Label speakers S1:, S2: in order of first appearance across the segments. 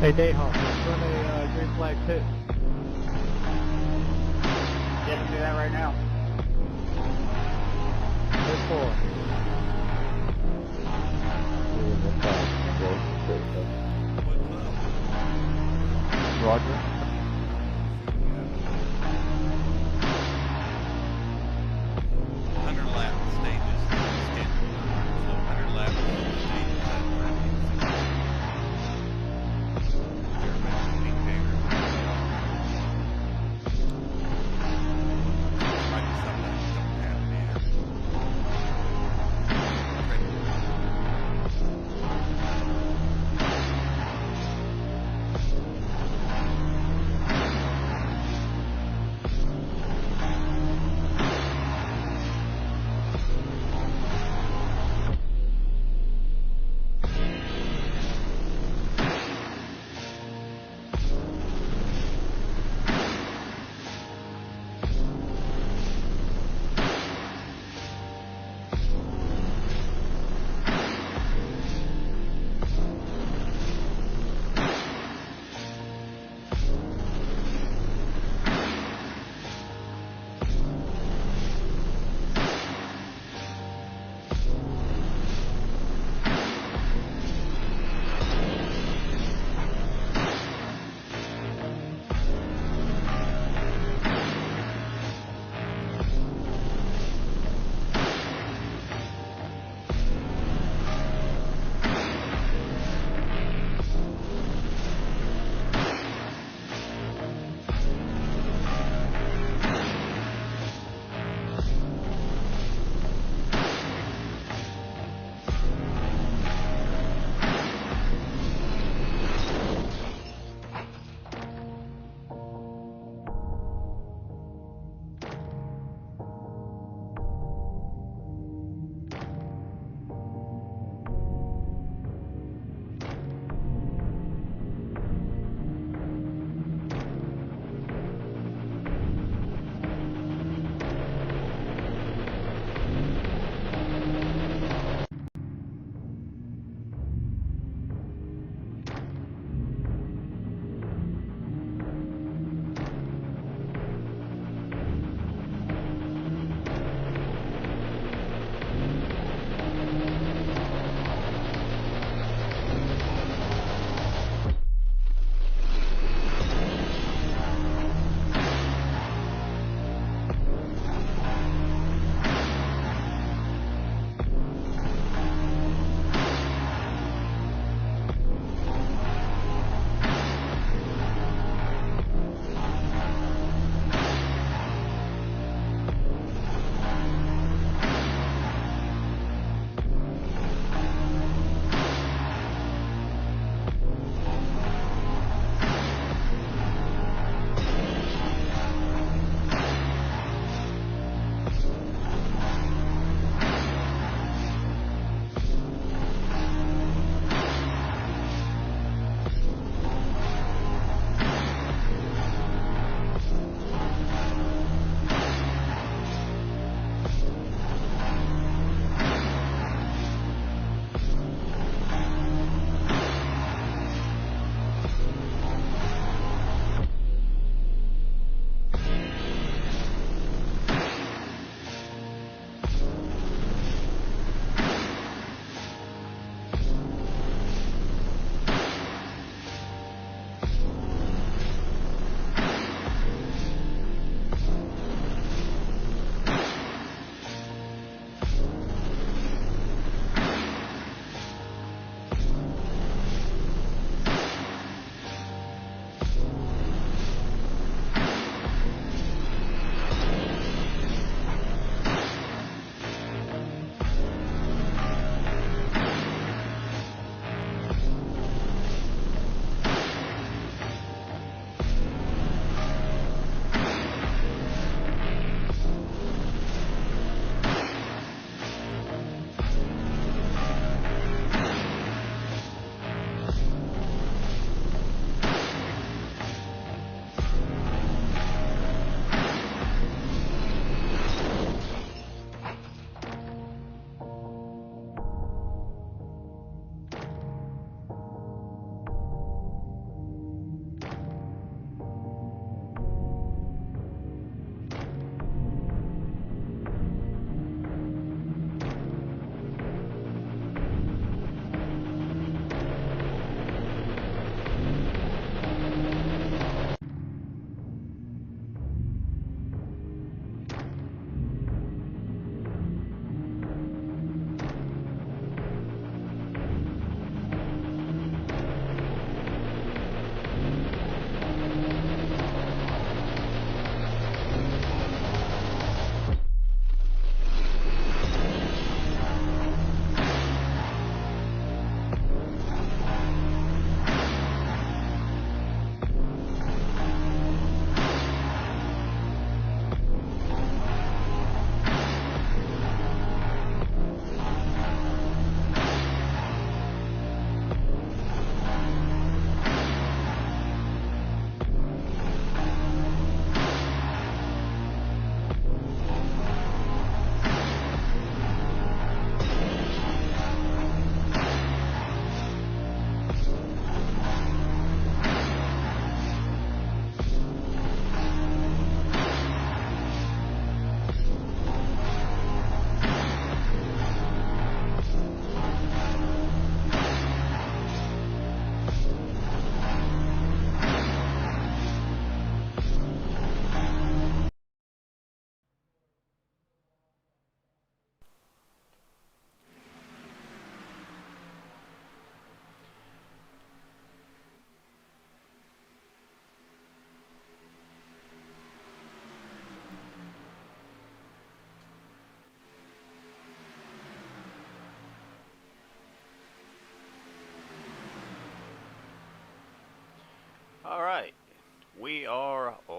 S1: Hey, Dayhawk, let's run a green flag pit.
S2: Yeah, let's do that right now.
S1: Pit 4. Roger.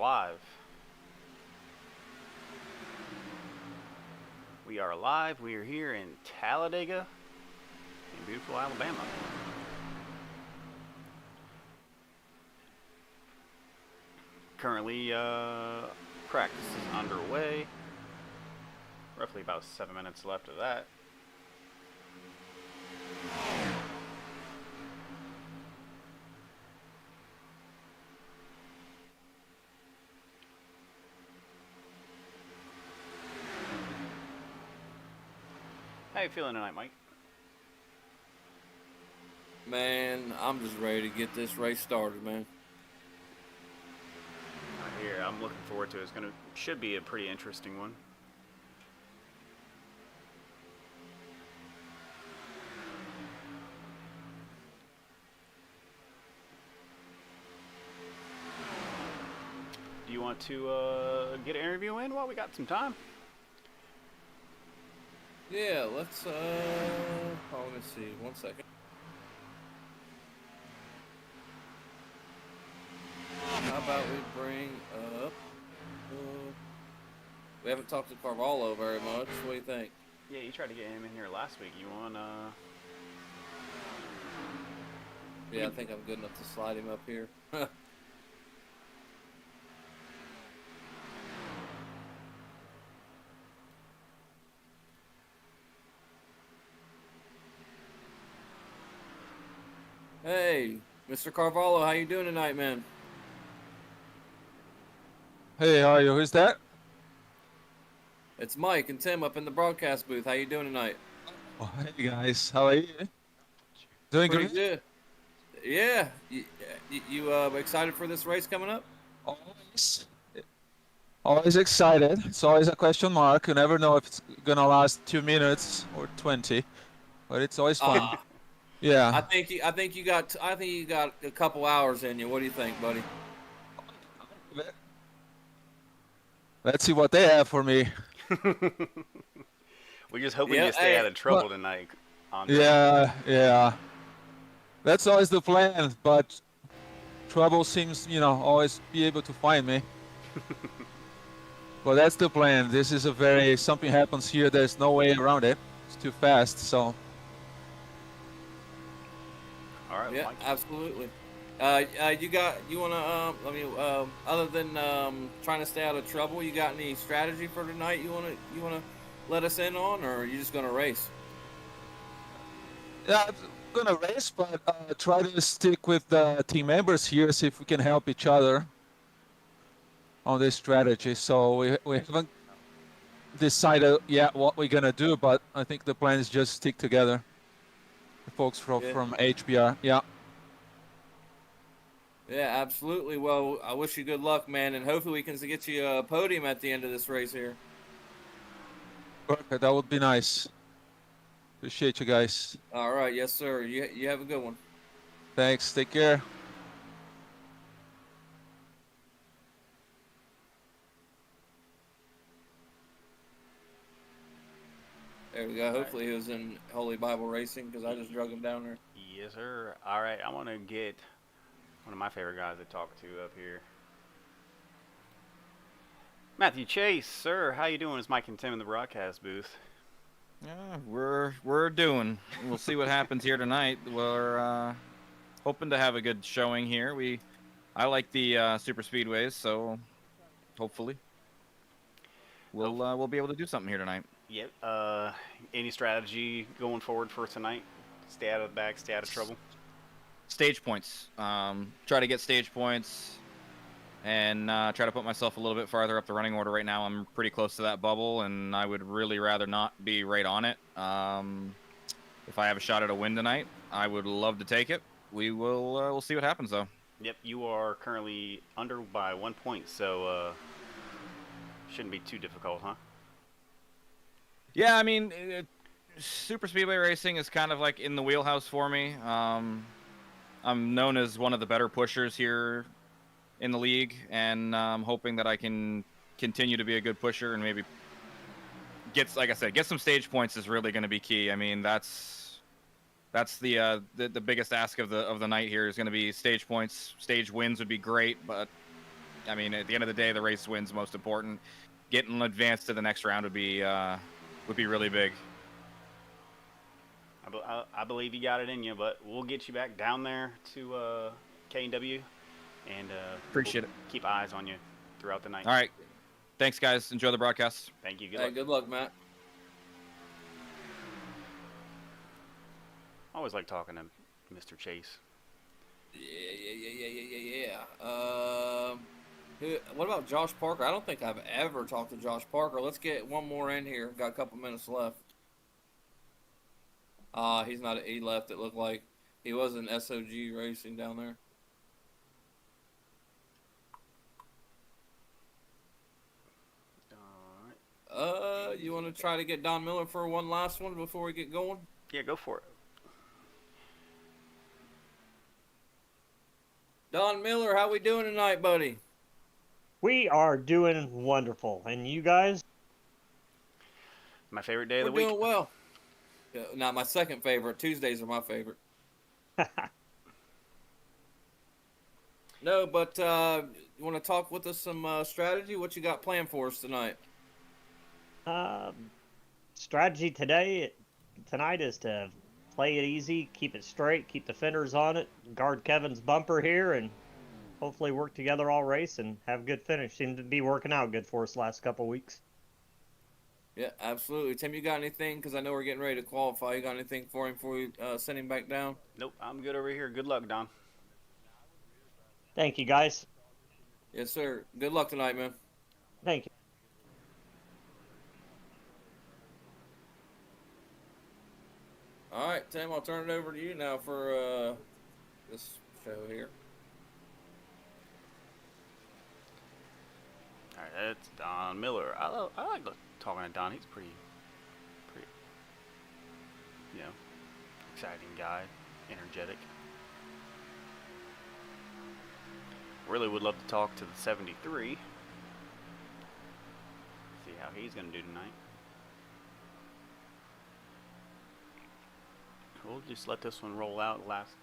S3: live. We are live. We are here in Talladega, in beautiful Alabama. Currently, practice is underway. Roughly about 7 minutes left of that. How you feeling tonight, Mike?
S4: Man, I'm just ready to get this race started, man.
S3: Here, I'm looking forward to it. Should be a pretty interesting one. Do you want to get an interview in while we got some time?
S4: Yeah, let's, let me see, 1 second. How about we bring up, we haven't talked to Carvalho very much. What do you think?
S3: Yeah, you tried to get him in here last week. You want,
S4: Yeah, I think I'm good enough to slide him up here. Hey, Mr. Carvalho, how you doing tonight, man?
S5: Hey, how are you? Who's that?
S4: It's Mike and Tim up in the broadcast booth. How you doing tonight?
S5: Oh, hey guys, how are you? Doing
S4: Pretty
S5: good?
S4: good. Yeah. You excited for this race coming up?
S5: Always, always excited. It's always a question mark. You never know if it's gonna last 2 minutes or 20, but it's always fun. Yeah.
S4: I think you got a couple hours in you. What do you think, buddy?
S5: Let's see what they have for me.
S3: we're just hoping you stay out of trouble tonight, Andre.
S5: Yeah. That's always the plan, but trouble seems, always be able to find me. But that's the plan. This is something happens here, there's no way around it. It's too fast, so.
S3: All right,
S4: yeah,
S3: Mike.
S4: absolutely. Other than trying to stay out of trouble, you got any strategy for tonight you wanna let us in on, or are you just gonna race?
S5: Yeah, I'm gonna race, but try to stick with the team members here, see if we can help each other on this strategy. So we haven't decided yet what we're gonna do, but I think the plan is just stick together. The folks from HVR, yeah.
S4: Yeah, absolutely. Well, I wish you good luck, man, and hopefully we can get you a podium at the end of this race here.
S5: Perfect, that would be nice. Appreciate you guys.
S4: All right, yes, sir. You have a good one.
S5: Thanks, take care.
S4: There we go. Hopefully he was in Holy Bible Racing, because I just drug him down there.
S3: Yes, sir. All right, I want to get one of my favorite guys to talk to up here. Matthew Chase, sir, how you doing? It's Mike and Tim in the broadcast booth.
S6: Yeah, we're doing. We'll see what happens here tonight. We're hoping to have a good showing here. I like the super speedways, so hopefully we'll be able to do something here tonight.
S3: Yep. Any strategy going forward for tonight? Stay out of the back, stay out of trouble.
S6: Stage points. Try to get stage points, and try to put myself a little bit farther up the running order. Right now, I'm pretty close to that bubble, and I would really rather not be right on it. If I have a shot at a win tonight, I would love to take it. We'll see what happens, though.
S3: Yep, you are currently under by 1 point, so shouldn't be too difficult, huh?
S6: Yeah, I mean, super speedway racing is kind of like in the wheelhouse for me. I'm known as one of the better pushers here in the league, and I'm hoping that I can continue to be a good pusher and maybe like I said, get some stage points is really going to be key. I mean, that's the biggest ask of the night here is going to be stage points. Stage wins would be great, but I mean, at the end of the day, the race win's most important. Getting advanced to the next round would be really big.
S3: I believe you got it in you, but we'll get you back down there to K&W, and
S6: Appreciate
S3: we'll
S6: it.
S3: keep eyes on you throughout the night.
S6: All right. Thanks, guys. Enjoy the broadcast.
S3: Thank you. Good
S4: Hey,
S3: luck.
S4: good luck, Matt.
S3: I always like talking to Mr. Chase.
S4: Yeah. What about Josh Parker? I don't think I've ever talked to Josh Parker. Let's get one more in here. Got a couple minutes left. He's not. He left. It looked like he was in SOG racing down there.
S3: All right.
S4: You want to try to get Don Miller for one last one before we get going?
S3: Yeah, go for it.
S4: Don Miller, how we doing tonight, buddy?
S2: We are doing wonderful. And you guys?
S3: My favorite day of
S4: We're
S3: the week.
S4: doing well. Not my second favorite. Tuesdays are my favorite. No, but you want to talk with us some strategy? What you got planned for us tonight?
S2: Strategy tonight is to play it easy, keep it straight, keep the fenders on it, guard Kevin's bumper here, and hopefully work together all race and have a good finish. Seemed to be working out good for us last couple weeks.
S4: Yeah, absolutely. Tim, you got anything? Because I know we're getting ready to qualify. You got anything for him before we send him back down?
S3: Nope, I'm good over here. Good luck, Don.
S2: Thank you, guys.
S4: Yes, sir. Good luck tonight, man.
S2: Thank you.
S4: All right, Tim, I'll turn it over to you now for this show here.
S3: All right, that's Don Miller. I like talking to Don. He's pretty, exciting guy, energetic. Really would love to talk to the 73. See how he's going to do tonight. We'll just let this one roll out the last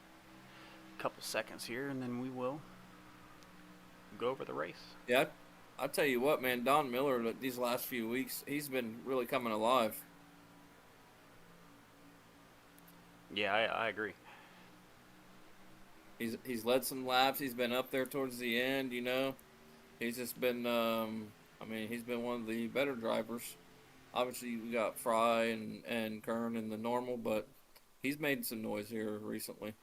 S3: couple seconds here, and then we will go over the race.
S4: Yeah, I'll tell you what, man. Don Miller, these last few weeks, he's been really coming alive.
S3: Yeah, I agree.
S4: He's led some laps. He's been up there towards the end, you know. He's just been, he's been one of the better drivers. Obviously, we got Fry and Kern in the normal, but he's made some noise here recently.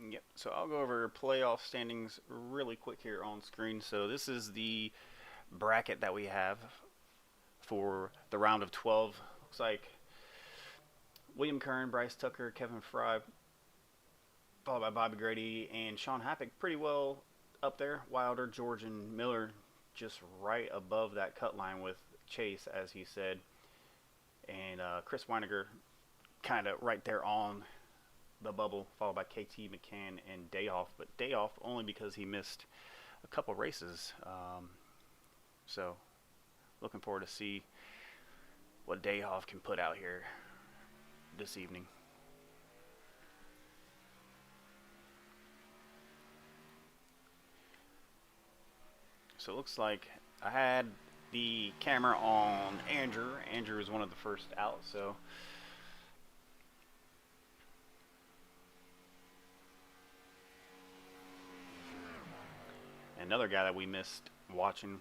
S3: Yep, so I'll go over playoff standings really quick here on screen. So this is the bracket that we have for the round of 12. Looks like William Kern, Bryce Tucker, Kevin Fry, followed by Bobby Grady and Sean Happick pretty well up there. Wilder, George, and Miller just right above that cut line with Chase, as he said. And Chris Weiniger kind of right there on the bubble, followed by KT, McCann, and Dayoff. But Dayoff only because he missed a couple races. So looking forward to see what Dayoff can put out here this evening. So it looks like I had the camera on Andrew. Andrew was one of the first out, so another guy that we missed watching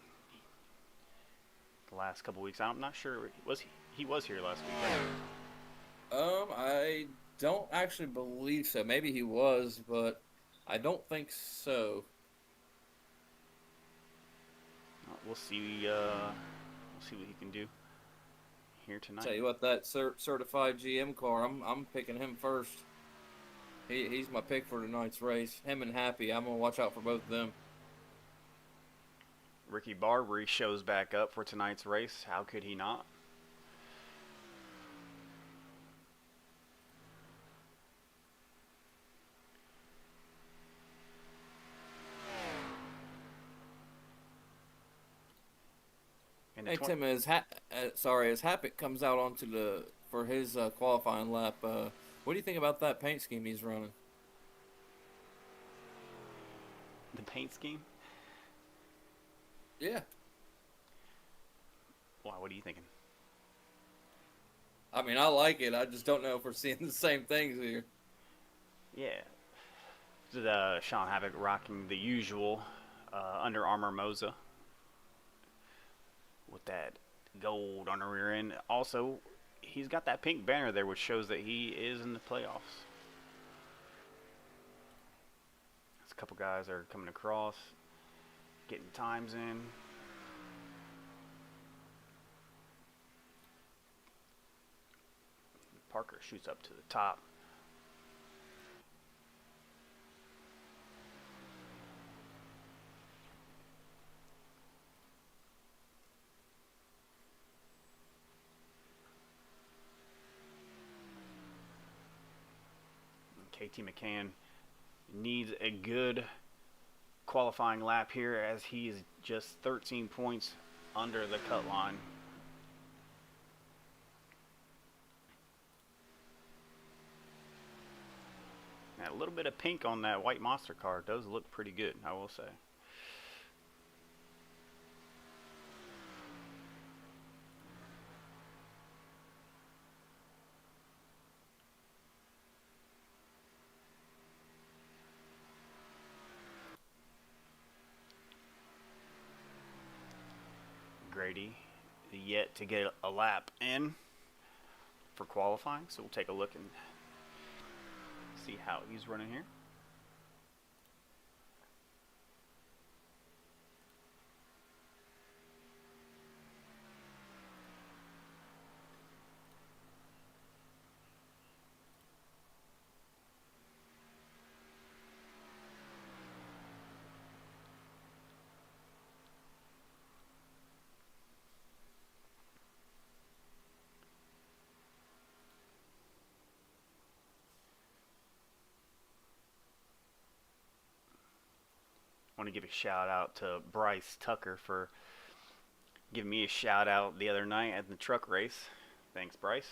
S3: the last couple weeks. I'm not sure he was here last week. Right?
S4: I don't actually believe so. Maybe he was, but I don't think so.
S3: We'll see. We'll see what he can do here tonight.
S4: Tell you what, that certified GM car, I'm picking him first. He's my pick for tonight's race. Him and Happy, I'm gonna watch out for both of them.
S3: Ricky Barbary shows back up for tonight's race. How could he not?
S4: Hey Tim, as Happy comes out onto for his qualifying lap, what do you think about that paint scheme he's running?
S3: The paint scheme?
S4: Yeah.
S3: Wow, what are you thinking?
S4: I mean, I like it. I just don't know if we're seeing the same things here.
S3: Yeah. This is Sean Havoc rocking the usual Under Armour Moza with that gold on the rear end. Also, he's got that pink banner there, which shows that he is in the playoffs. There's a couple guys that are coming across, getting times in. Parker shoots up to the top. KT McCann needs a good qualifying lap here as he is just 13 points under the cut line. Now, a little bit of pink on that white monster car does look pretty good, I will say. Grady yet to get a lap in for qualifying, so we'll take a look and see how he's running here. I want to give a shout out to Bryce Tucker for giving me a shout out the other night at the truck race. Thanks, Bryce.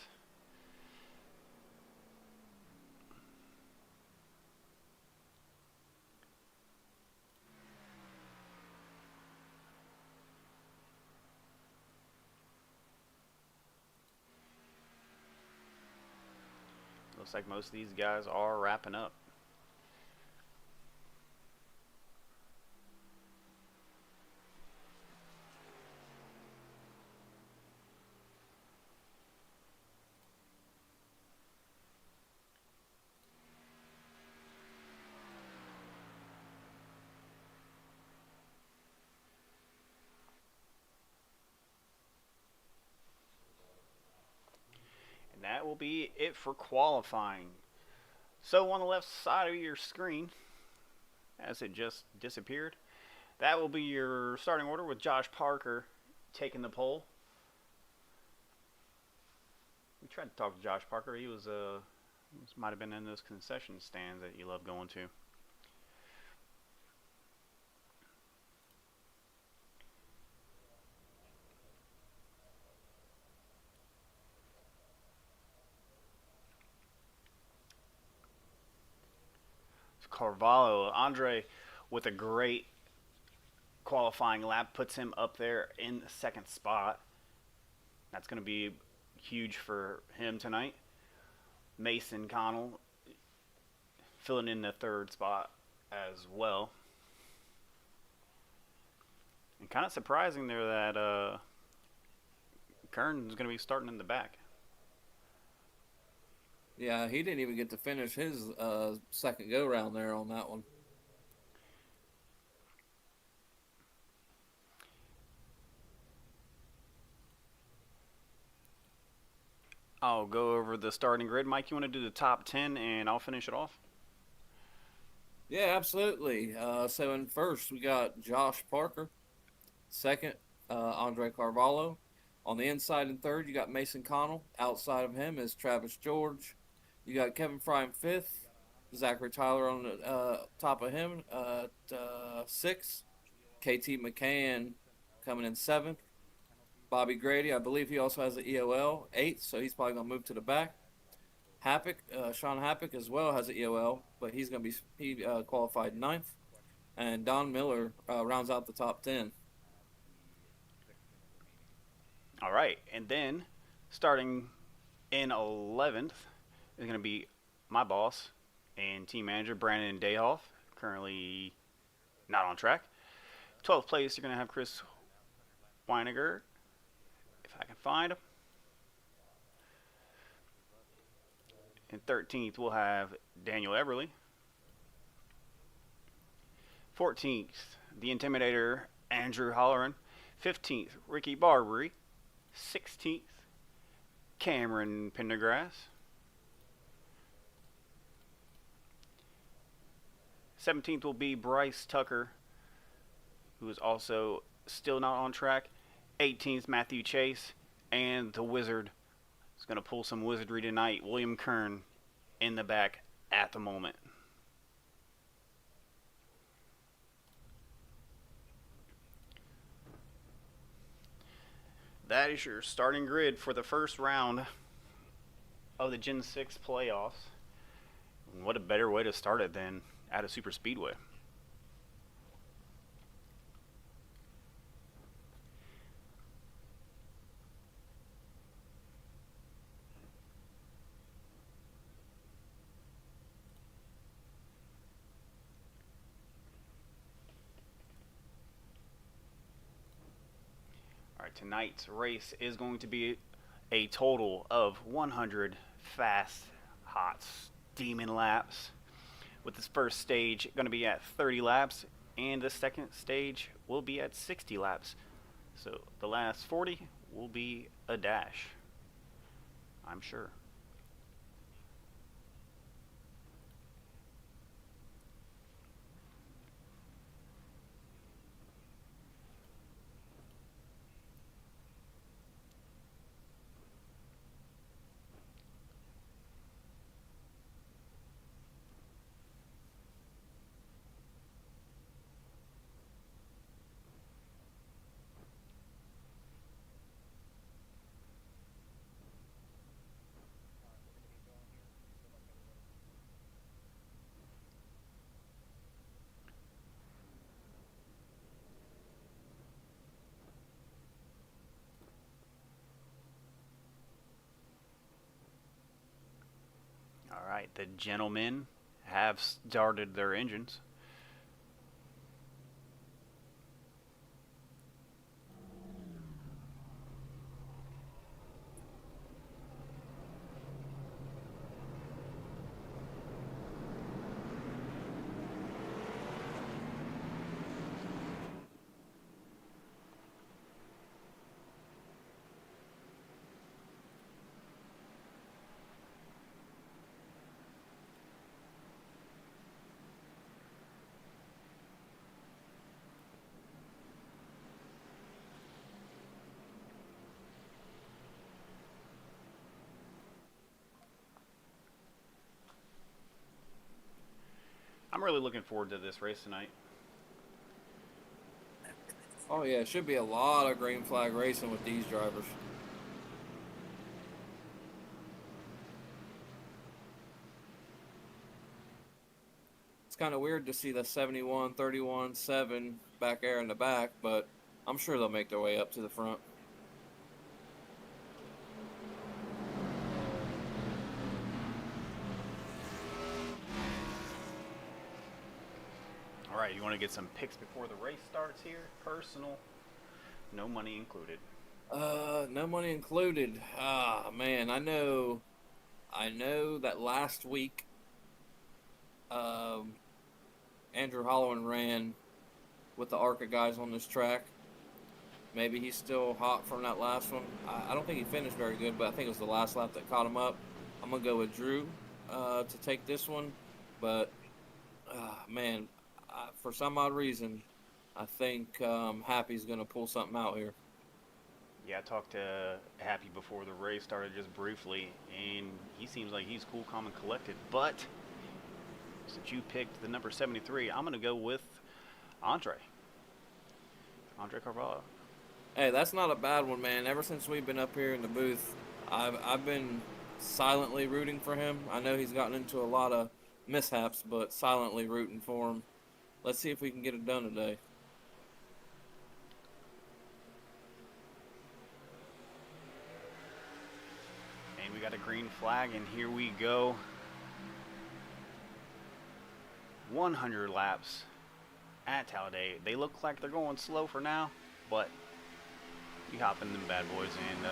S3: Looks like most of these guys are wrapping up. And that will be it for qualifying. So on the left side of your screen, as it just disappeared, that will be your starting order with Josh Parker taking the pole. We tried to talk to Josh Parker. He was might have been in those concession stands that you love going to. Carvalho, Andre with a great qualifying lap puts him up there in the second spot. That's going to be huge for him tonight. Mason Connell filling in the third spot as well. And kind of surprising there that Kern's going to be starting in the back.
S4: Yeah, he didn't even get to finish his second go-round there on that one.
S3: I'll go over the starting grid. Mike, you want to do the top 10 and I'll finish it off?
S4: Yeah, absolutely. So in first, we got Josh Parker. Second, Andre Carvalho. On the inside in third, you got Mason Connell. Outside of him is Travis George. You got Kevin Fry in fifth. Zachary Tyler on the top of him at sixth. KT McCann coming in seventh. Bobby Grady, I believe he also has an EOL, eighth, so he's probably going to move to the back. Happick, Sean Happick as well has an EOL, but he's going to be qualified ninth. And Don Miller rounds out the top 10.
S3: All right, and then starting in 11th is going to be my boss and team manager, Brandon Dayhoff, currently not on track. 12th place, you're going to have Chris Weiniger, if I can find him. And 13th, we'll have Daniel Everly. 14th, the Intimidator, Andrew Holleran. 15th, Ricky Barbary. 16th, Cameron Pendergrass. 17th will be Bryce Tucker, who is also still not on track. 18th, Matthew Chase. And the Wizard is going to pull some wizardry tonight. William Kern in the back at the moment. That is your starting grid for the first round of the Gen 6 playoffs. What a better way to start it than at a super speedway. Tonight's race is going to be a total of 100 fast, hot, steaming laps. With this first stage going to be at 30 laps, and the second stage will be at 60 laps. So the last 40 will be a dash, I'm sure. All right, the gentlemen have started their engines. I'm really looking forward to this race tonight.
S4: Oh yeah, it should be a lot of green flag racing with these drivers. It's kind of weird to see the 71, 31, 7 back air in the back, but I'm sure they'll make their way up to the front.
S3: All right, you want to get some picks before the race starts here? Personal, no money included.
S4: No money included. Ah, man, I know that last week, Andrew Hollowan ran with the ARCA guys on this track. Maybe he's still hot from that last one. I don't think he finished very good, but I think it was the last lap that caught him up. I'm going to go with Drew to take this one. But, man, for some odd reason, I think Happy's going to pull something out here.
S3: Yeah, I talked to Happy before the race started just briefly, and he seems like he's cool, calm, and collected. But since you picked the number 73, I'm going to go with Andre Carvalho.
S4: Hey, that's not a bad one, man. Ever since we've been up here in the booth, I've been silently rooting for him. I know he's gotten into a lot of mishaps, but silently rooting for him. Let's see if we can get it done today.
S3: we got a green flag, and here we go. 100 laps at Talladega. They look like they're going slow for now, but you hop in them bad boys and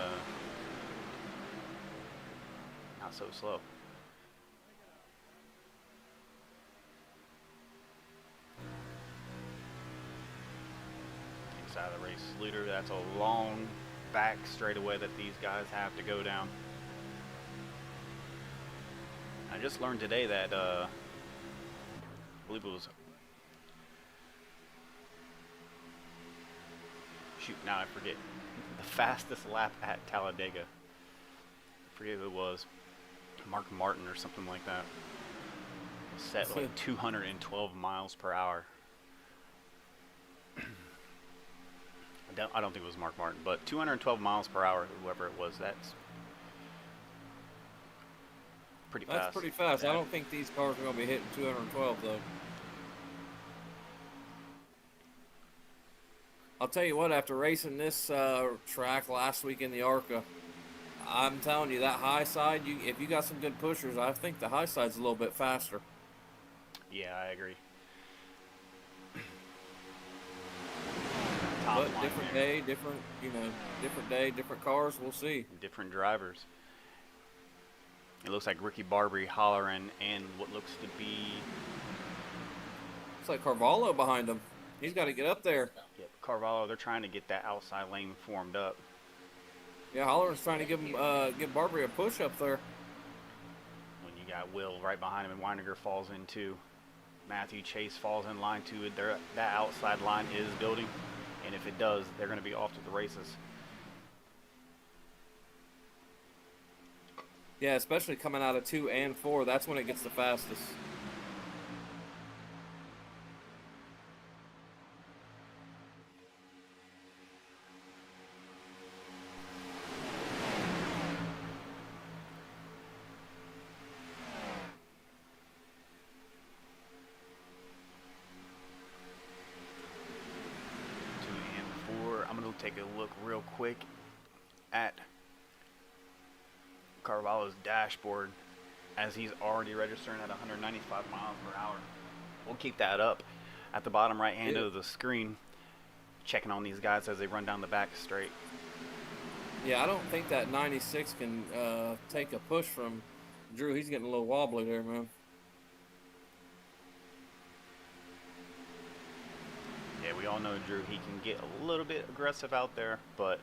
S3: not so slow. Inside of the race leader, that's a long back straightaway that these guys have to go down. I just learned today that I believe it was, shoot, now I forget, the fastest lap at Talladega. I forget who it was, Mark Martin or something like that. Set like 212 miles per hour. I don't think it was Mark Martin, but 212 miles per hour, whoever it was, that's pretty fast.
S4: That's pretty fast.
S3: Yeah.
S4: I don't think these cars are going to be hitting 212, though. I'll tell you what, after racing this track last week in the ARCA, I'm telling you, that high side, if you got some good pushers, I think the high side's a little bit faster.
S3: Yeah, I agree.
S4: But different day, different, different day, different cars, we'll see.
S3: Different drivers. It looks like Ricky Barbary hollering and what looks to be...
S4: It's like Carvalho behind him. He's got to get up there.
S3: Yep, Carvalho, they're trying to get that outside lane formed up.
S4: Yeah, Holler's trying to give Barbary a push up there.
S3: When you got Will right behind him and Weininger falls in too. Matthew Chase falls in line too. That outside line is building. And if it does, they're going to be off to the races.
S4: Yeah, especially coming out of 2 and 4. That's when it gets the fastest.
S3: Take a look real quick at Carvalho's dashboard as he's already registering at 195 miles per hour. We'll keep that up at the bottom right hand of the screen, checking on these guys as they run down the back straight.
S4: Yeah, I don't think that 96 can take a push from Drew. He's getting a little wobbly there, man.
S3: Yeah, we all know Drew, he can get a little bit aggressive out there, but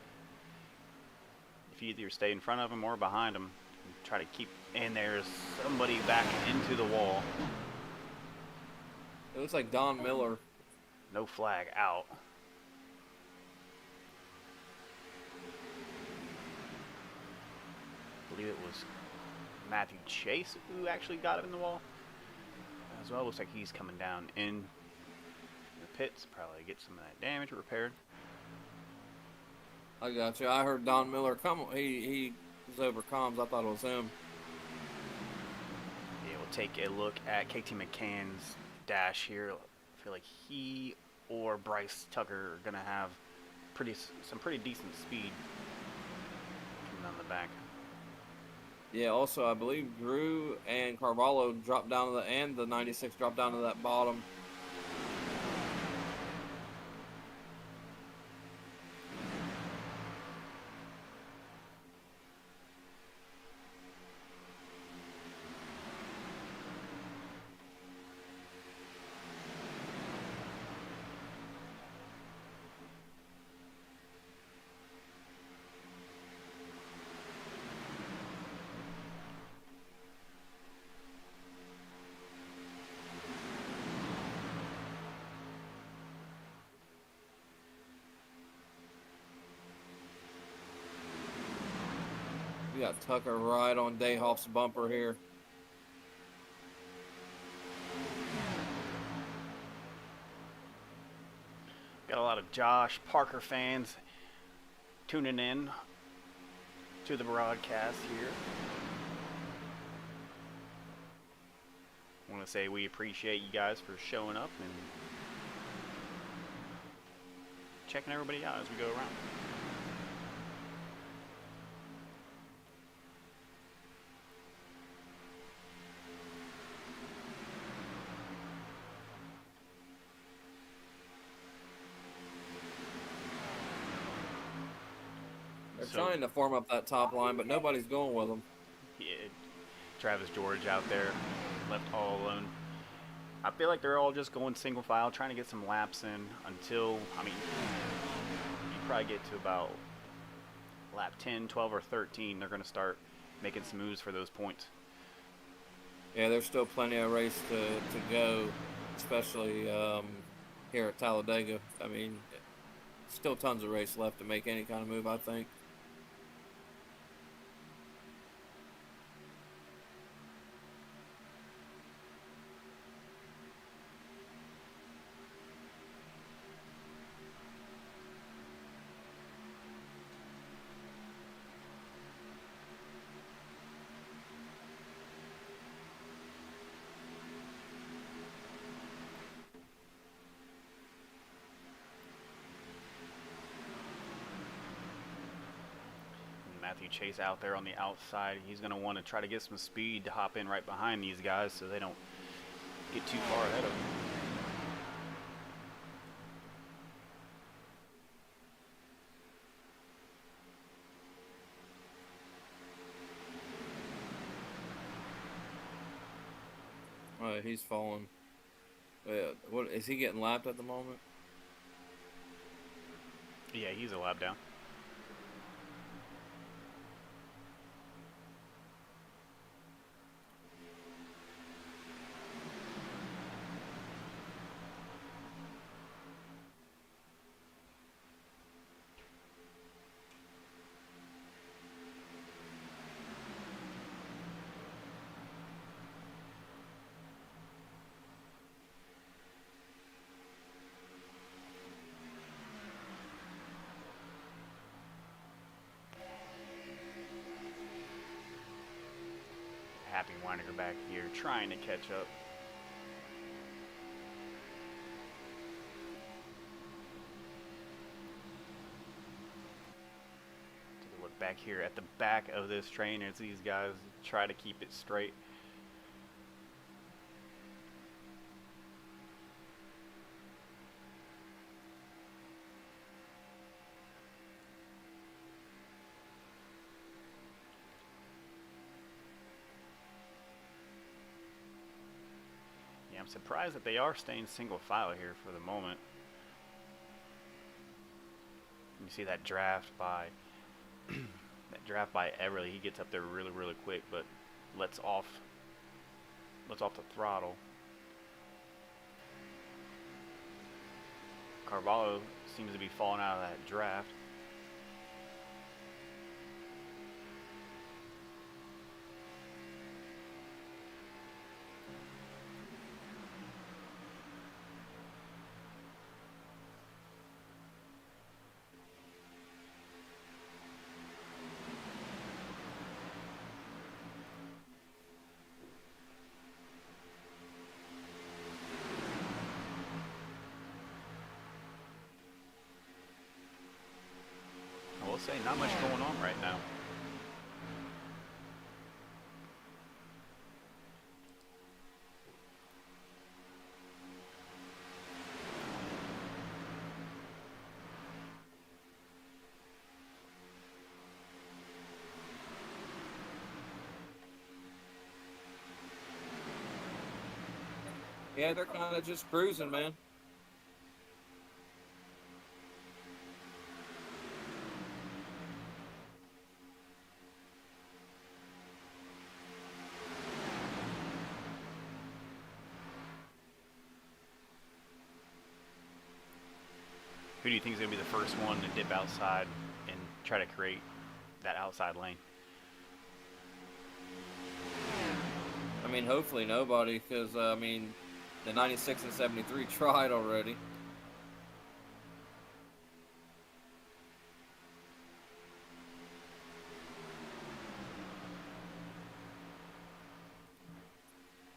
S3: if you either stay in front of him or behind him, try to keep, and there's somebody back into the wall.
S4: It looks like Don Miller.
S3: No flag out. I believe it was Matthew Chase who actually got him in the wall. As well, looks like he's coming down in pits, probably get some of that damage repaired.
S4: I got you. I heard Don Miller come. He was over comms. I thought it was him.
S3: Yeah, we'll take a look at KT McCann's dash here. I feel like he or Bryce Tucker are gonna have some pretty decent speed coming on the back.
S4: Yeah. Also, I believe Drew and Carvalho dropped down to and the 96 dropped down to that bottom. We got Tucker right on Dayhoff's bumper here.
S3: Got a lot of Josh Parker fans tuning in to the broadcast here. I want to say we appreciate you guys for showing up and checking everybody out as we go around.
S4: They're
S3: So,
S4: trying to form up that top line, but nobody's going with them.
S3: yeah, Travis George out there, left all alone. I feel like they're all just going single file, trying to get some laps in until, I mean, you probably get to about lap 10, 12, or 13. They're going to start making some moves for those points.
S4: Yeah, there's still plenty of race to go, especially here at Talladega. I mean, still tons of race left to make any kind of move, I think.
S3: Matthew Chase out there on the outside. He's going to want to try to get some speed to hop in right behind these guys so they don't get too far ahead of him.
S4: He's falling. What is he getting lapped at the moment?
S3: Yeah, he's a lap down. Happy Weininger back here trying to catch up. Take a look back here at the back of this train as these guys try to keep it straight. I'm surprised that they are staying single file here for the moment. You see that draft by Everly. He gets up there really, really quick, but lets off the throttle. Carvalho seems to be falling out of that draft. I will say, not much going on right now.
S4: Yeah, they're kind of just cruising, man.
S3: Who do you think is going to be the first one to dip outside and try to create that outside lane?
S4: I mean, hopefully nobody, because, I mean, the 96 and 73 tried already.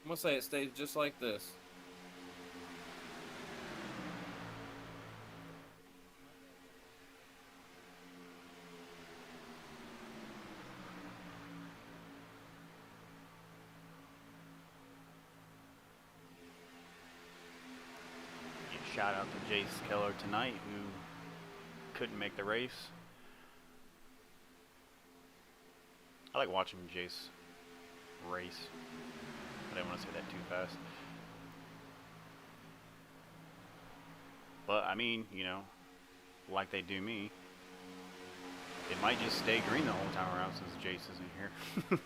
S4: I'm going to say it stays just like this.
S3: Shout out to Jace Keller tonight, who couldn't make the race. I like watching Jace race. I didn't want to say that too fast. But, I mean, you know, like they do me, it might just stay green the whole time around since Jace isn't here.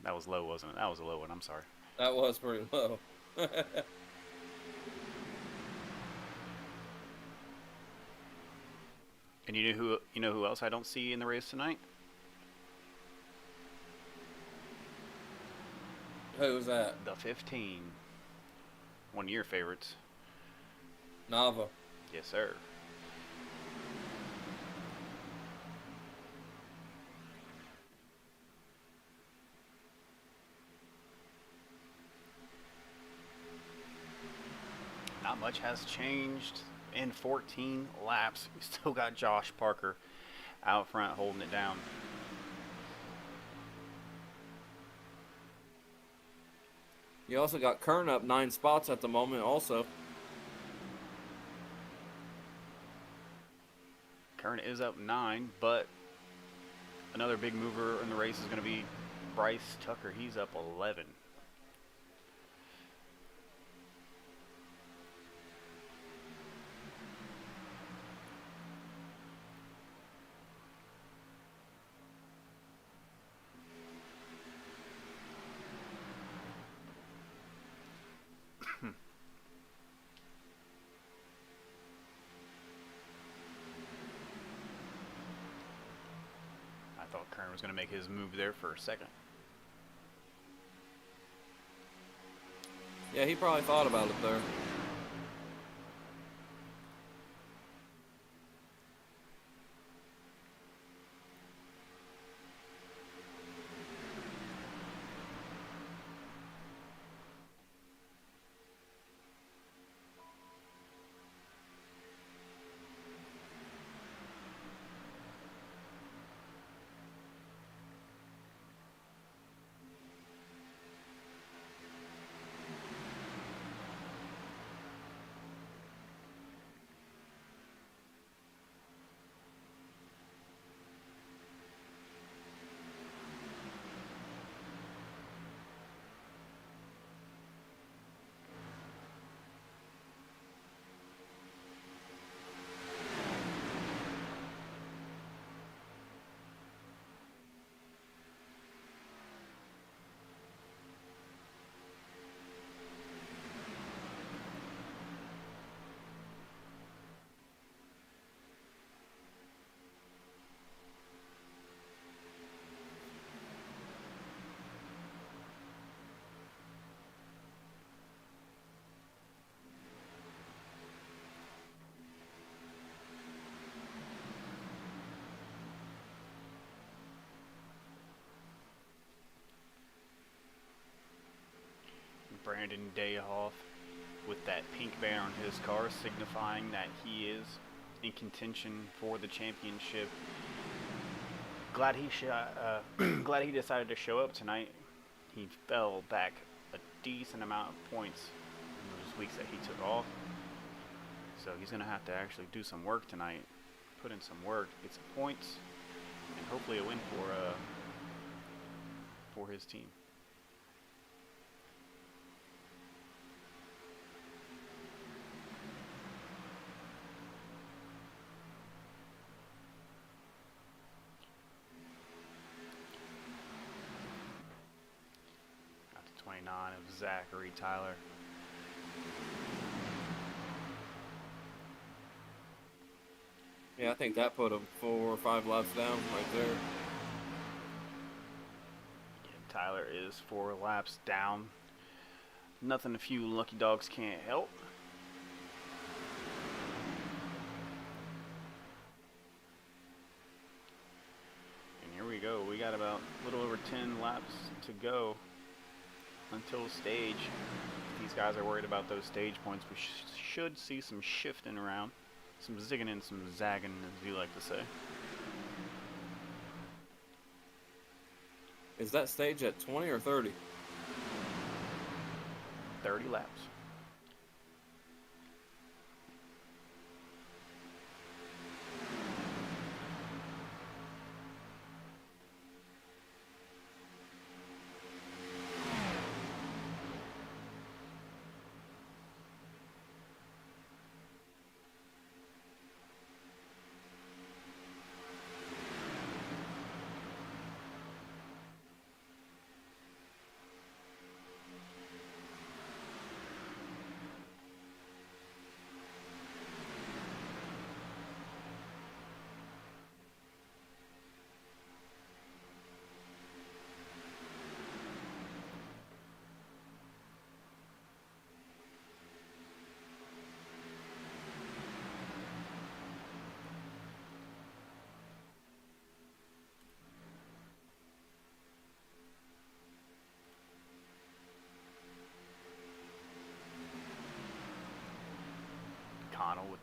S3: That was low, wasn't it? That was a low one. I'm sorry.
S4: That was pretty low.
S3: And you know who else I don't see in the race tonight?
S4: Who was that?
S3: The 15. One of your favorites.
S4: Nava.
S3: Yes, sir. Not much has changed in 14 laps. We still got Josh Parker out front holding it down.
S4: You also got Kern up 9 spots at the moment also.
S3: Kern is up 9, but another big mover in the race is going to be Bryce Tucker. He's up 11. I thought Kern was going to make his move there for a second.
S4: Yeah, he probably thought about it there.
S3: Brandon Dayhoff with that pink banner on his car signifying that he is in contention for the championship. Glad he glad he decided to show up tonight. He fell back a decent amount of points in those weeks that he took off. So he's going to have to actually do some work tonight, put in some work, get some points, and hopefully a win for his team. Got to 29 of Zachary Tyler.
S4: Yeah, I think that put him 4 or 5 laps down right there.
S3: Yeah, Tyler is 4 laps down. Nothing a few lucky dogs can't help. And here we go. We got about a little over 10 laps to go until stage. If these guys are worried about those stage points, we should see some shifting around. Some zigging and some zagging, as you like to say.
S4: Is that stage at 20 or 30?
S3: 30 laps.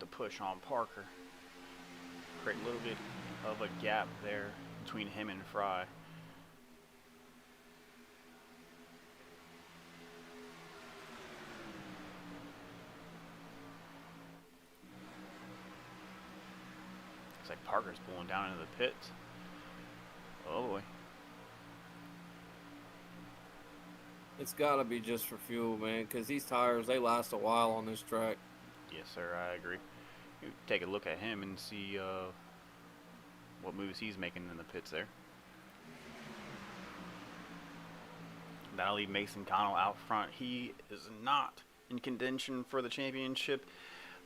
S3: to push on Parker. Create a little bit of a gap there between him and Fry. Looks like Parker's pulling down into the pits. Oh boy.
S4: It's got to be just for fuel, man, because these tires, they last a while on this track.
S3: Yes, sir, I agree. You take a look at him and see what moves he's making in the pits there. That'll leave Mason Connell out front. He is not in contention for the championship,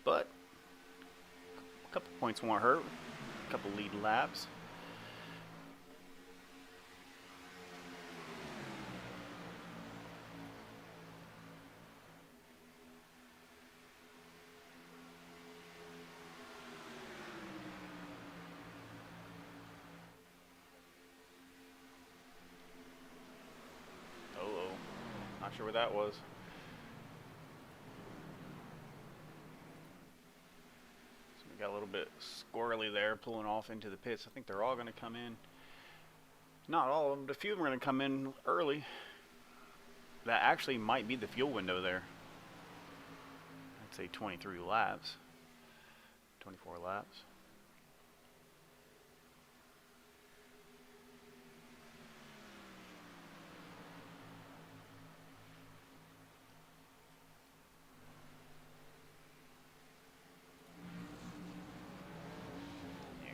S3: but a couple points won't hurt. A couple lead laps. Not sure where that was. So we got a little bit squirrely there, pulling off into the pits. I think they're all going to come in. Not all of them, but a few of them are going to come in early. That actually might be the fuel window there. I'd say 23 laps. 24 laps.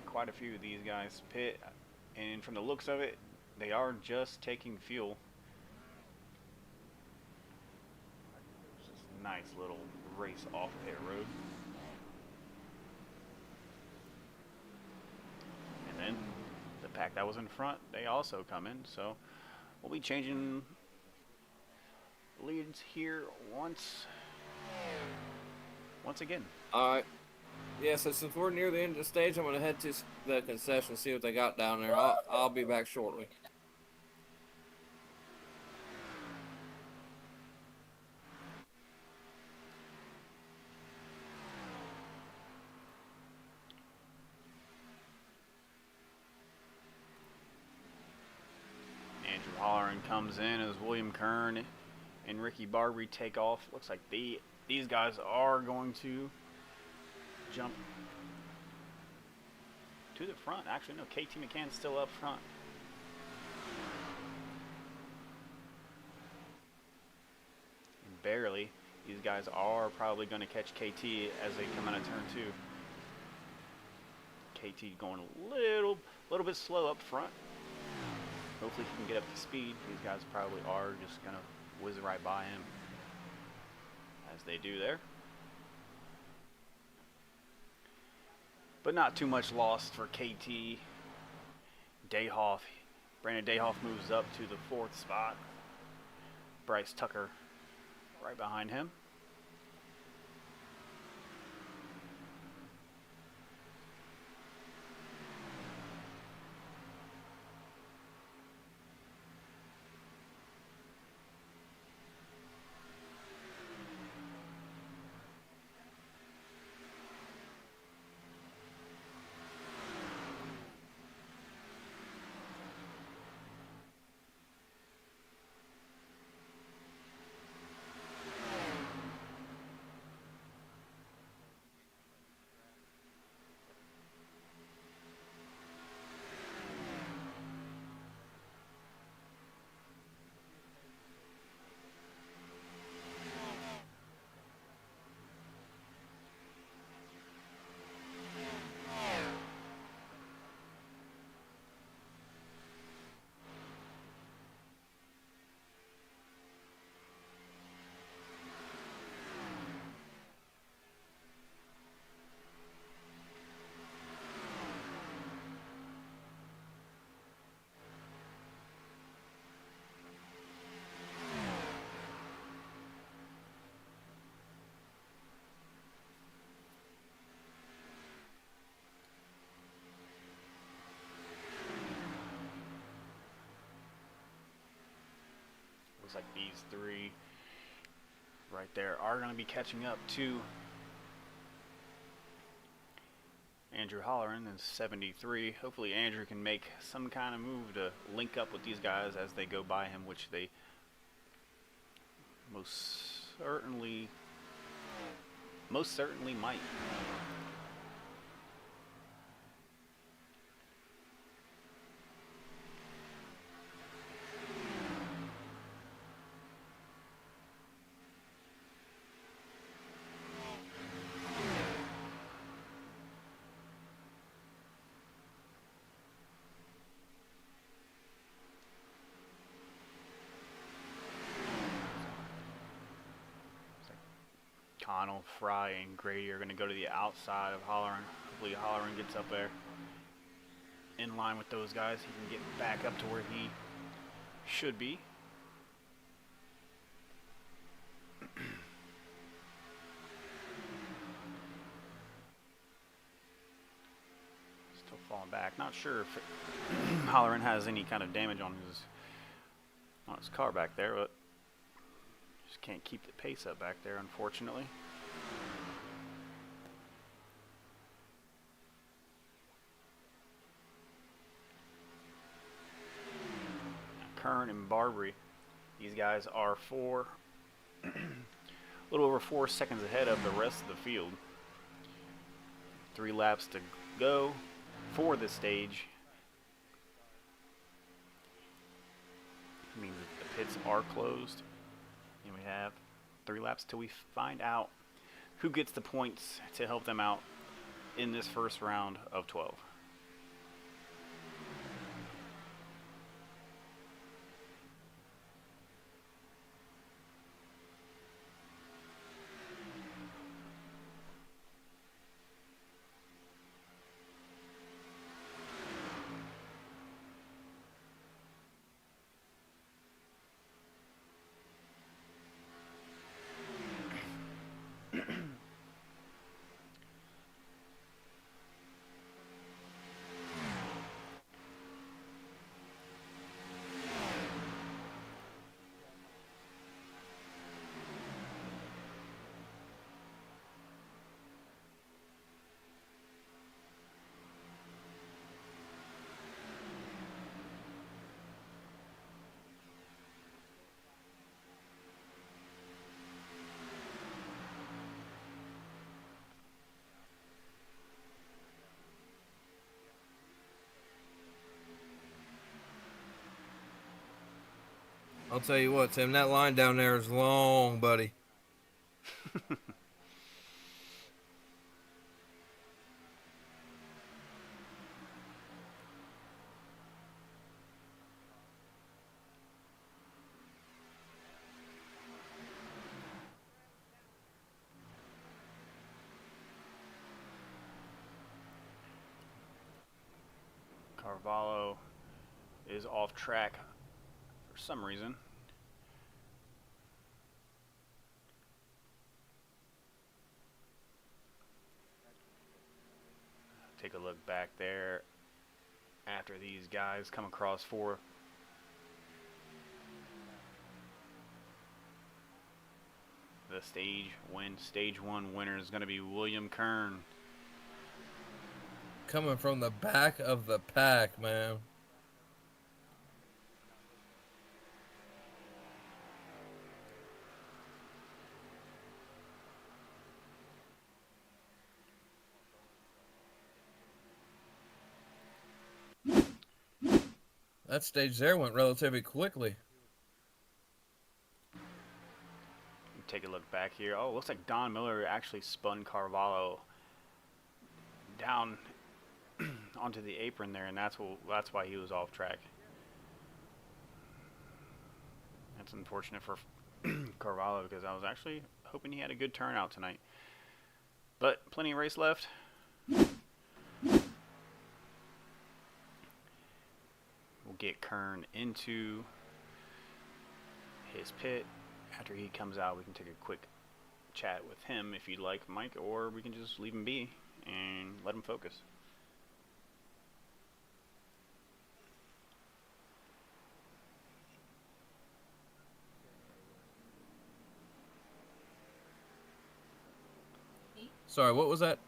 S3: Quite a few of these guys pit, and from the looks of it, they are just taking fuel. Just a nice little race off pit road. And then the pack that was in front, they also come in, so we'll be changing leads here once again.
S4: All right. Yeah, so since we're near the end of the stage, I'm going to head to the concession, see what they got down there. I'll be back shortly.
S3: Andrew Holleran comes in as William Kern and Ricky Barbary take off. Looks like these guys are going to jump to the front. Actually, no, KT McCann's still up front. And barely. These guys are probably going to catch KT as they come out of turn 2. KT going a little bit slow up front. Hopefully he can get up to speed. These guys probably are just going to whiz right by him as they do there. But not too much lost for KT. Dayhoff. Brandon Dayhoff moves up to the 4th spot. Bryce Tucker right behind him. Looks like these three right there are going to be catching up to Andrew Holleran is 73. Hopefully Andrew can make some kind of move to link up with these guys as they go by him, which they most certainly might. Connell, Fry, and Grady are going to go to the outside of Holleran. Hopefully Holleran gets up there in line with those guys. He can get back up to where he should be. Still falling back. Not sure if Holleran has any kind of damage on his car back there, but just can't keep the pace up back there, unfortunately. Kern and Barbary, these guys are a little over 4 seconds ahead of the rest of the field. 3 laps to go for this stage. It means that the pits are closed. And we have 3 laps till we find out who gets the points to help them out in this first round of 12.
S4: I'll tell you what, Tim, that line down there is long, buddy.
S3: Carvalho is off track for some reason. Take a look back there after these guys come across for the stage 1 winner is going to be William Kern.
S4: Coming from the back of the pack, man. That stage there went relatively quickly.
S3: Take a look back here. Oh, looks like Don Miller actually spun Carvalho down onto the apron there, and that's why he was off track. That's unfortunate for Carvalho because I was actually hoping he had a good turnout tonight. But plenty of race left. We'll get Kern into his pit. After he comes out, we can take a quick chat with him if you'd like, Mike, or we can just leave him be and let him focus.
S4: Sorry, what was that?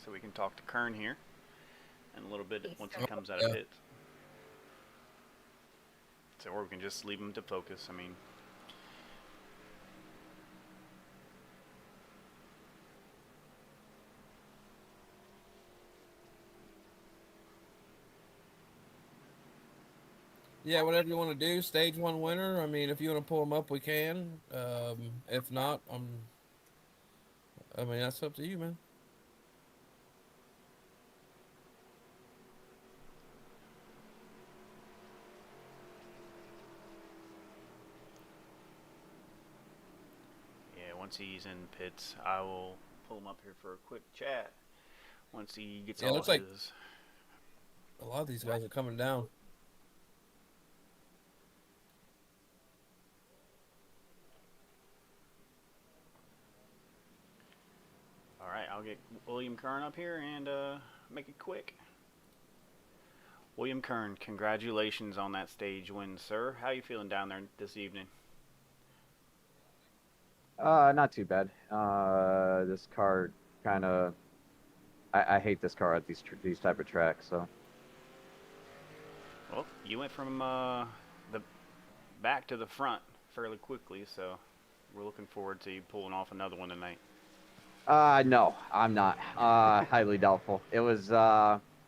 S3: so we can talk to Kern here in a little bit once he comes out of pit. So, or we can just leave him to focus. I mean,
S4: Yeah, whatever you want to do. Stage 1 winner. I mean, if you want to pull them up, we can. If not, I mean, that's up to you, man.
S3: yeah, once he's in pits, I will pull him up here for a quick chat. Once he gets all
S4: looks
S3: his.
S4: like a lot of these guys are coming down.
S3: All right, I'll get William Kern up here and make it quick. William Kern, congratulations on that stage win, sir. How you feeling down there this evening?
S7: Not too bad. This car kind of, I hate this car at these type of tracks. So.
S3: Well, you went from the back to the front fairly quickly, so we're looking forward to you pulling off another one tonight.
S7: No, I'm not. Highly doubtful. It was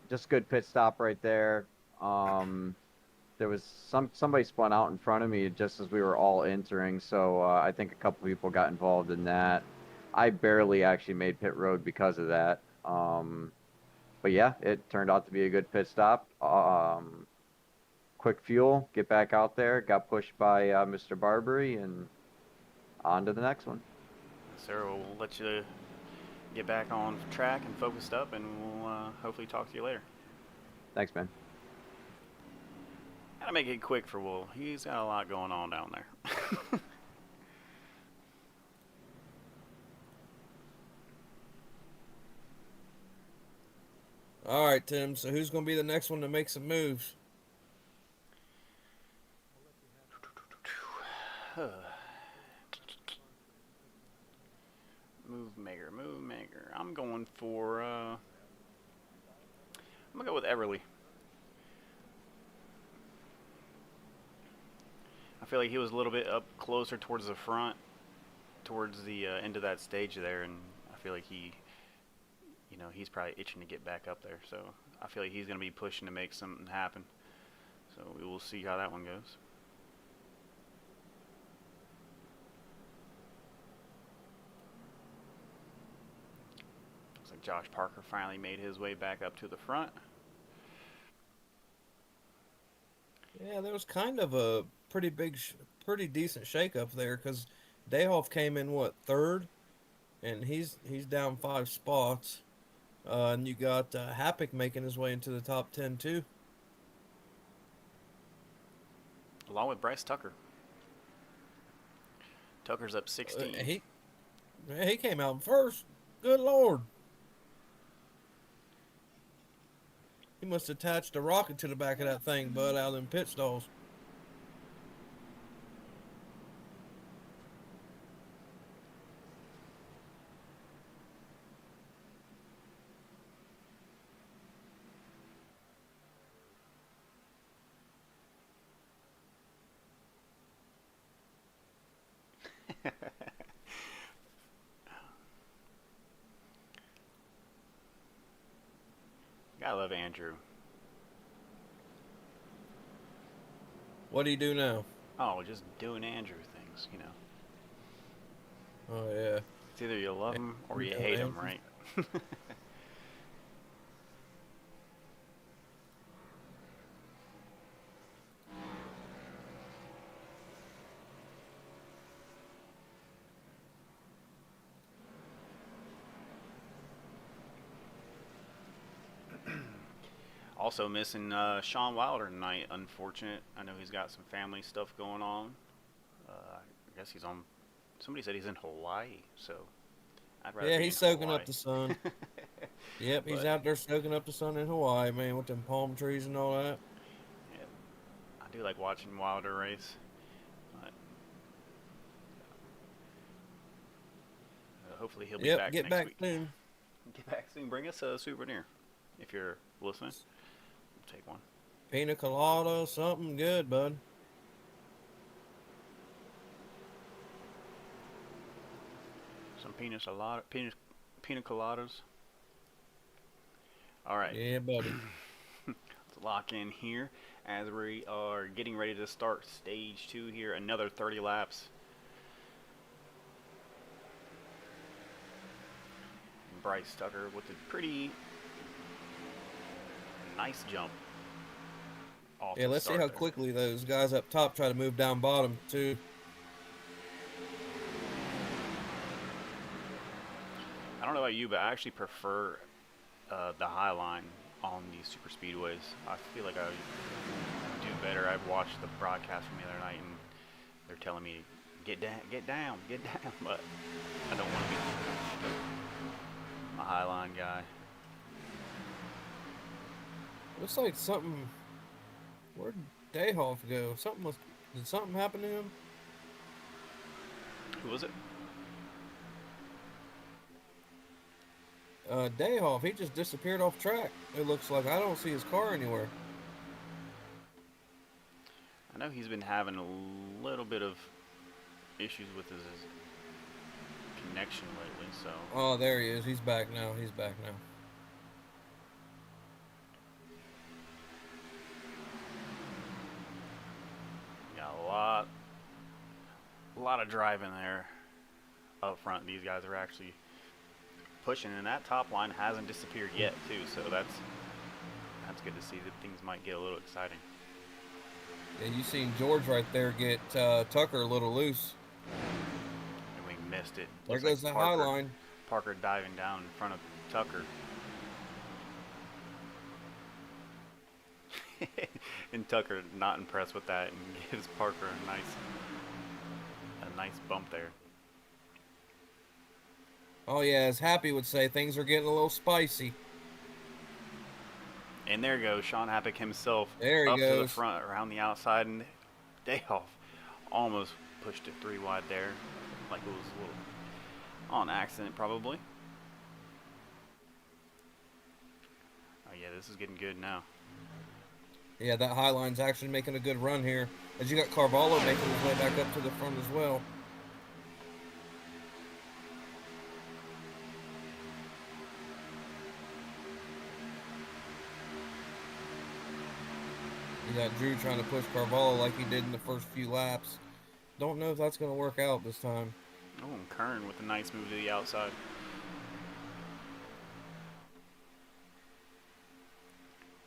S7: just good pit stop right there. There was somebody spun out in front of me just as we were all entering, so I think a couple people got involved in that. I barely actually made pit road because of that. But yeah, it turned out to be a good pit stop. Quick fuel, get back out there, got pushed by Mr. Barbary, and on to the next one.
S3: Sir, we'll let you get back on track and focused up, and we'll hopefully talk to you later.
S7: Thanks, man.
S3: Gotta make it quick for Will. He's got a lot going on down there.
S4: All right, Tim. So who's going to be the next one to make some moves?
S3: Move maker. I'm going for, I'm going to go with Everly. I feel like he was a little bit up closer towards the front, towards the end of that stage there, and I feel like he, you know, he's probably itching to get back up there. So I feel like he's going to be pushing to make something happen. So we will see how that one goes. Looks like Josh Parker finally made his way back up to the front.
S4: Yeah, there was kind of a pretty decent shakeup there because Dayhoff came in third, and he's down 5 spots, and you got Hapik making his way into the top 10 too,
S3: Along with Bryce Tucker. Tucker's up 16.
S4: He came out first. Good Lord. He must have attached a rocket to the back of that thing, bud, out in pit stalls.
S3: Gotta love Andrew.
S4: What do you do now?
S3: Oh, just doing Andrew things, you know.
S4: Oh, yeah.
S3: It's either you love him or you hate him, right? Also missing Sean Wilder tonight, unfortunate. I know he's got some family stuff going on. I guess he's on, somebody said he's in Hawaii, so I'd rather
S4: Yeah,
S3: be
S4: he's
S3: in
S4: soaking
S3: Hawaii.
S4: up the sun. Yep, he's
S3: But-
S4: out there soaking up the sun in Hawaii, man, with them palm trees and all that.
S3: Yeah, I do like watching Wilder race. But, hopefully he'll be
S4: Yep,
S3: back
S4: get
S3: next
S4: back
S3: week.
S4: soon.
S3: Get back soon. Bring us a souvenir if you're listening. We'll take one.
S4: Pina colada, something good, bud.
S3: Some pina coladas. All right.
S4: Yeah, buddy.
S3: Let's lock in here as we are getting ready to start stage 2 here. Another 30 laps. Bryce Tucker with a pretty nice jump.
S4: Yeah, let's see how quickly those guys up top try to move down bottom, too.
S3: I don't know about you, but I actually prefer the high line on these super speedways. I feel like I do better. I watched the broadcast from the other night, and they're telling me, get down, but I don't want to be a high line guy.
S4: Looks like something. Where'd Dayhoff go? Did something happen to him?
S3: Who was it?
S4: Dayhoff, he just disappeared off track. It looks like I don't see his car anywhere.
S3: I know he's been having a little bit of issues with his connection lately, so.
S4: Oh, there he is. He's back now.
S3: Got a lot of driving there up front. These guys are actually pushing, and that top line hasn't disappeared yet too, so that's good to see that things might get a little exciting.
S4: Yeah, you seen George right there get Tucker a little loose.
S3: And we missed it.
S4: There
S3: Looks
S4: goes
S3: like
S4: the high line.
S3: Parker diving down in front of Tucker. And Tucker not impressed with that and gives Parker a nice bump there.
S4: Oh yeah, as Happy would say, things are getting a little spicy.
S3: And there goes Sean Happick himself.
S4: There he
S3: up
S4: goes.
S3: to the front, around the outside, and Dayhoff almost pushed it 3 wide there, like it was a little on accident probably. Oh yeah, this is getting good now.
S4: Yeah, that high line's actually making a good run here. As you got Carvalho making his way back up to the front as well. You got Drew trying to push Carvalho like he did in the first few laps. Don't know if that's going to work out this time.
S3: Oh, and Kern with a nice move to the outside.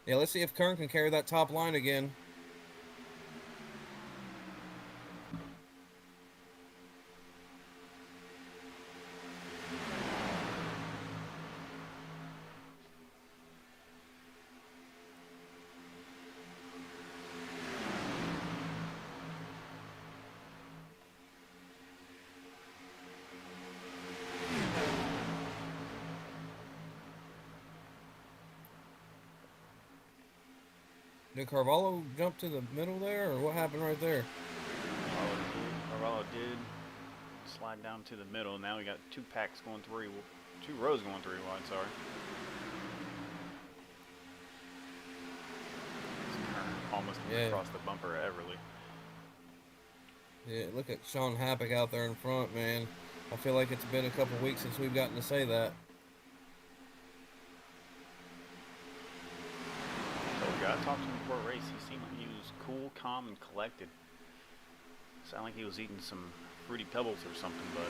S4: Yeah, let's see if Kern can carry that top line again. Did Carvalho jump to the middle there, or what happened right there?
S3: Carvalho did slide down to the middle. Now we got 2 packs going 3, 2 rows going 3 wide, sorry. Almost across the bumper at Everly.
S4: Yeah, look at Sean Happick out there in front, man. I feel like it's been a couple weeks since we've gotten to say that.
S3: I talked to him before a race. He seemed like he was cool, calm, and collected. Sounded like he was eating some Fruity Pebbles or something, but...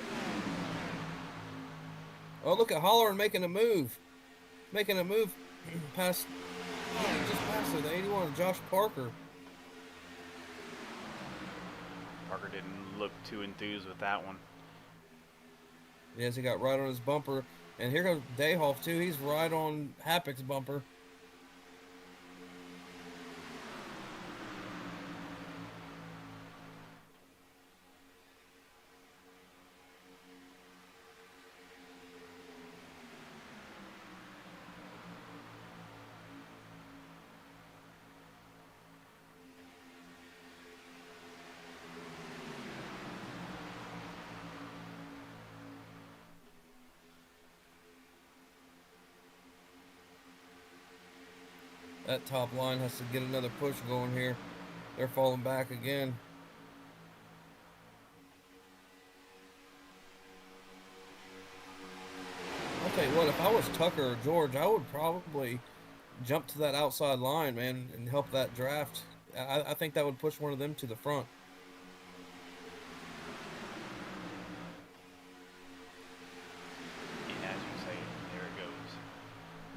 S4: Oh, look at Holleran making a move. Making a move past... Oh, he just passed her, the 81, Josh Parker.
S3: Parker didn't look too enthused with that one.
S4: Yes, he got right on his bumper. And here goes Dayhoff, too. He's right on Happick's bumper. That top line has to get another push going here. They're falling back again. I'll tell you what, if I was Tucker or George, I would probably jump to that outside line, man, and help that draft. I think that would push one of them to the front.
S3: And as you say, there it goes.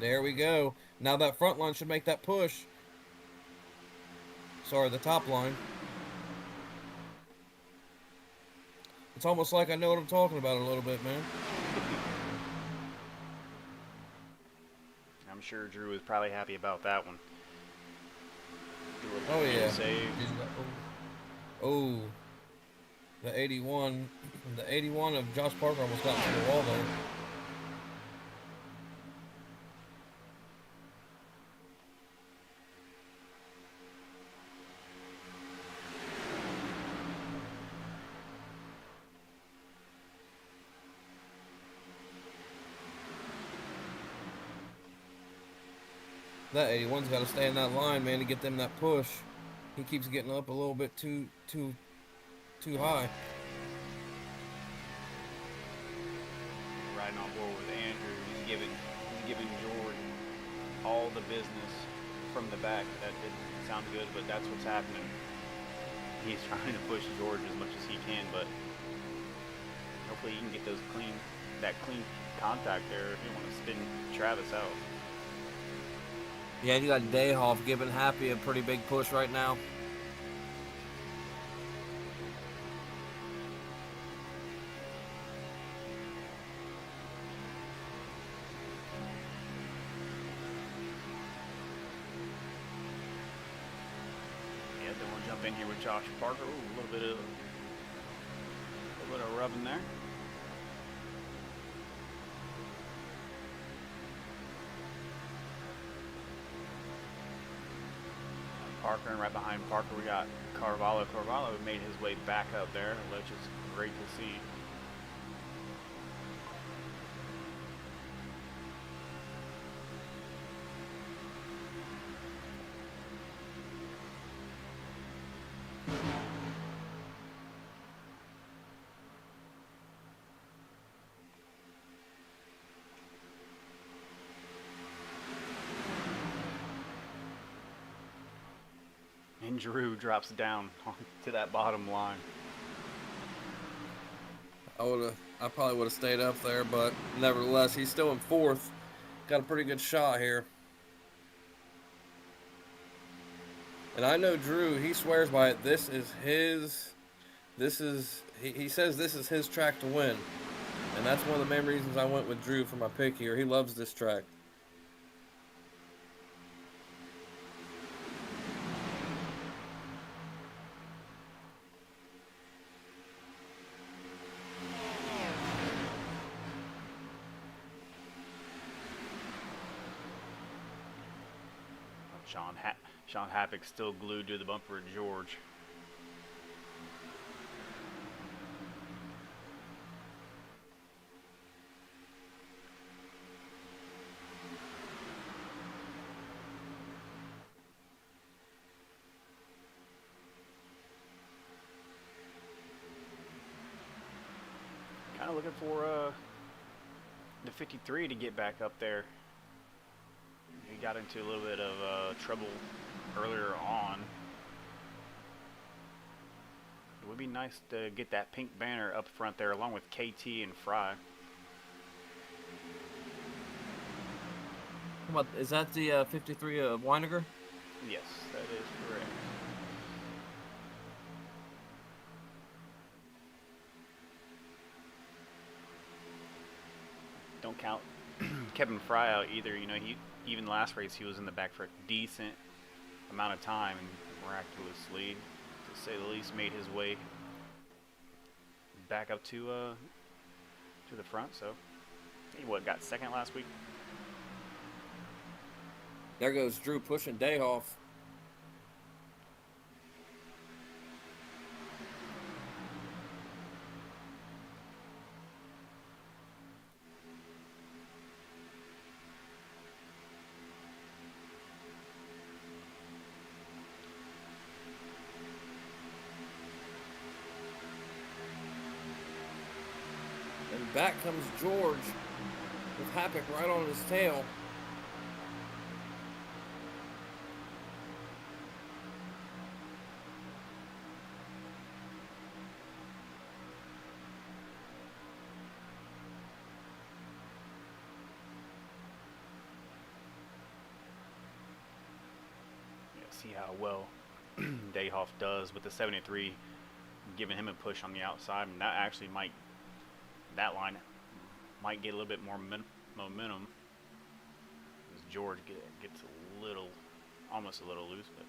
S4: There we go. Now that front line should make that push. Sorry, the top line. It's almost like I know what I'm talking about a little bit, man.
S3: I'm sure Drew was probably happy about that one.
S4: Oh yeah.
S3: Save.
S4: Oh. The 81. The 81 of Josh Parker almost got to the wall there. That 81's got to stay in that line, man, to get them that push. He keeps getting up a little bit too high.
S3: Riding on board with Andrew. He's giving George all the business from the back. That didn't sound good, but that's what's happening. He's trying to push George as much as he can, but hopefully he can get that clean contact there if you want to spin Travis out.
S4: Yeah, you got Dayhoff giving Happy a pretty big push right now.
S3: Yeah, then we'll jump in here with Josh Parker. Ooh, a little bit of rubbing there. Parker, and right behind Parker we got Carvalho. Carvalho made his way back up there, which is great to see. And Drew drops down to that bottom line.
S4: I probably would have stayed up there, but nevertheless, he's still in fourth. Got a pretty good shot here. And I know Drew, he swears by it. He says this is his track to win. And that's one of the main reasons I went with Drew for my pick here. He loves this track.
S3: Sean Happick's still glued to the bumper of George. Kind of looking for the 53 to get back up there. He got into a little bit of trouble earlier on. It would be nice to get that pink banner up front there along with KT and Fry.
S4: Is that the 53 of Weiniger?
S3: Yes, that is correct. Don't count Kevin Fry out either. You know, even last race he was in the back for a decent amount of time and miraculously, to say the least, made his way back up to the front. So he got second last week.
S4: There goes Drew pushing Dayhoff. back comes George with Happick right on his tail.
S3: See how well Dayhoff does with the 73, giving him a push on the outside, and that actually might, that line might get a little bit more momentum as George gets a little, almost a little loose. But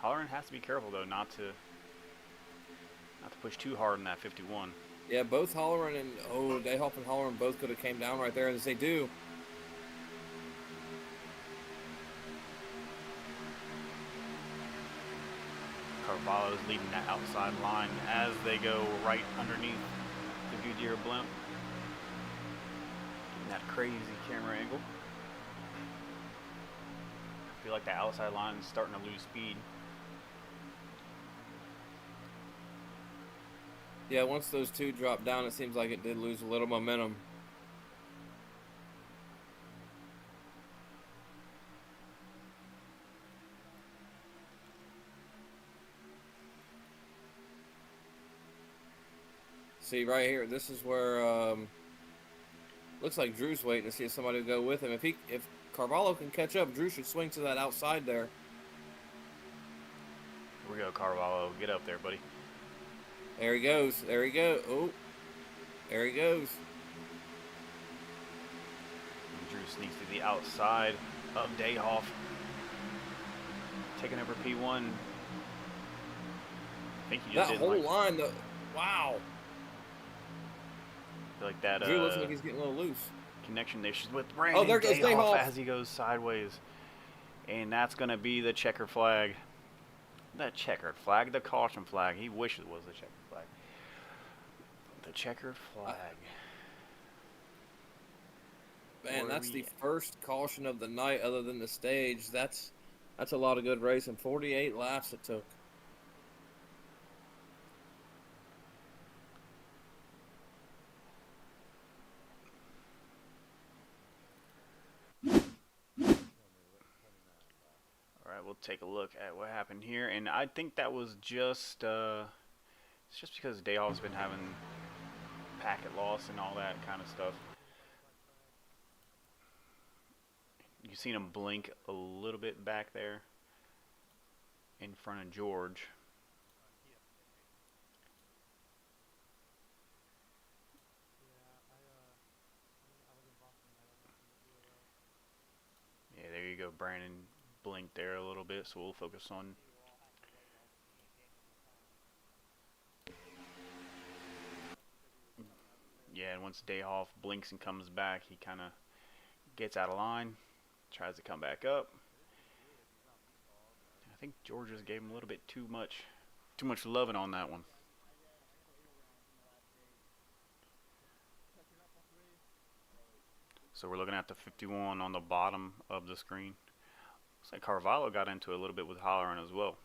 S3: Holleran has to be careful though, not to push too hard in that 51.
S4: Yeah, both Holleran and Dayhoff and Holleran both could have came down right there, as they do.
S3: Carvalho's leading that outside line as they go right underneath the Goodyear blimp. Getting that crazy camera angle. I feel like the outside line is starting to lose speed.
S4: Yeah, once those two dropped down, it seems like it did lose a little momentum. See right here, this is where looks like Drew's waiting to see if somebody will go with him. If Carvalho can catch up, Drew should swing to that outside there.
S3: Here we go, Carvalho. Get up there, buddy.
S4: There he goes. There he goes. Oh, there he goes.
S3: And Drew sneaks to the outside of Dayhoff, taking over P1. I think he just
S4: That
S3: did
S4: whole
S3: like,
S4: line, though. Wow.
S3: I feel like that
S4: Drew looks like he's getting a little loose.
S3: connection there. She's with Brandon
S4: there goes Dayhoff
S3: as he goes sideways. And that's going to be the checker flag. The checkered flag, the caution flag. He wishes it was the checkered flag. The checkered flag.
S4: Man, that's the first caution of the night other than the stage. That's a lot of good racing. 48 laps it took.
S3: Alright, we'll take a look at what happened here. And I think that was just it's just because Dayhoff's been having packet loss and all that kind of stuff. You've seen him blink a little bit back there in front of George. Yeah, there you go. Brandon blinked there a little bit, so we'll focus on yeah, and once Dayhoff blinks and comes back, he kind of gets out of line, tries to come back up. I think George just gave him a little bit too much loving on that one. So we're looking at the 51 on the bottom of the screen. Looks like Carvalho got into it a little bit with Holleran as well.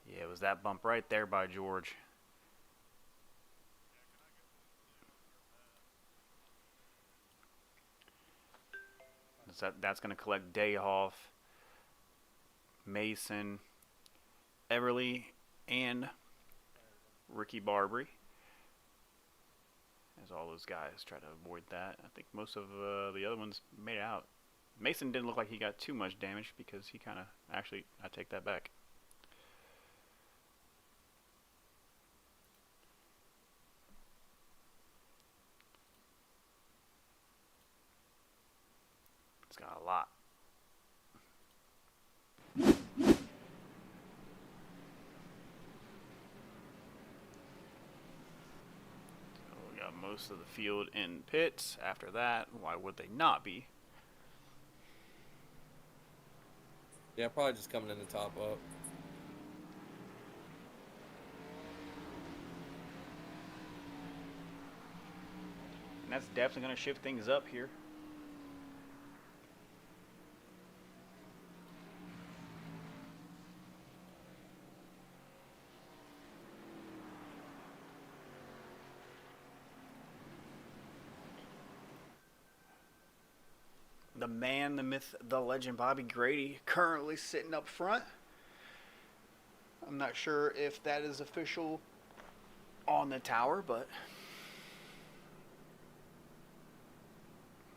S3: Yeah, it was that bump right there by George. That's going to collect Dayhoff, Mason, Everly, and Ricky Barbary. As all those guys try to avoid that. I think most of the other ones made it out. Mason didn't look like he got too much damage because he kind of, actually, I take that back. It's got a lot. Most of the field in pits. After that, why would they not be?
S4: Yeah, probably just coming in the top up.
S3: And that's definitely going to shift things up here. the man, the myth, the legend, Bobby Grady, currently sitting up front. I'm not sure if that is official on the tower, but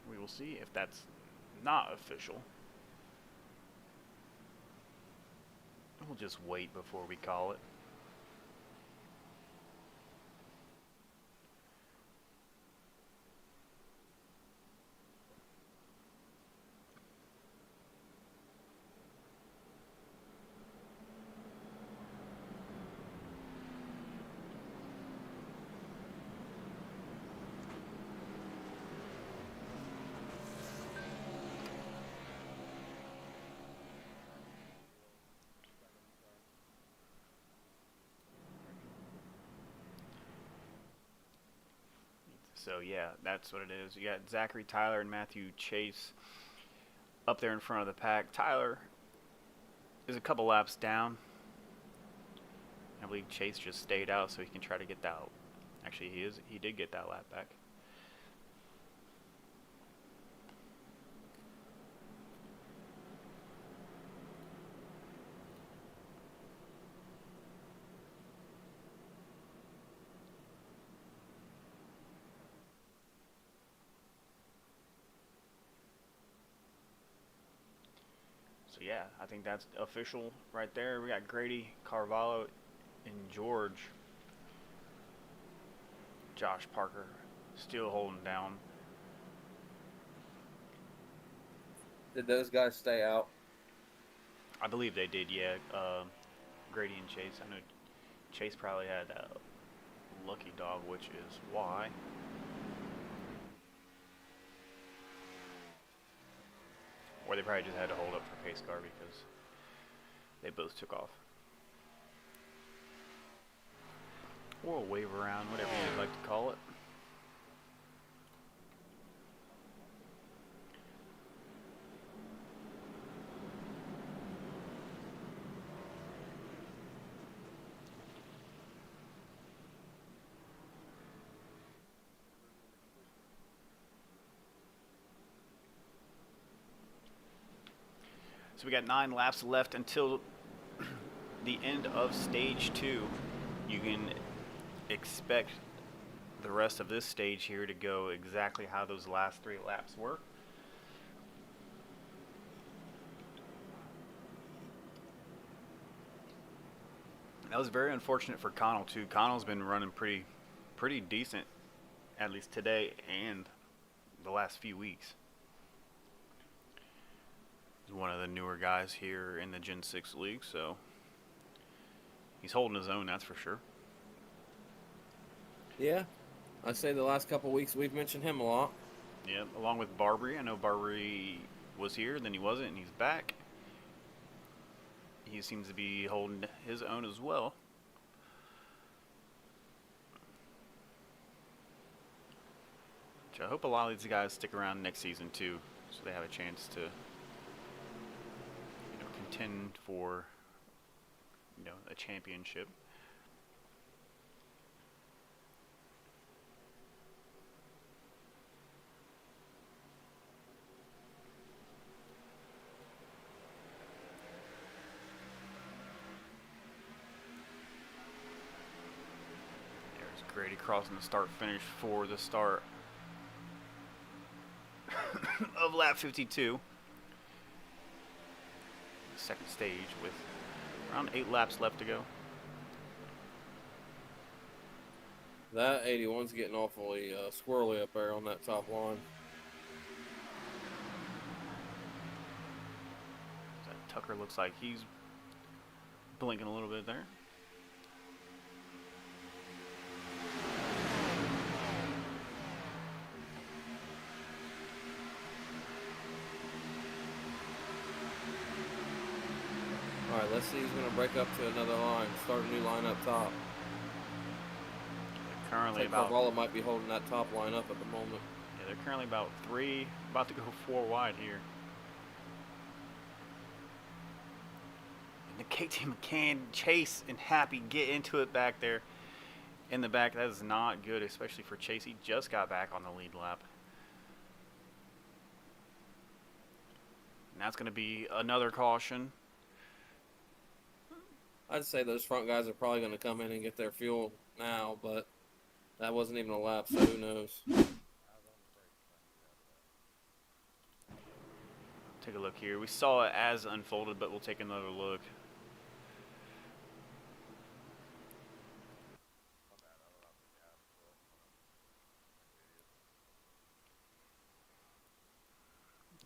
S3: we will see if that's not official. We'll just wait before we call it. So yeah, that's what it is. You got Zachary, Tyler, and Matthew Chase up there in front of the pack. Tyler is a couple laps down. I believe Chase just stayed out so he can try to get that. Actually, he did get that lap back. So yeah, I think that's official right there. We got Grady, Carvalho, and George. Josh Parker still holding down.
S4: Did those guys stay out?
S3: I believe they did, yeah. Grady and Chase. I know Chase probably had a lucky dog, which is why. Or they probably just had to hold up for pace car because they both took off. Or a wave around, whatever you'd like to call it. So we got 9 laps left until the end of stage 2. You can expect the rest of this stage here to go exactly how those last 3 laps were. That was very unfortunate for Connell too. Connell's been running pretty decent, at least today and the last few weeks. He's one of the newer guys here in the Gen 6 League, so he's holding his own, that's for sure.
S4: Yeah, I'd say the last couple weeks we've mentioned him a lot.
S3: Yeah, along with Barbary. I know Barbary was here, then he wasn't, and he's back. He seems to be holding his own as well. Which I hope a lot of these guys stick around next season too, so they have a chance to contend for a championship. There's Grady crossing the start finish for the start of lap 52. Second stage with around 8 laps left to go.
S4: That 81's getting awfully squirrely up there on that top line.
S3: That Tucker looks like he's blinking a little bit there.
S4: Alright, let's see who's going to break up to another line. Start a new line up top.
S3: They're currently about...
S4: Carvalho might be holding that top line up at the moment.
S3: Yeah, they're currently about to go 4 wide here. And the KT McCann, Chase, and Happy get into it back there. In the back, that is not good, especially for Chase. He just got back on the lead lap. And that's going to be another caution.
S4: I'd say those front guys are probably going to come in and get their fuel now, but that wasn't even a lap, so who knows?
S3: Take a look here. We saw it as unfolded, but we'll take another look.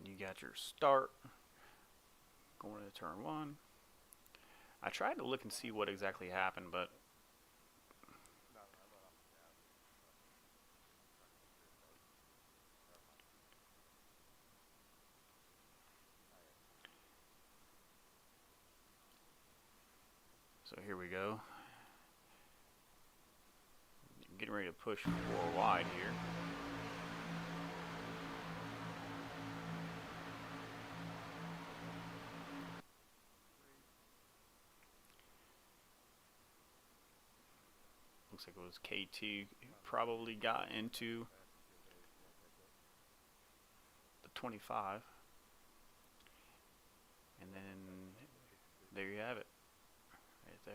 S3: You got your start going into turn 1. I tried to look and see what exactly happened, but so here we go. Getting ready to push 4 wide here. Looks like it was KT who probably got into the 25. And then there you have it. Right there.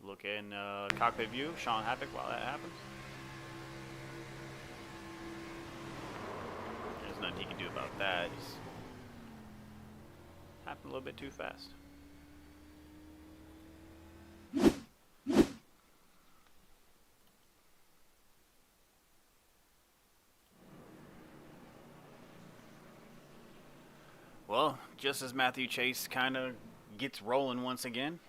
S3: Look in cockpit view, Sean Havoc while that happens. There's nothing he can do about that. Just happened a little bit too fast. Well, just as Matthew Chase kind of gets rolling once again,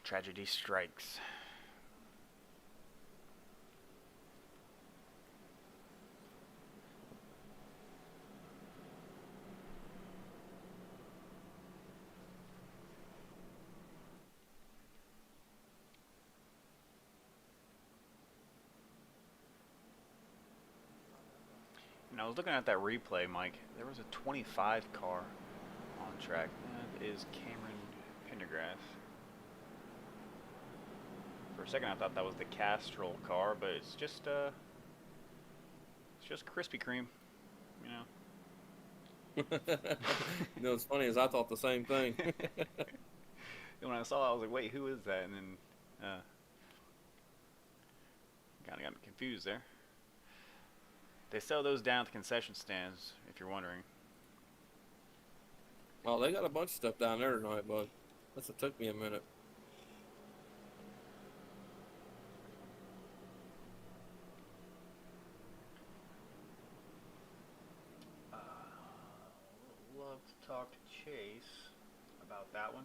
S3: tragedy strikes. And I was looking at that replay, Mike. There was a 25 car on track. That is Cameron Pendergrass. For a second, I thought that was the Castrol car, but it's just Krispy Kreme, you know.
S4: You know, what's funny is I thought the same thing.
S3: And when I saw it, I was like, wait, who is that? And then kind of got me confused there. They sell those down at the concession stands, if you're wondering.
S4: Oh, they got a bunch of stuff down there tonight, bud. That's what took me a minute.
S3: Love to talk to Chase about that one.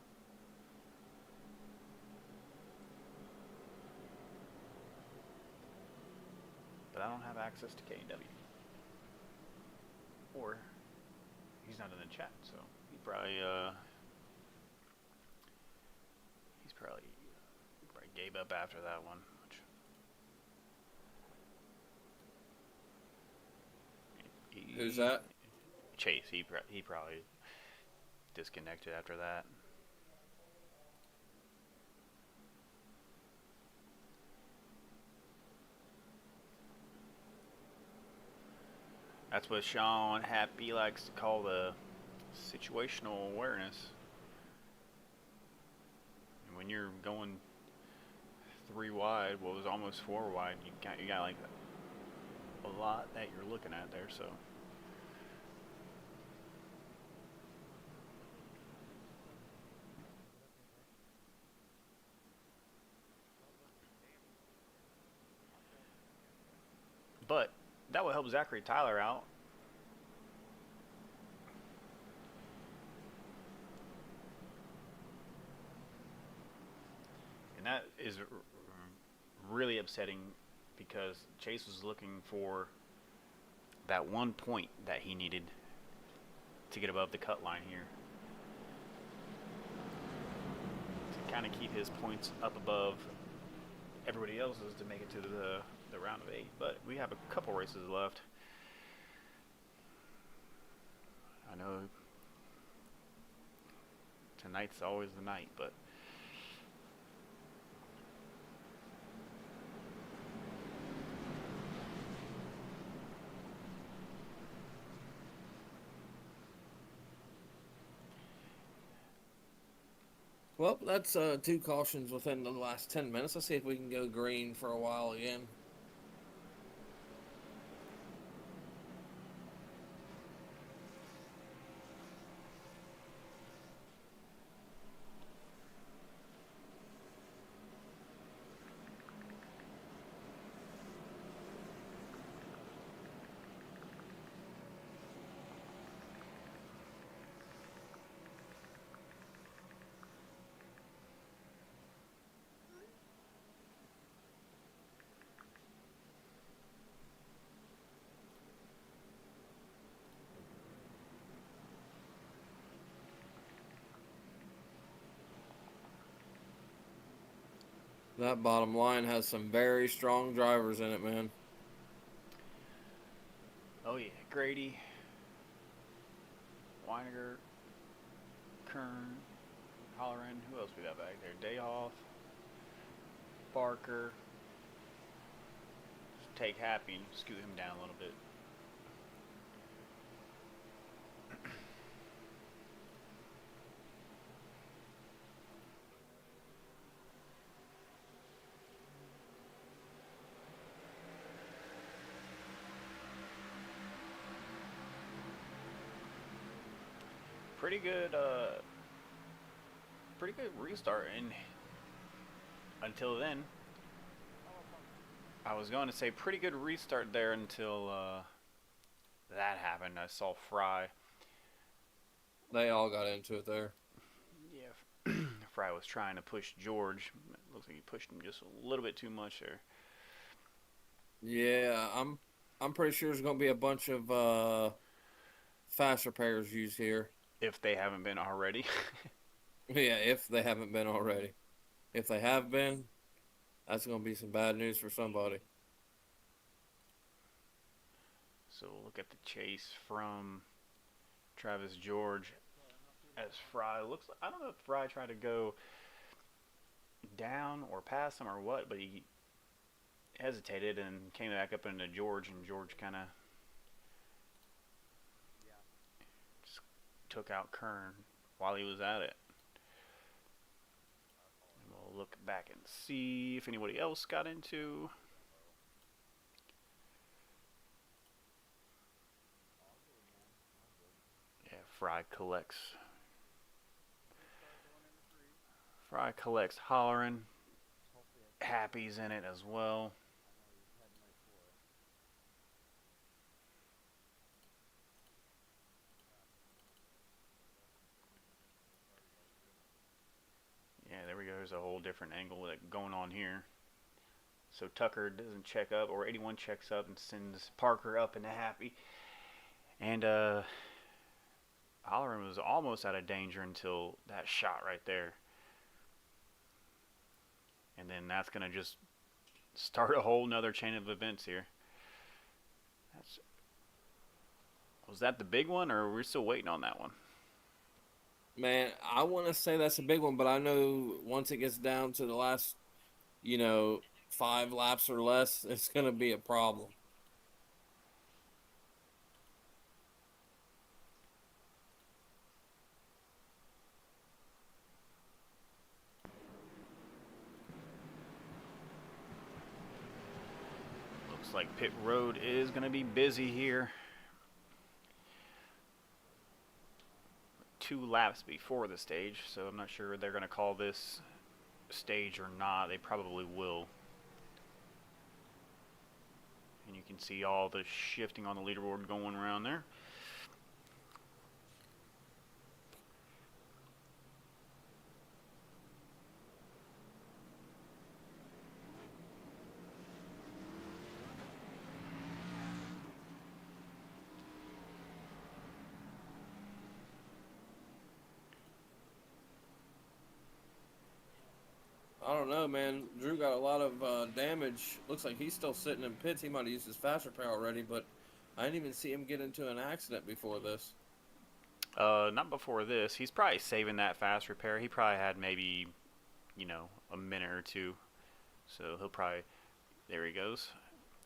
S3: But I don't have access to KW. Or he's not in the chat, so he probably gave up after that one.
S4: Who's that?
S3: Chase. He probably disconnected after that. That's what Sean Happy likes to call the situational awareness. And when you're going 3 wide, well, it was almost 4 wide. You got like a lot that you're looking at there. So. But that will help Zachary Tyler out. And that is really upsetting because Chase was looking for that 1 point that he needed to get above the cut line here. To kind of keep his points up above everybody else's to make it to the round of 8, but we have a couple races left. I know tonight's always the night, but
S4: Well, that's 2 cautions within the last 10 minutes. Let's see if we can go green for a while again. That bottom line has some very strong drivers in it, man.
S3: oh yeah, Grady, Weiniger, Kern, Holleran. Who else we got back there? Dayhoff, Barker. Just take Happy and scoot him down a little bit. Pretty good restart, and until then, I was going to say pretty good restart there until that happened. I saw Fry.
S4: They all got into it there.
S3: Yeah, Fry was trying to push George. It looks like he pushed him just a little bit too much there.
S4: Yeah, I'm pretty sure there's gonna be a bunch of fast repairs used here.
S3: If they haven't been already.
S4: Yeah, if they haven't been already. If they have been, that's gonna be some bad news for somebody.
S3: So we'll look at the chase from Travis George as Fry looks like, I don't know if Fry tried to go down or past him or what, but he hesitated and came back up into George, and George kind of just took out Kern while he was at it. And we'll look back and see if anybody else got into. Yeah, Fry collects Holleran. Happy's in it as well. Yeah, there we go. There's a whole different angle going on here. So Tucker doesn't check up, or 81 checks up and sends Parker up into Happy. And Holleran was almost out of danger until that shot right there. And then that's going to just start a whole nother chain of events here. Was that the big one, or are we still waiting on that one?
S4: Man, I want to say that's a big one, but I know once it gets down to the last, 5 laps or less, it's going to be a problem.
S3: Looks like pit road is going to be busy here. 2 laps before the stage, so I'm not sure they're going to call this stage or not. They probably will. And you can see all the shifting on the leaderboard going around there.
S4: I don't know, man. Drew got a lot of damage. Looks like he's still sitting in pits. He might have used his fast repair already, but I didn't even see him get into an accident before this.
S3: Not before this. He's probably saving that fast repair. He probably had maybe, a minute or two. So he'll probably, there he goes.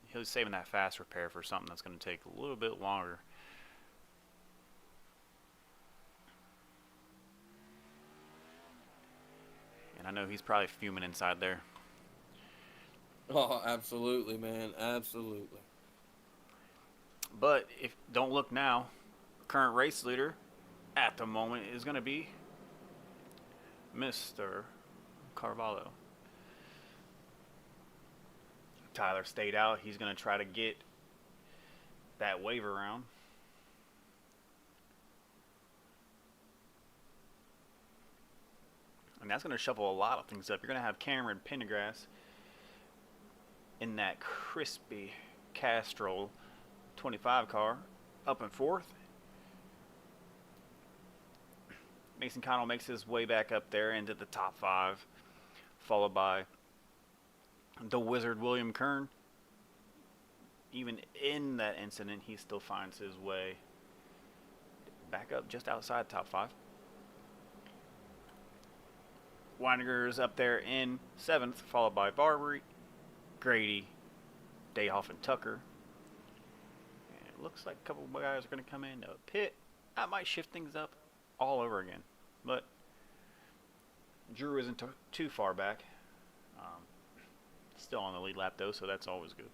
S3: He's saving that fast repair for something that's going to take a little bit longer. And I know he's probably fuming inside there.
S4: Oh, absolutely, man. Absolutely.
S3: But if don't look now, current race leader at the moment is going to be Mr. Carvalho. Tyler stayed out. He's going to try to get that wave around. And that's going to shuffle a lot of things up. You're going to have Cameron Pendergrass in that crispy Castrol 25 car up in fourth. Mason Connell makes his way back up there into the top 5, followed by the Wizard William Kern. Even in that incident, he still finds his way back up just outside top 5. Weininger's up there in 7th, followed by Barbary, Grady, Dayhoff, and Tucker. And it looks like a couple of guys are going to come in pit. That might shift things up all over again. But Drew isn't too far back. Still on the lead lap, though, so that's always good.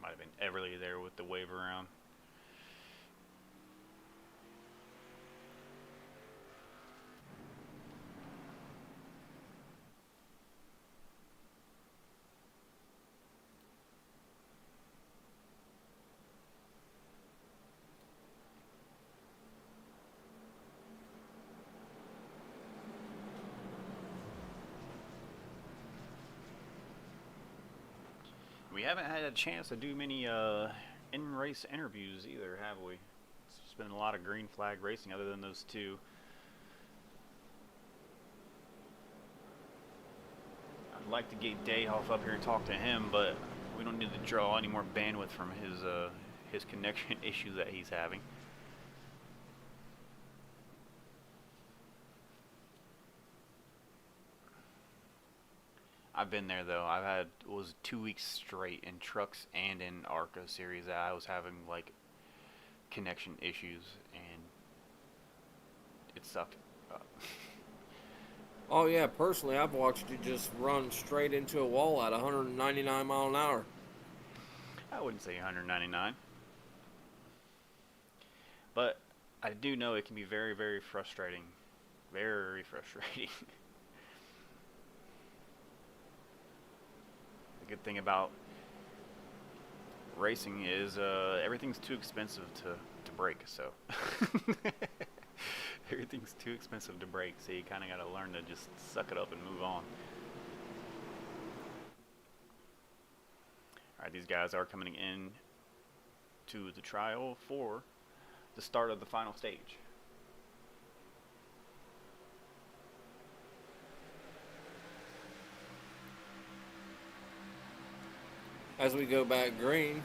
S3: Might have been Everly there with the wave around. We haven't had a chance to do many in-race interviews either, have we? It's just been a lot of green flag racing other than those two. I'd like to get Dayhoff up here and talk to him, but we don't need to draw any more bandwidth from his connection issue that he's having. I've been there though. It was 2 weeks straight in trucks and in ARCA series that I was having like connection issues, and it sucked.
S4: Oh yeah, personally, I've watched you just run straight into a wall at 199 mile an hour.
S3: I wouldn't say 199, but I do know it can be very, very frustrating. Very frustrating. The good thing about racing is everything's too expensive to break, so everything's too expensive to break, so you kind of got to learn to just suck it up and move on. Alright, these guys are coming in to the trial for the start of the final stage.
S4: As we go back green,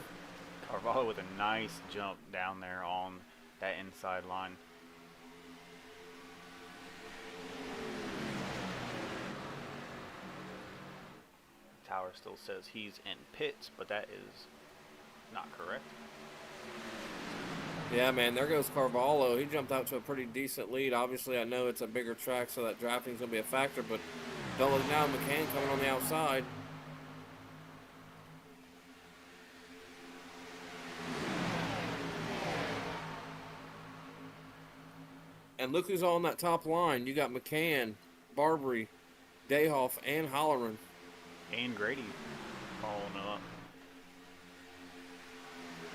S3: Carvalho with a nice jump down there on that inside line. Tower still says he's in pits, but that is not correct.
S4: yeah, man, there goes Carvalho. He jumped out to a pretty decent lead. Obviously, I know it's a bigger track, so that drafting's going to be a factor, but don't look now, McCann coming on the outside. And look who's on that top line. You got McCann, Barbary, Dayhoff, and Holleran.
S3: And Grady following up.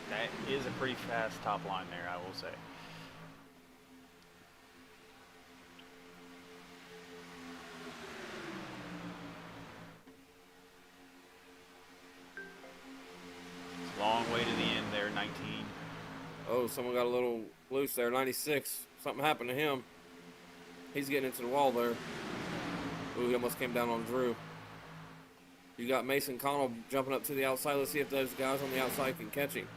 S3: That is a pretty fast top line there, I will say. It's a long way to the end there, 19.
S4: Oh, someone got a little loose there. 96 Something happened to him. He's getting into the wall there. Ooh, he almost came down on Drew. You got Mason Connell jumping up to the outside. Let's see if those guys on the outside can catch him.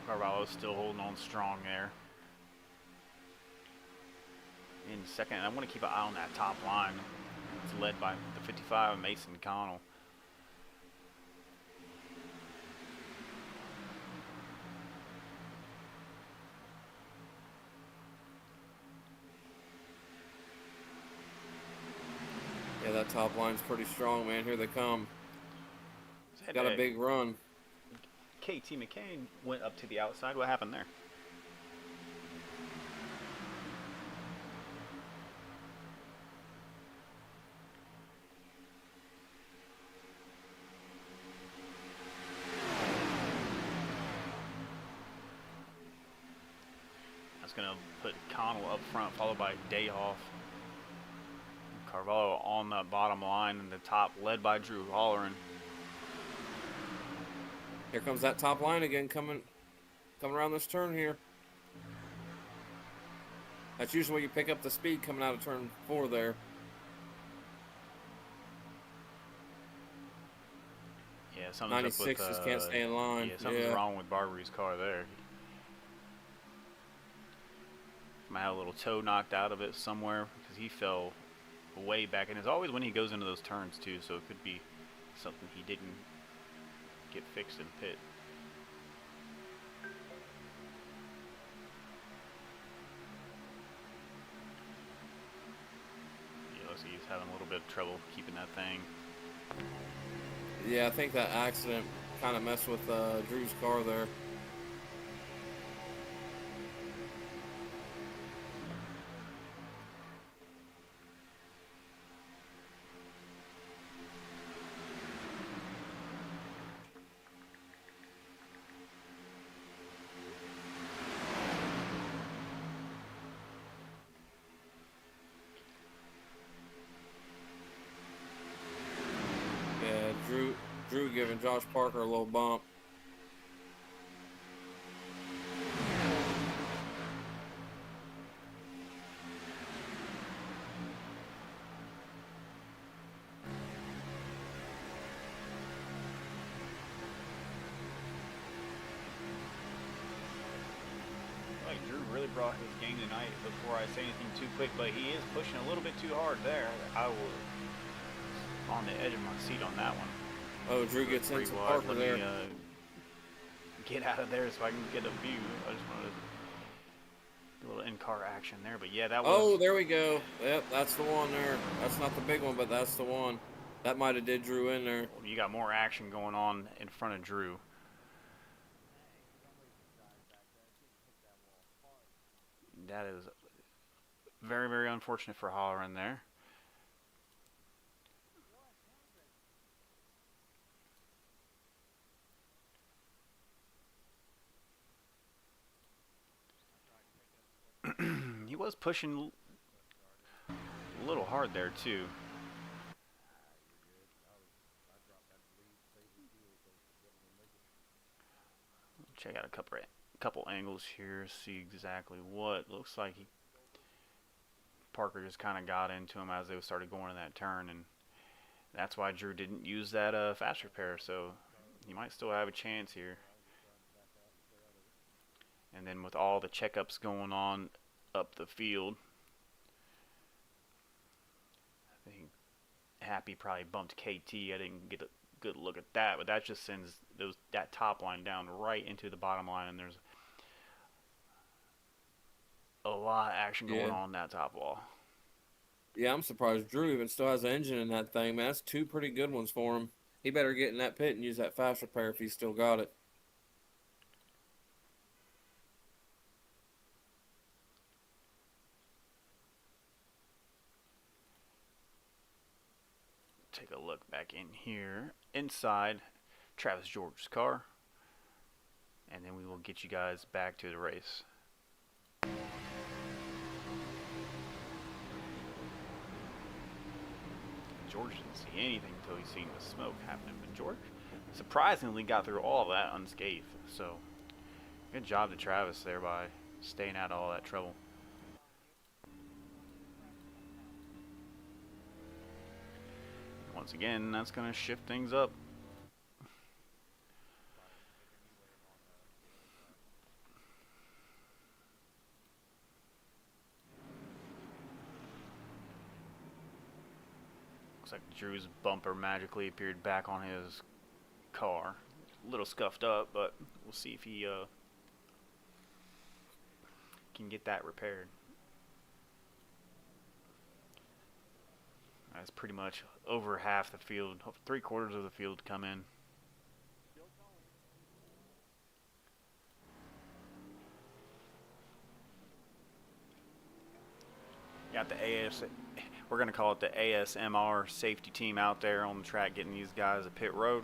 S3: Carvalho's still holding on strong there. In second, I want to keep an eye on that top line. It's led by the 55, Mason Connell.
S4: Yeah, that top line's pretty strong, man. Here they come. Got a big run.
S3: KT McCain went up to the outside. What happened there? That's going to put Connell up front, followed by Dayhoff. Carvalho on the bottom line, and the top led by Drew Holleran.
S4: Here comes that top line again, coming around this turn here. That's usually where you pick up the speed coming out of turn 4 there.
S3: Yeah, something's
S4: 96
S3: up with,
S4: just can't stay in line.
S3: Yeah, something's wrong with Barbary's car there. Might have a little toe knocked out of it somewhere because he fell way back. And it's always when he goes into those turns too, so it could be something he didn't get fixed in pit. Yeah, let's see, he's having a little bit of trouble keeping that thing.
S4: Yeah, I think that accident kind of messed with Drew's car there. Drew giving Josh Parker a little bump.
S3: Like Drew really brought his game tonight before I say anything too quick, but he is pushing a little bit too hard there. I was on the edge of my seat on that one.
S4: Oh, Drew gets into Parker
S3: Let
S4: there.
S3: me get out of there so I can get a view. I just wanted to do a little in-car action there, but yeah, that was...
S4: Oh, there we go. Yep, that's the one there. That's not the big one, but that's the one. That might have did Drew in there.
S3: You got more action going on in front of Drew. That is very, very unfortunate for Holleran there. He was pushing a little hard there too. Check out a couple angles here, see exactly what looks like. Parker just kind of got into him as they started going in that turn, and that's why Drew didn't use that fast repair. So he might still have a chance here. And then with all the checkups going on up the field, I think Happy probably bumped KT. I didn't get a good look at that, but that just sends that top line down right into the bottom line, and there's a lot of action going on that top wall.
S4: Yeah, I'm surprised Drew even still has an engine in that thing, man. That's 2 pretty good ones for him. He better get in that pit and use that fast repair if he's still got it.
S3: Take a look back in here inside Travis George's car, and then we will get you guys back to the race. George didn't see anything until he seen the smoke happening. But George surprisingly got through all of that unscathed. So good job to Travis there by staying out of all that trouble. Once again, that's going to shift things up. Looks like Drew's bumper magically appeared back on his car. A little scuffed up, but we'll see if he can get that repaired. That's pretty much over half the field, 3/4 of the field come in. Got the we're going to call it the ASMR safety team out there on the track getting these guys a pit road.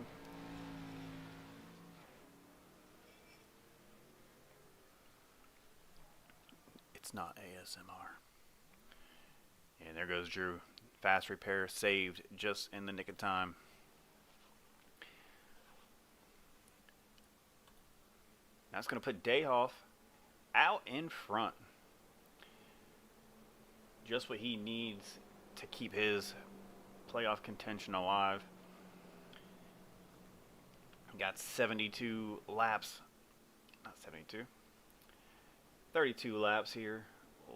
S3: It's not ASMR. And there goes Drew. Fast repair saved just in the nick of time. That's going to put Dayhoff out in front. Just what he needs to keep his playoff contention alive. Got 72 laps, not 72, 32 laps here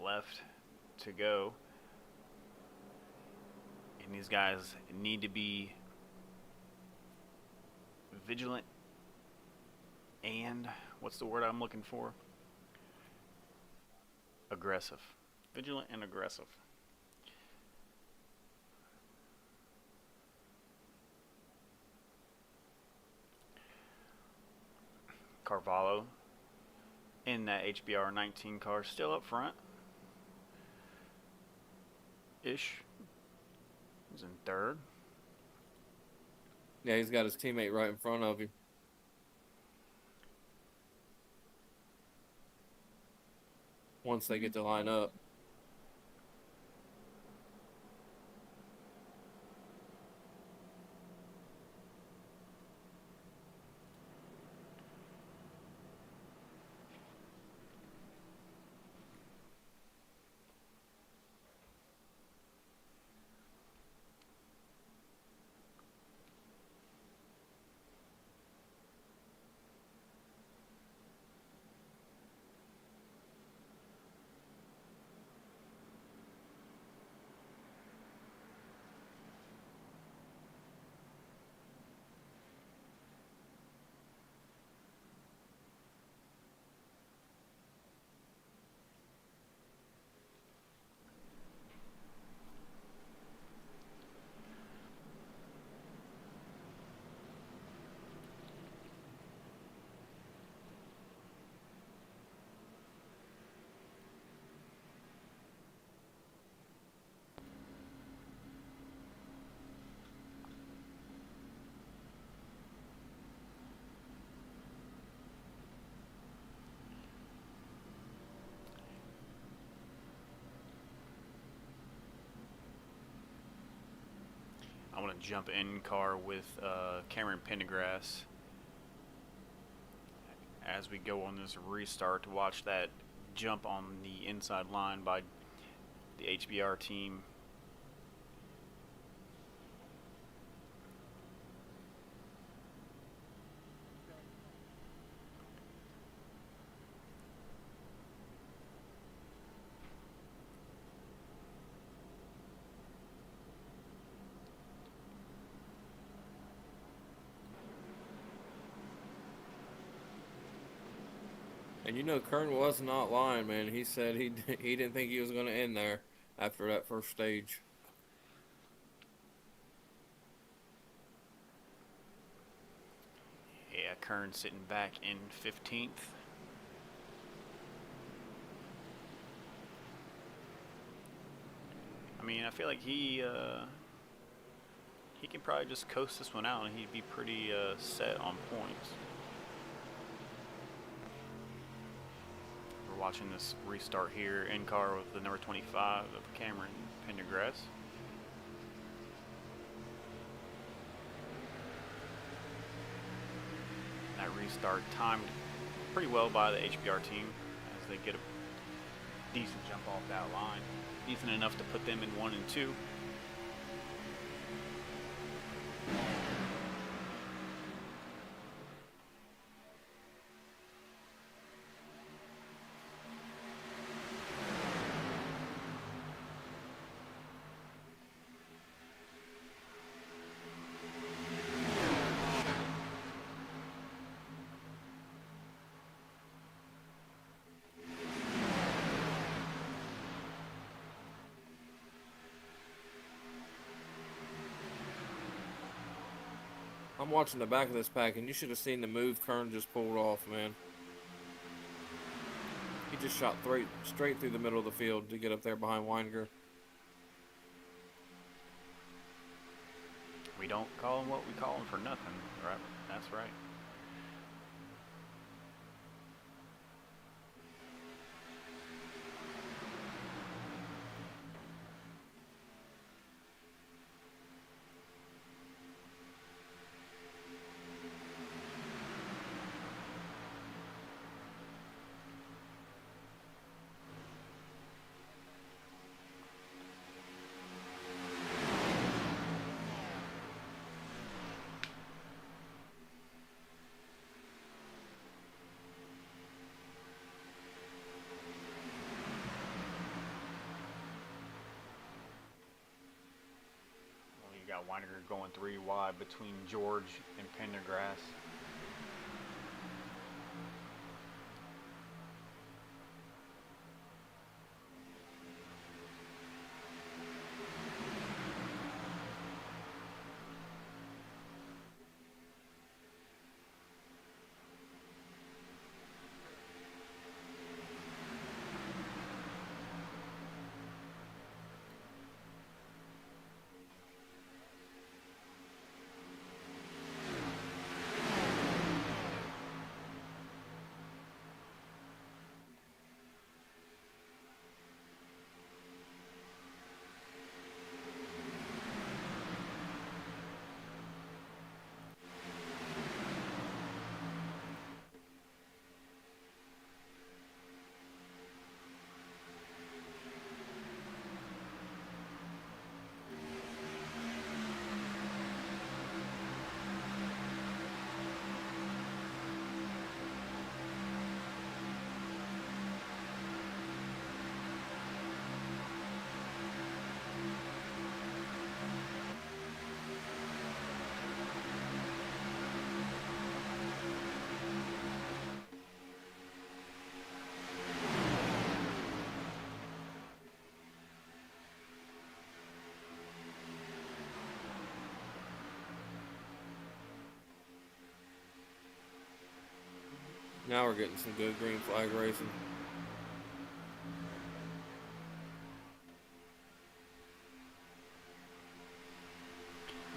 S3: left to go. And these guys need to be vigilant and, what's the word I'm looking for? Aggressive. Vigilant and aggressive. Carvalho in that HVR10 car, still up front. Ish is in third.
S4: Yeah, he's got his teammate right in front of him. Once they get to line up.
S3: I want to jump in car with Cameron Pendergrass as we go on this restart to watch that jump on the inside line by the HBR team.
S4: And you know, Kern was not lying, man. He said he didn't think he was going to end there after that first stage.
S3: Yeah, Kern sitting back in 15th. I mean, I feel like he can probably just coast this one out and he'd be pretty set on points. We're watching this restart here in car with the number 25 of Cameron Pendergrass. That restart timed pretty well by the HBR team as they get a decent jump off that line. Decent enough to put them in 1 and 2.
S4: I'm watching the back of this pack, and you should have seen the move Kern just pulled off, man. He just shot straight through the middle of the field to get up there behind Weininger.
S3: We don't call him what we call him for nothing, right? That's right. You got Weininger going 3 wide between George and Pendergrass.
S4: Now we're getting some good green flag racing.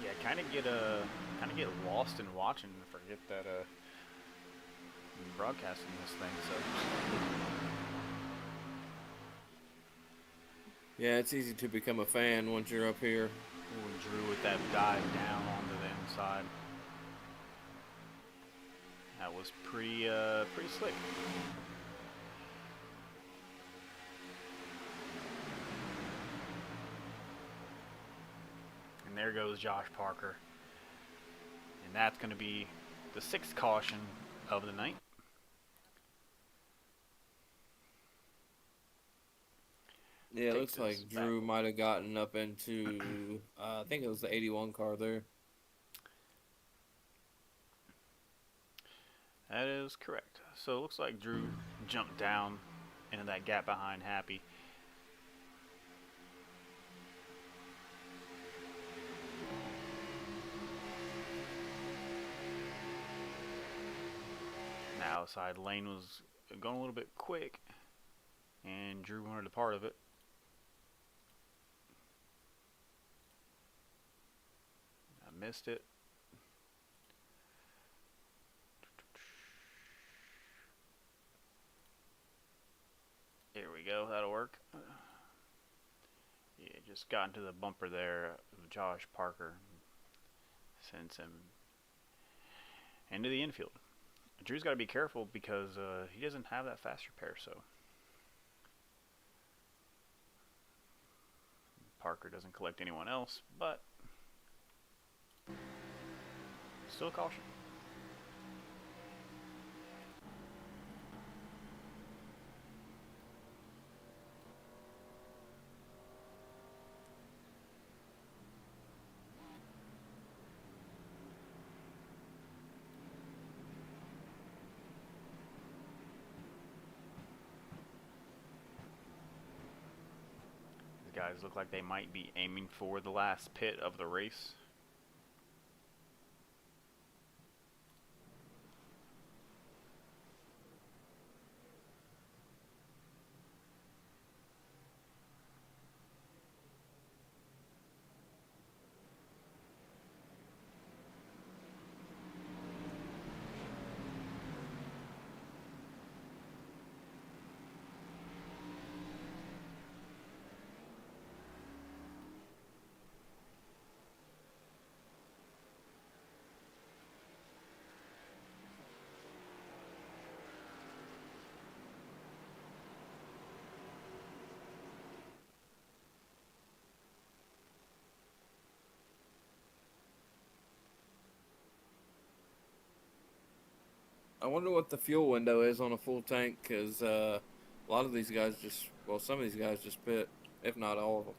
S3: Yeah, kind of get lost in watching and forget that I'm broadcasting this thing. So
S4: Yeah, it's easy to become a fan once you're up here.
S3: ooh, Drew with that dive down onto the inside. That was pretty slick. And there goes Josh Parker. And that's going to be the 6th caution of the night.
S4: Yeah, it
S3: Take
S4: looks like
S3: this
S4: Drew
S3: back.
S4: might have gotten up into, I think it was the 81 car there.
S3: That is correct. So it looks like Drew jumped down into that gap behind Happy. The outside lane was going a little bit quick, and Drew wanted a part of it. I missed it. Here we go, that'll work. Yeah, just got into the bumper there of Josh Parker. Sends him into the infield. Drew's got to be careful because he doesn't have that fast repair, so. Parker doesn't collect anyone else, but still caution. Guys look like they might be aiming for the last pit of the race.
S4: I wonder what the fuel window is on a full tank, because a lot of these guys just, well, some of these guys just pit, if not all of them.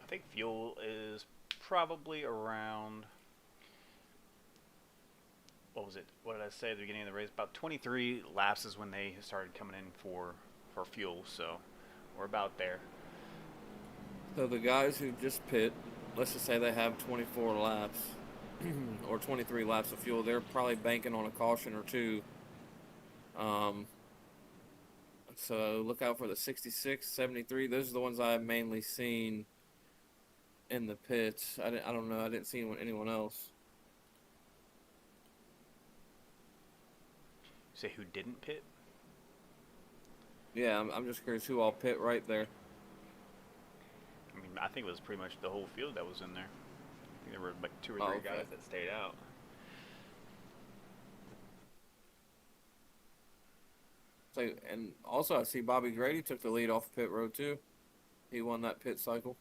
S3: I think fuel is probably around, what was it? What did I say at the beginning of the race? About 23 laps is when they started coming in for fuel, so we're about there.
S4: So the guys who just pit, let's just say they have 24 laps or 23 laps of fuel, they're probably banking on a caution or two. So look out for the 66, 73. Those are the ones I've mainly seen in the pits. I don't know. I didn't see anyone else.
S3: Say who didn't pit?
S4: Yeah, I'm just curious who all pit right there.
S3: I mean, I think it was pretty much the whole field that was in there. I think there were like 2 or 3
S4: okay.
S3: guys that stayed out.
S4: So, and also I see Bobby Grady took the lead off pit road too. He won that pit cycle.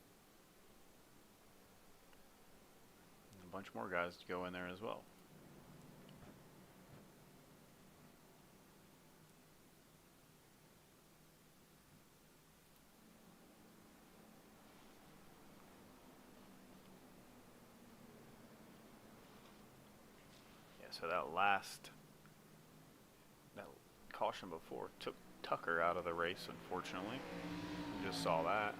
S3: A bunch more guys to go in there as well. So that caution before took Tucker out of the race, unfortunately. Just saw that.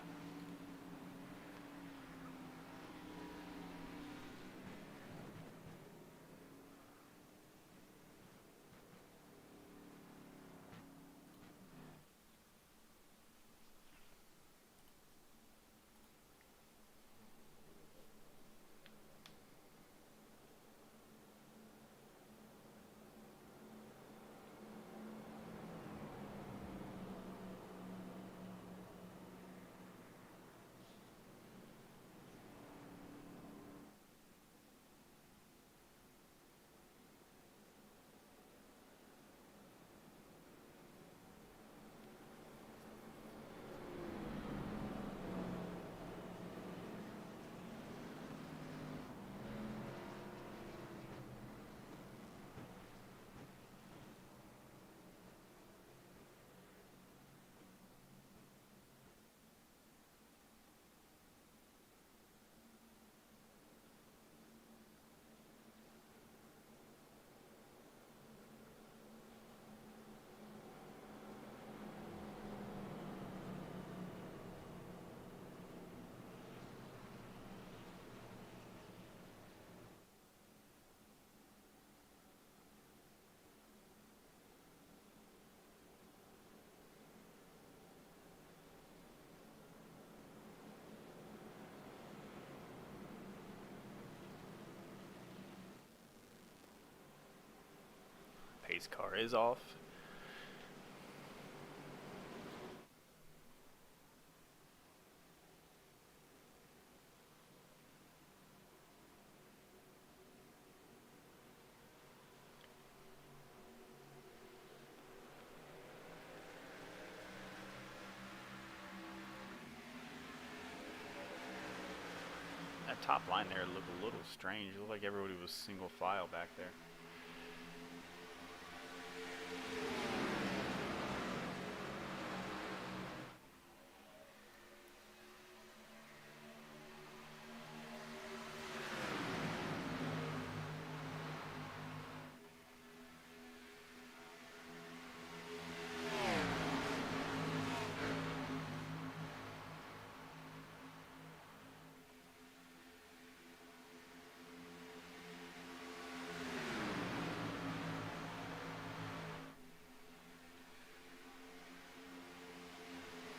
S3: Pace car is off. That top line there looked a little strange. It looked like everybody was single file back there.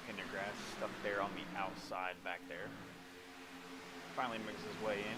S3: Pendergrass stuck there on the outside back there. Finally makes his way in.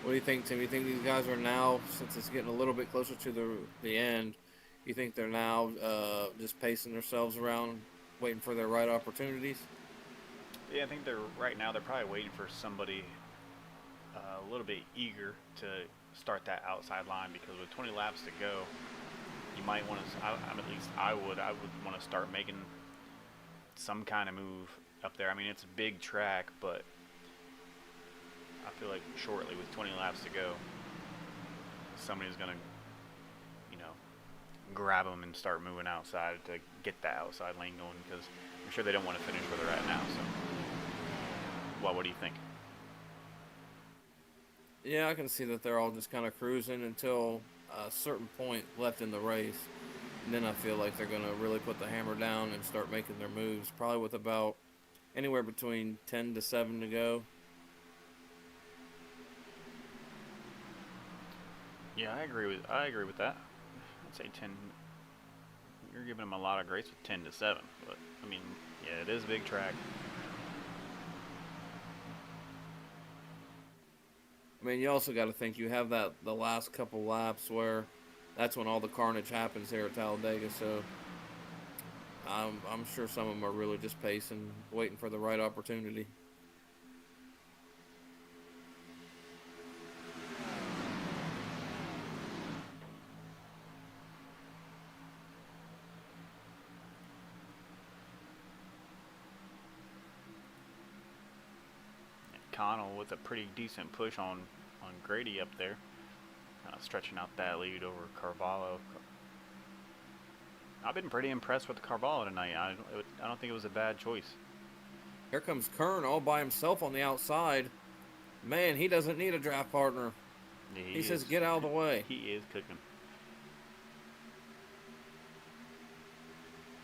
S4: What do you think, Tim? You think these guys are now, since it's getting a little bit closer to the end, you think they're now just pacing themselves around, waiting for their right opportunities?
S3: Yeah, I think right now they're probably waiting for somebody a little bit eager to start that outside line, because with 20 laps to go, you might want to. At least I would want to start making some kind of move up there. I mean, it's a big track, but I feel like shortly, with 20 laps to go, somebody's gonna, grab them and start moving outside to get that outside lane going, because I'm sure they don't want to finish where they're at now. So, well, what do you think?
S4: Yeah, I can see that they're all just kind of cruising until a certain point left in the race. And then I feel like they're going to really put the hammer down and start making their moves, probably with about anywhere between 10 to 7 to go.
S3: Yeah, I agree with that. I'd say 10. You're giving them a lot of grace with 10 to 7, but I mean, yeah, it is a big track.
S4: I mean, you also got to think you have the last couple laps where that's when all the carnage happens here at Talladega. So I'm sure some of them are really just pacing, waiting for the right opportunity.
S3: Connell with a pretty decent push on Grady up there, stretching out that lead over Carvalho. I've been pretty impressed with Carvalho tonight. I don't think it was a bad choice.
S4: Here comes Kern all by himself on the outside. Man, he doesn't need a draft partner.
S3: Yeah,
S4: he says, get out of the way.
S3: He is cooking.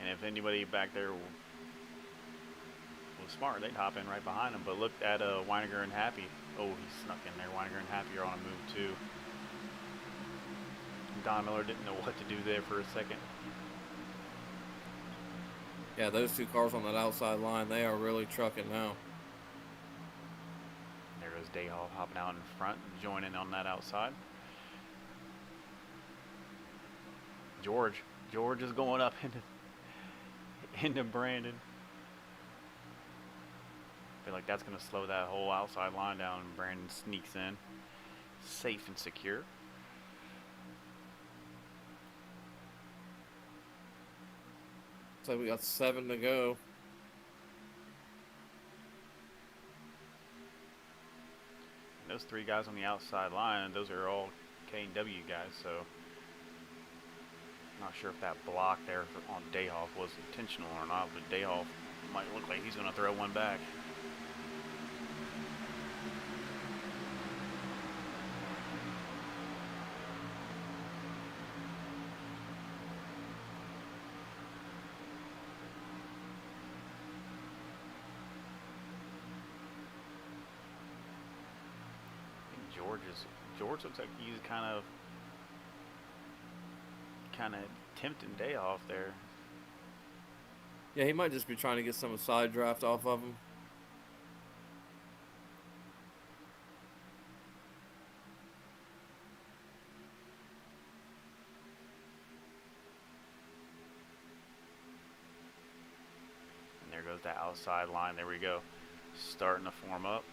S3: And if anybody back there was smart, they'd hop in right behind him. But look at Weiniger and Happy. Oh, he snuck in there. Weiniger and Happy are on a move too. Don Miller didn't know what to do there for a second.
S4: Yeah, those two cars on that outside line, they are really trucking now.
S3: There goes Dayhoff hopping out in front, joining on that outside. George is going up into Brandon. I feel like that's going to slow that whole outside line down, and Brandon sneaks in, safe and secure.
S4: So we got 7 to go.
S3: And those 3 guys on the outside line, those are all K&W guys, so I'm not sure if that block there on Dayhoff was intentional or not, but Dayhoff might look like he's going to throw one back. George looks like he's kind of tempting day off there.
S4: Yeah, he might just be trying to get some side draft off of him.
S3: And there goes that outside line. There we go. Starting to form up.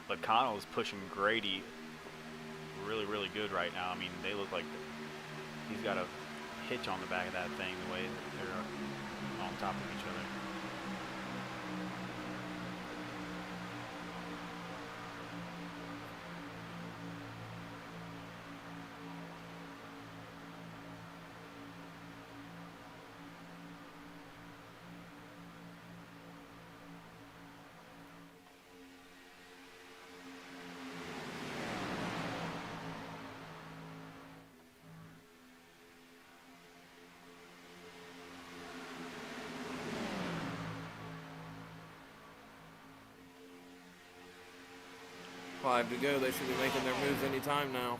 S3: But Connell is pushing Grady really, really good right now. I mean, they look like he's got a hitch on the back of that thing, the way they're on top of each other.
S4: Five to go. They should be making their moves anytime now.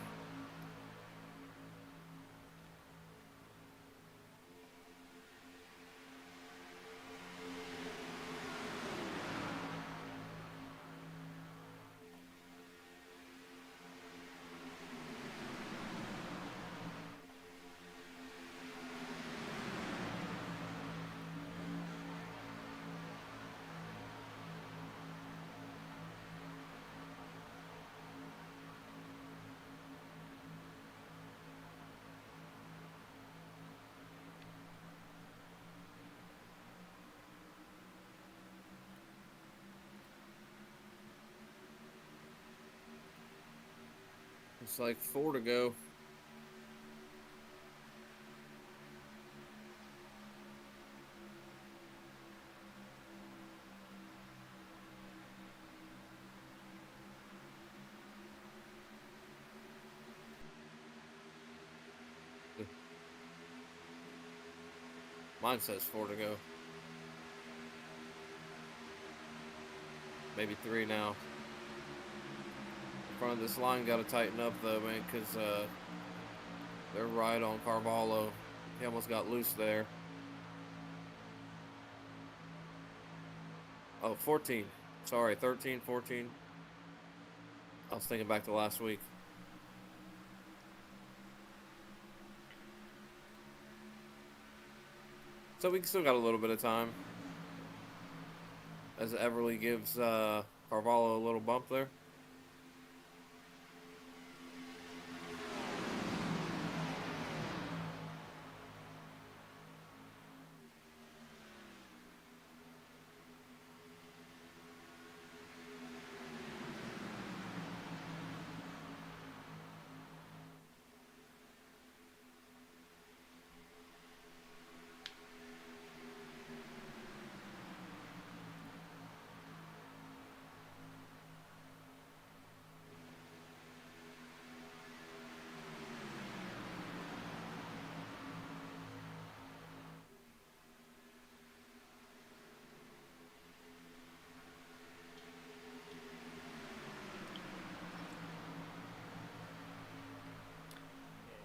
S4: It's like 4 to go. Mine says 4 to go. Maybe 3 now. Front of this line got to tighten up though, man, because they're right on Carvalho. He almost got loose there. Oh, 14. Sorry, 13, 14. I was thinking back to last week. So we still got a little bit of time. As Everly gives Carvalho a little bump there.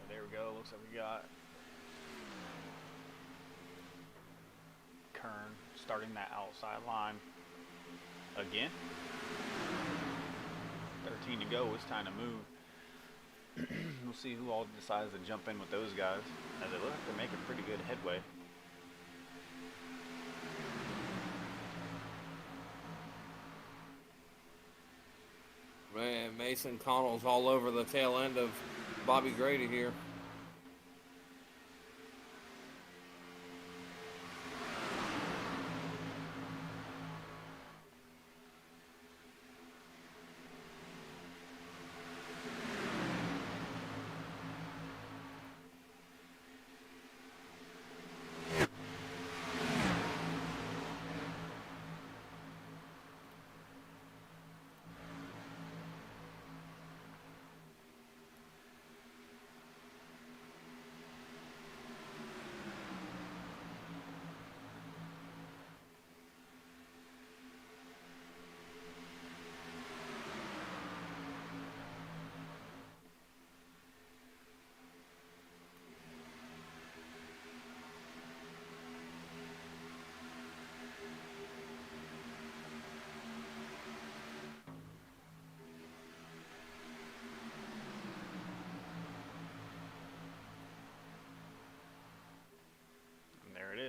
S3: There we go. Looks like we got Kern starting that outside line again. 13 to go. It's time to move. We'll see who all decides to jump in with those guys, as they look like they're making pretty good headway.
S4: Man, Mason Connell's all over the tail end of Bobby Grady here.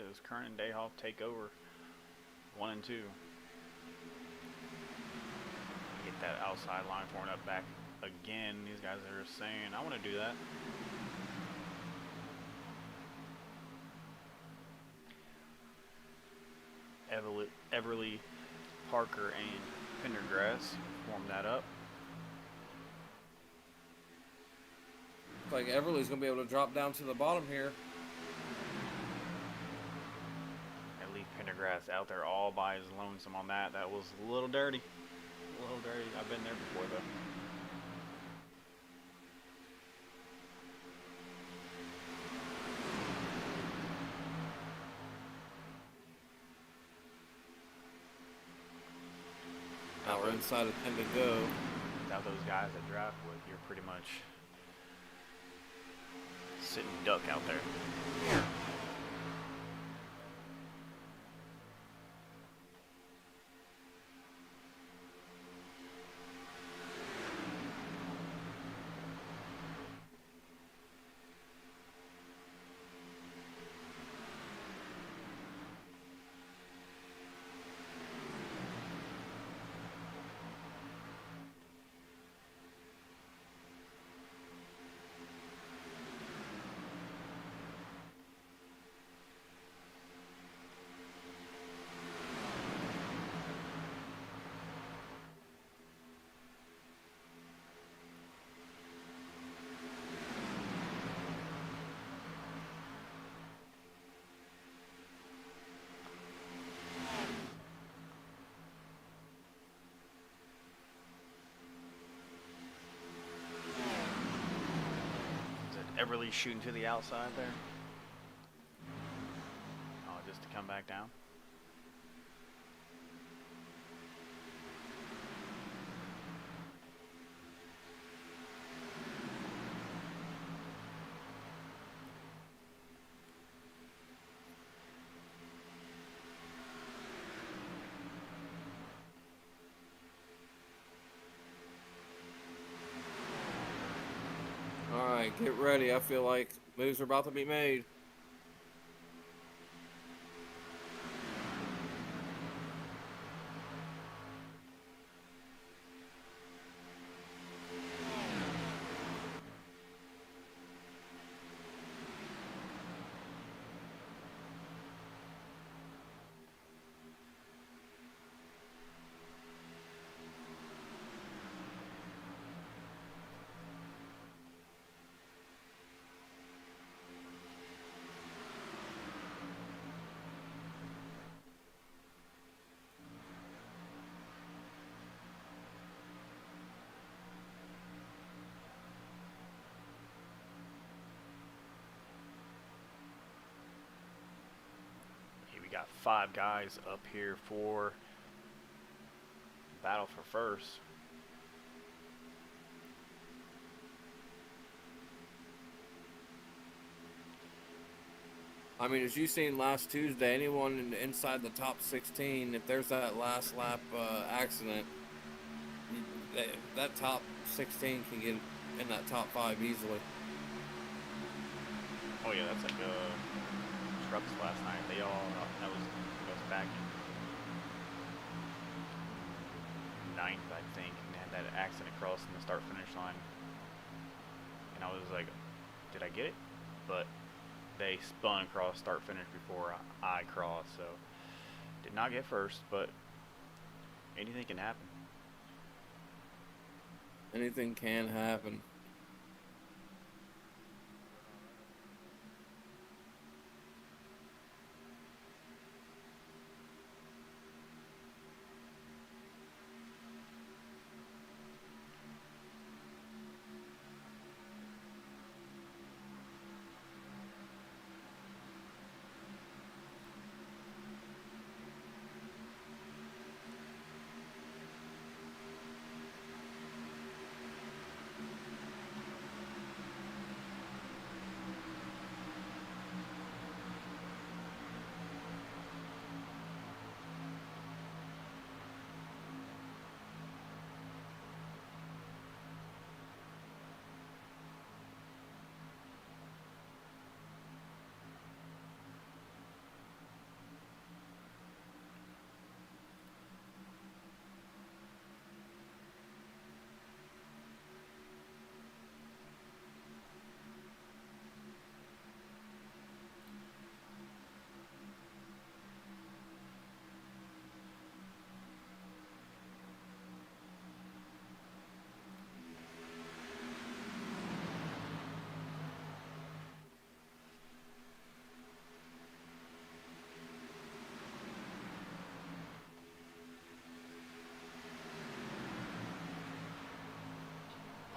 S3: Does Kern and Dayhoff take over 1 and 2? Get that outside line forward up back again. These guys are saying, I want to do that. Everly, Parker, and Pendergrass form that up.
S4: Looks like Everly's going to be able to drop down to the bottom here.
S3: And leave Pendergrass out there all by his lonesome on that. That was a little dirty. A little dirty. I've been there before, though.
S4: Now we're inside of 10 to go.
S3: Without those guys that drive with, you're pretty much sitting duck out there. Everly shooting to the outside there. Oh, just to come back down.
S4: Alright, get ready. I feel like moves are about to be made.
S3: We got 5 guys up here for battle for first.
S4: I mean, as you seen last Tuesday, anyone inside the top 16, if there's that last lap accident, that top 16 can get in that top 5 easily.
S3: Oh yeah, that's like trucks last night. They all that was back in 9th, I think, and they had that accident crossing the start finish line. And I was like, did I get it? But they spun across start finish before I crossed, so did not get first, but anything can happen.
S4: Anything can happen.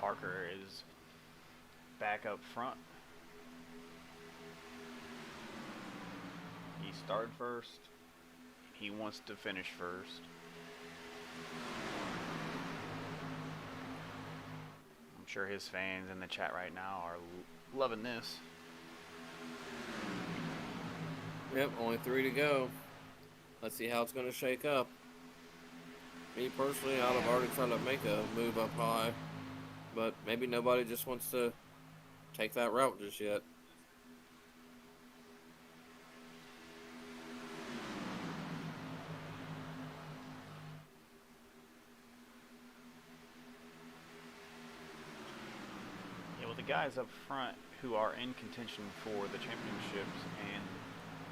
S3: Parker is back up front. He started first. He wants to finish first. I'm sure his fans in the chat right now are loving this.
S4: Yep, only 3 to go. Let's see how it's going to shake up. Me personally, I'd have already tried to make a move up high, but maybe nobody just wants to take that route just yet.
S3: Yeah, well, the guys up front who are in contention for the championships and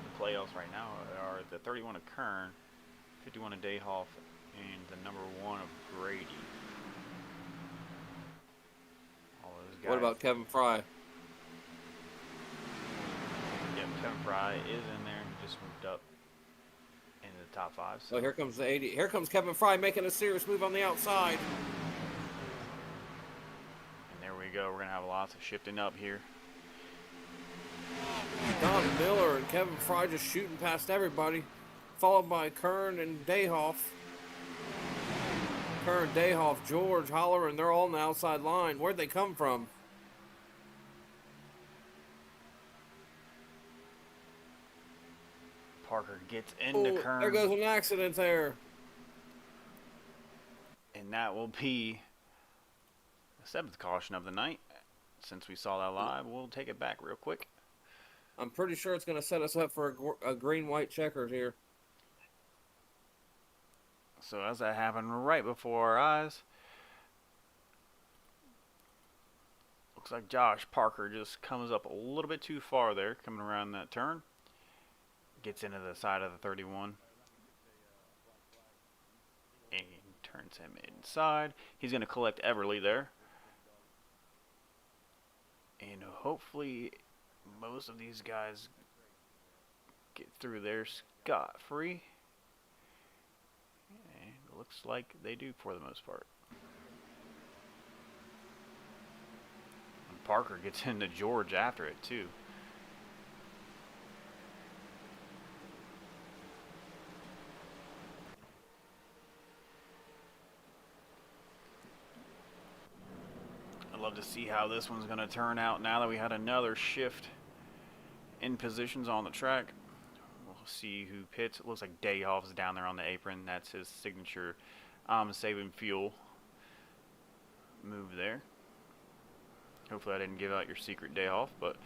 S3: the playoffs right now are the 31 of Kern, 51 of Dayhoff, and the number 1 of Grady. All those guys.
S4: What about Kevin Fry?
S3: Yep, Kevin Fry is in there and just moved up into the top 5. So
S4: Oh, here comes the 80. Here comes Kevin Fry making a serious move on the outside.
S3: and there we go. We're gonna have lots of shifting up here.
S4: Don Miller and Kevin Fry just shooting past everybody, followed by Kern and Dayhoff. Kern, Dayhoff, George, Holler, and they're all on the outside line. Where'd they come from?
S3: Parker gets into
S4: Oh,
S3: Kern,
S4: there goes an accident there.
S3: and that will be the 7th caution of the night. Since we saw that live, we'll take it back real quick.
S4: I'm pretty sure it's going to set us up for a green-white checkered here.
S3: So as that happened right before our eyes, looks like Josh Parker just comes up a little bit too far there, coming around that turn. Gets into the side of the 31. And turns him inside. He's going to collect Everly there. And hopefully most of these guys get through there scot-free. And it looks like they do for the most part. And Parker gets into George after it too. I'd love to see how this one's going to turn out now that we had another shift in positions on the track. We'll see who pits. It looks like Dayhoff's down there on the apron. That's his signature saving fuel move there. Hopefully I didn't give out your secret, Dayhoff, but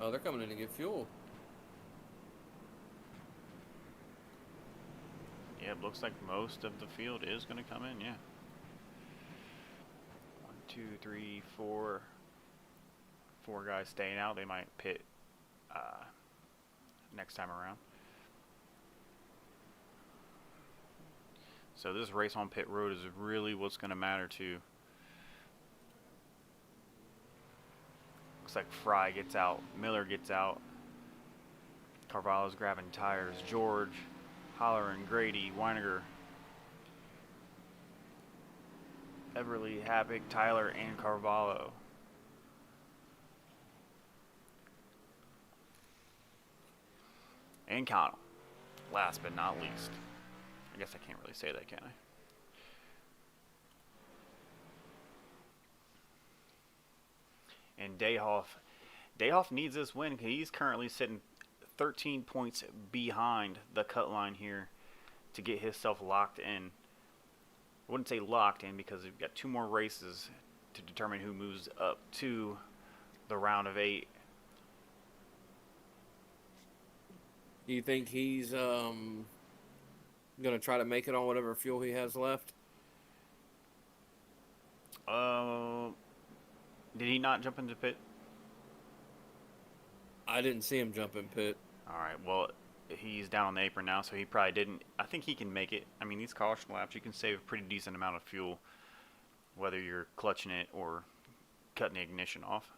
S4: Oh, they're coming in to get fuel.
S3: yeah, it looks like most of the field is going to come in, yeah. 1, 2, 3, 4. 4 guys staying out. They might pit next time around. So this race on pit road is really what's going to matter too. Looks like Fry gets out, Miller gets out, Carvalho's grabbing tires, George, Holleran, Grady, Weiniger, Everly, Havoc, Tyler, and Carvalho. And Connell, last but not least. I guess I can't really say that, can I? And Dayhoff needs this win because he's currently sitting 13 points behind the cut line here to get himself locked in. I wouldn't say locked in because we've got 2 more races to determine who moves up to the round of 8.
S4: Do you think he's going to try to make it on whatever fuel he has left?
S3: Did he not jump into pit?
S4: I didn't see him jump in pit.
S3: Alright, well, he's down on the apron now, so he probably didn't. I think he can make it. I mean, these caution laps, you can save a pretty decent amount of fuel, whether you're clutching it or cutting the ignition off.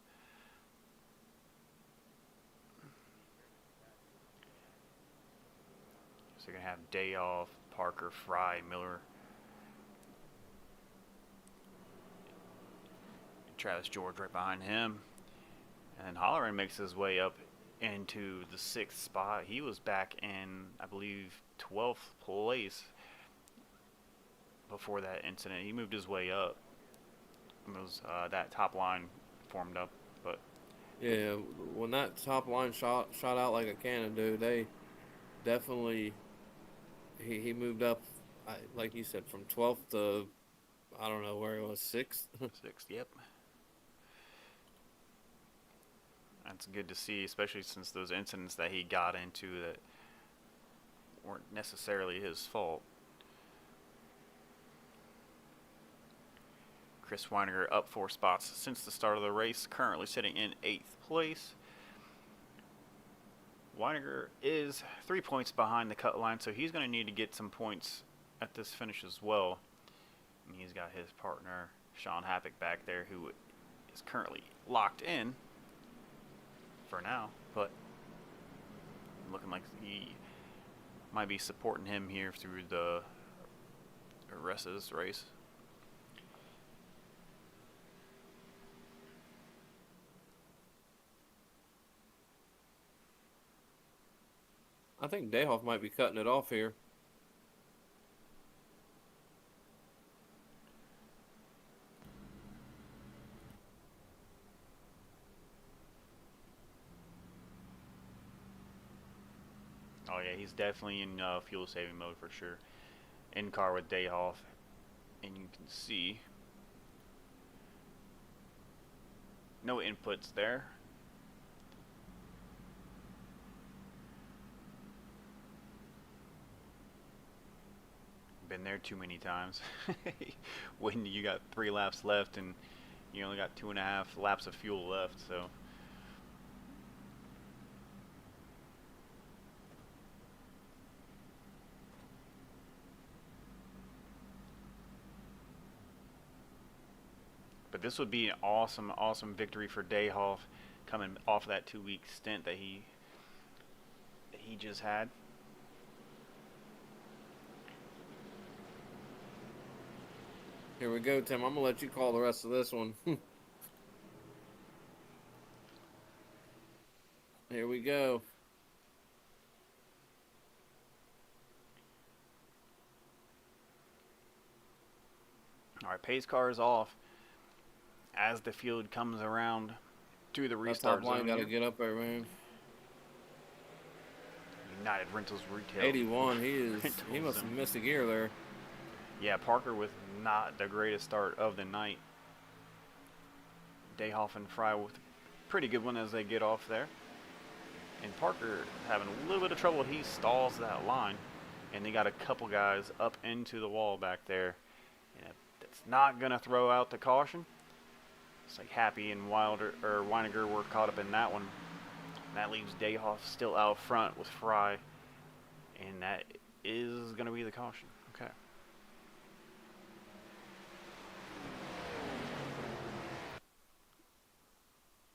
S3: So you're going to have Day Off, Parker, Fry, Miller, Travis George right behind him. And then Holleran makes his way up into the 6th spot. He was back in, I believe, 12th place before that incident. He moved his way up. And those, that top line formed up. But
S4: Yeah, when that top line shot out like a cannon, dude, they definitely he moved up, like you said, from 12th to I don't know where it was, 6th.
S3: 6th, yep. That's good to see, especially since those incidents that he got into that weren't necessarily his fault. Chris Weiniger up 4 spots since the start of the race, currently sitting in 8th place. Weiniger is 3 points behind the cut line, so he's going to need to get some points at this finish as well. And he's got his partner, Sean Happick, back there, who is currently locked in for now, but looking like he might be supporting him here through the rest of this race.
S4: I think Dayhoff might be cutting it off here.
S3: Oh yeah, he's definitely in fuel saving mode for sure. In car with Dayhoff, and you can see no inputs there. Been there too many times. When you got 3 laps left and you only got 2.5 laps of fuel left, so. But this would be an awesome, awesome victory for Dayhoff, coming off of that 2-week stint that he just had.
S4: Here we go, Tim. I'm gonna let you call the rest of this one. Here we go.
S3: All right, pace car is off as the field comes around to the restart
S4: That top line
S3: zone.
S4: got to
S3: Here.
S4: get up there, man.
S3: United Rentals Retail.
S4: 81. He must have missed a gear there.
S3: Yeah, Parker with not the greatest start of the night. Dayhoff and Fry with a pretty good one as they get off there. And Parker having a little bit of trouble. He stalls that line. And they got a couple guys up into the wall back there. And that's not going to throw out the caution. It's like Happy and Weiniger were caught up in that one. And that leaves Dayhoff still out front with Fry. And that is going to be the caution. Okay.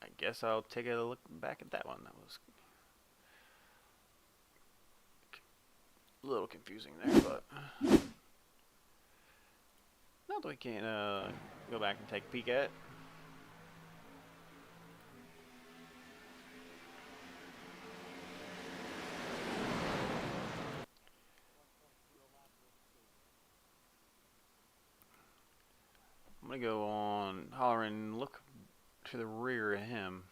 S3: I guess I'll take a look back at that one. That was a little confusing there, but not that we can't go back and take a peek at it. I'm going to go on Holler and look to the rear of him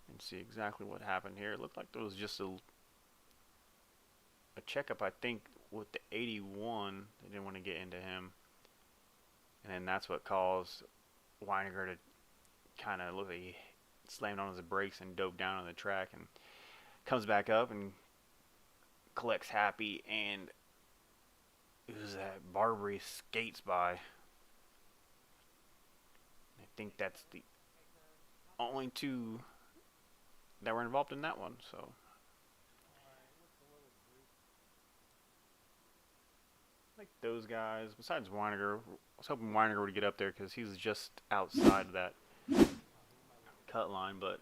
S3: and see exactly what happened here. It looked like there was just a checkup, I think, with the 81. They didn't want to get into him. And then that's what caused Weiniger to kind of look like he slammed on his brakes and dove down on the track and comes back up and collects Happy, and it was that Barbary skates by. I think that's the only 2 that were involved in that one, so. Like those guys, besides Weiniger, I was hoping Weiniger would get up there because he's just outside of that cut line, but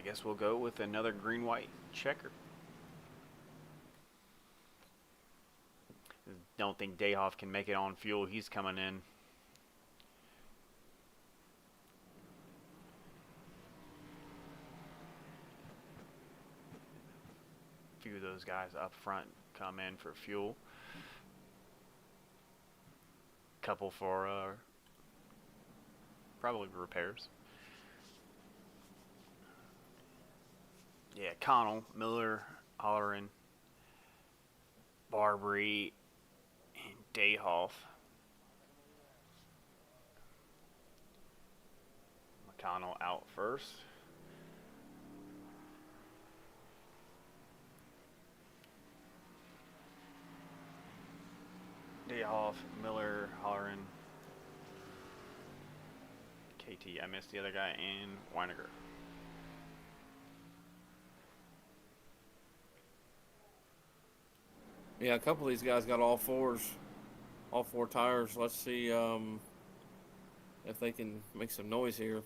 S3: I guess we'll go with another green-white checker. Don't think Dayhoff can make it on fuel. He's coming in. A few of those guys up front come in for fuel. Couple for probably repairs. Yeah, Connell, Miller, Holleran, Barbary, and Dayhoff. McConnell out first. Dayhoff, Miller, Holleran, KT. I missed the other guy, and Weiniger.
S4: Yeah, a couple of these guys got all four tires. Let's see if they can make some noise here.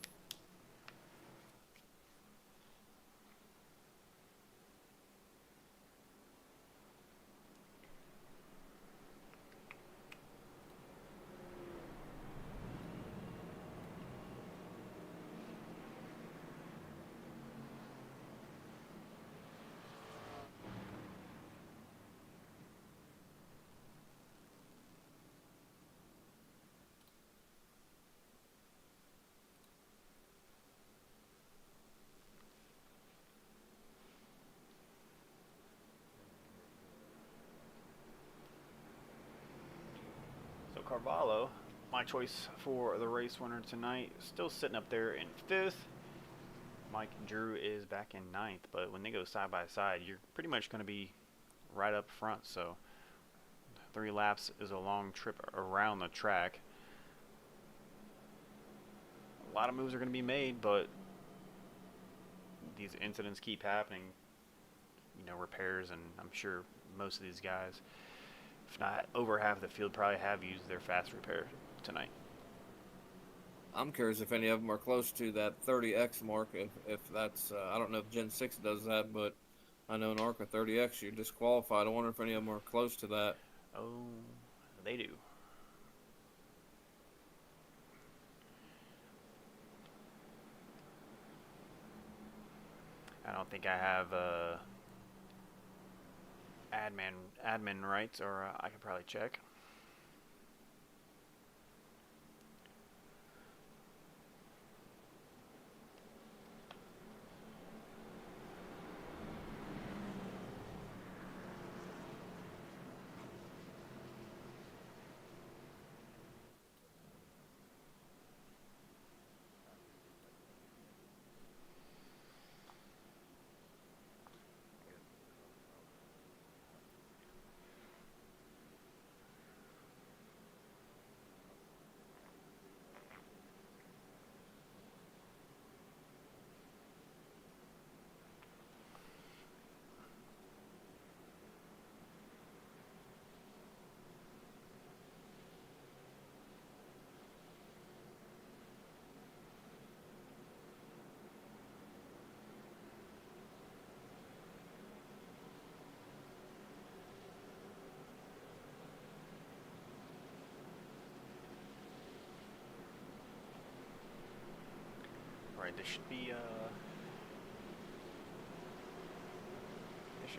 S3: Carvalho, my choice for the race winner tonight, still sitting up there in 5th. Mike Drew is back in 9th, but when they go side by side, you're pretty much going to be right up front. So 3 laps is a long trip around the track. A lot of moves are going to be made, but these incidents keep happening. You know, repairs, and I'm sure most of these guys, if not over half of the field, probably have used their fast repair tonight.
S4: I'm curious if any of them are close to that 30X mark. If that's, I don't know if Gen 6 does that, but I know in ARCA 30X you're disqualified. I wonder if any of them are close to that.
S3: Oh, they do. I don't think I have admin rights, or I could probably check. Right, this should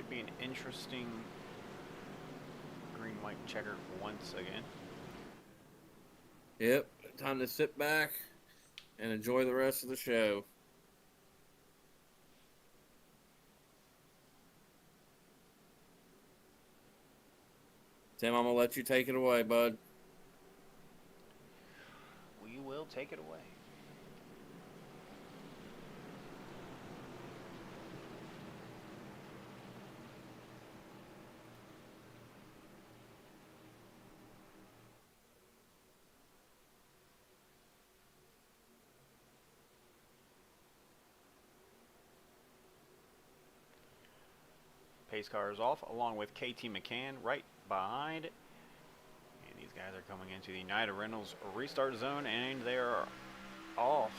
S3: be an interesting green-white checker once again.
S4: Yep, time to sit back and enjoy the rest of the show. Tim, I'm going to let you take it away, bud.
S3: We will take it away. Pace car is off, along with KT McCann right behind. And these guys are coming into the United Reynolds restart zone, and they are off.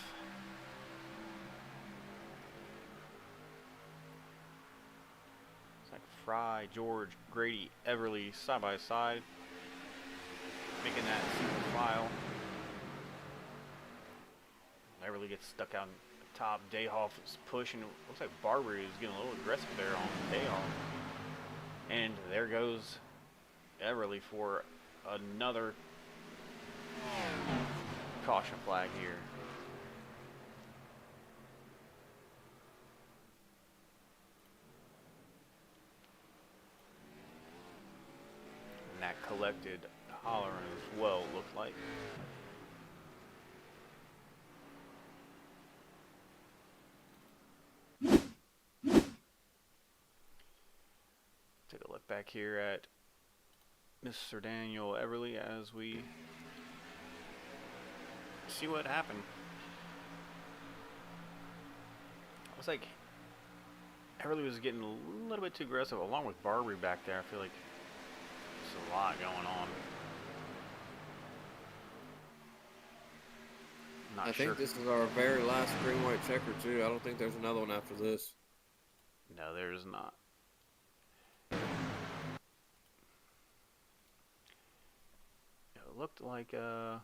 S3: Fry, George, Grady, Everly side by side, making that single file. Everly gets stuck out the top. Dayhoff is pushing. Looks like Barber is getting a little aggressive there on Dayhoff. And there goes Everly for another caution flag here. And that collected hollering as well, looked like. Take a look back here at Mr. Daniel Everly as we see what happened. Looks like Everly was getting a little bit too aggressive, along with Barbary back there. I feel like there's a lot going on. Not
S4: I
S3: sure.
S4: think this is our very last green-white checker, too. I don't think there's another one after this.
S3: No, there's not. It looked like let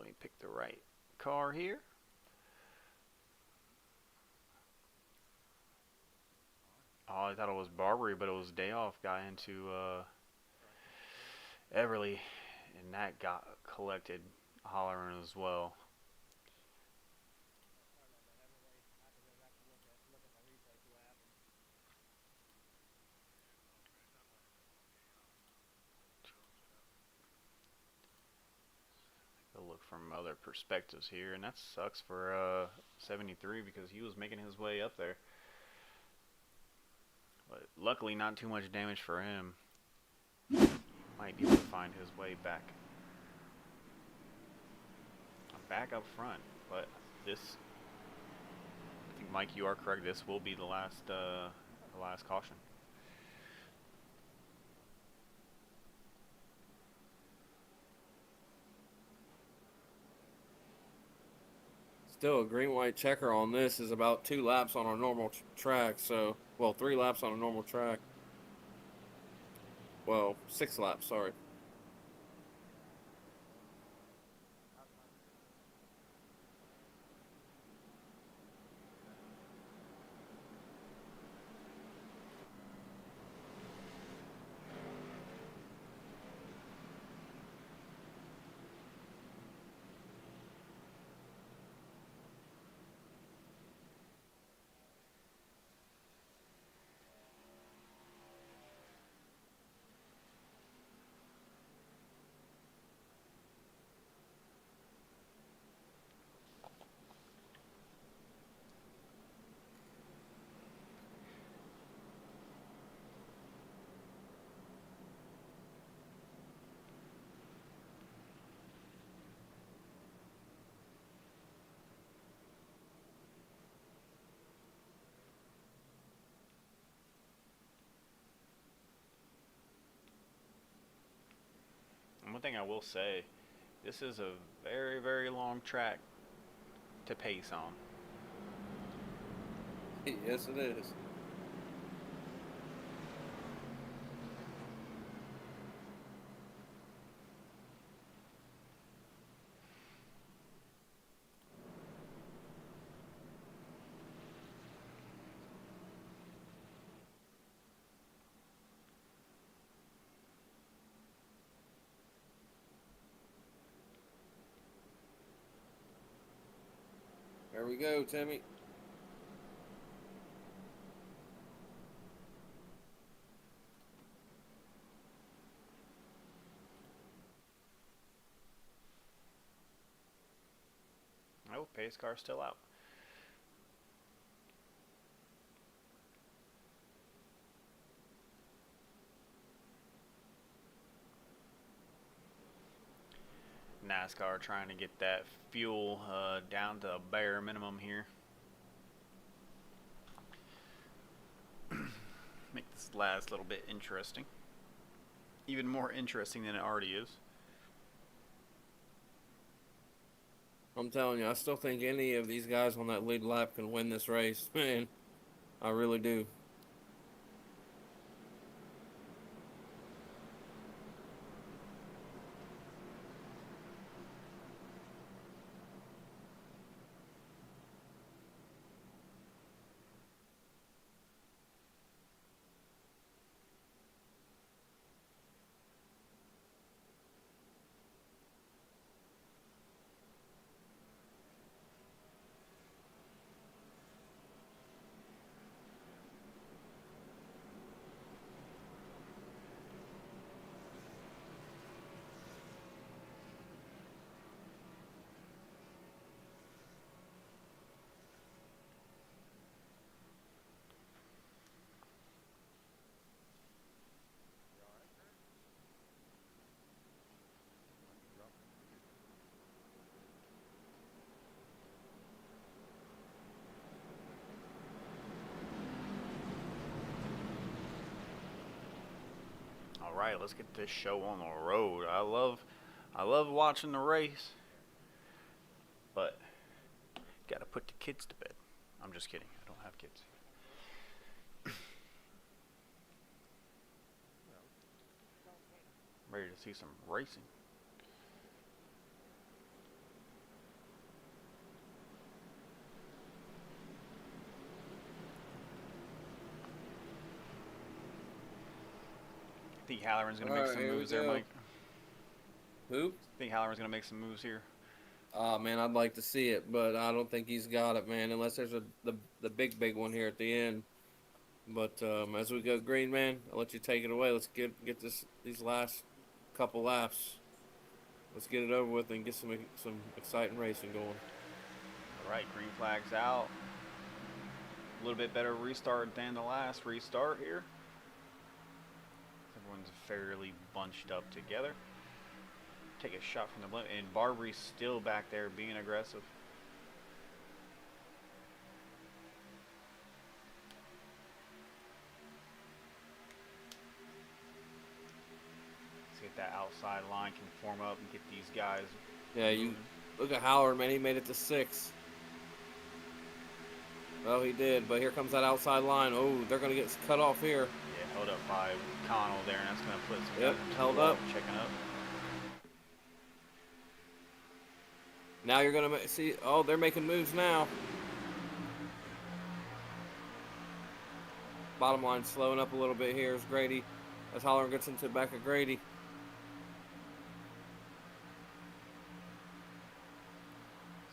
S3: me pick the right car here. Oh, I thought it was Barbary, but it was Dayoff got into Everly, and that got collected hollering as well. Look from other perspectives here, and that sucks for 73 because he was making his way up there. But luckily, not too much damage for him. Might be able to find his way back. Back up front, but this, I think Mike, you are correct. This will be the last caution.
S4: Still, a green-white checker on this is about 2 laps on our normal track. So, well, 3 laps on a normal track. Well, 6 laps, sorry.
S3: And one thing I will say, this is a very, very long track to pace on.
S4: Yes, it is. There we go, Timmy.
S3: Oh, pace car still out. NASCAR trying to get that fuel down to a bare minimum here. Make this last little bit interesting. Even more interesting than it already is.
S4: I'm telling you, I still think any of these guys on that lead lap can win this race, man. I really do.
S3: All right, let's get this show on the road. I love watching the race, but gotta put the kids to bed. I'm just kidding. I don't have kids. Ready to see some racing. Think Halloran's gonna make
S4: Alright,
S3: some
S4: here we
S3: moves there,
S4: go.
S3: Mike?
S4: Who?
S3: Think Halloran's gonna make some moves here?
S4: Man, I'd like to see it, but I don't think he's got it, man. Unless there's the big one here at the end. But as we go green, man, I'll let you take it away. Let's get these last couple laps. Let's get it over with and get some exciting racing going.
S3: All right, green flag's out. A little bit better restart than the last restart here. Everyone's fairly bunched up together. Take a shot from the blimp, and Barbry's still back there being aggressive. See if that outside line can form up and get these guys.
S4: Yeah, you look at Howard, man. He made it to 6. Well, he did, but here comes that outside line. Oh, they're gonna get cut off here.
S3: Yeah, held up by Connell there, and that's going to put some
S4: Yep,
S3: guys into
S4: held
S3: the wall,
S4: up.
S3: checking up.
S4: Now you're gonna see. Oh, they're making moves now. Bottom line slowing up a little bit here as Grady, as Holler gets into the back of Grady.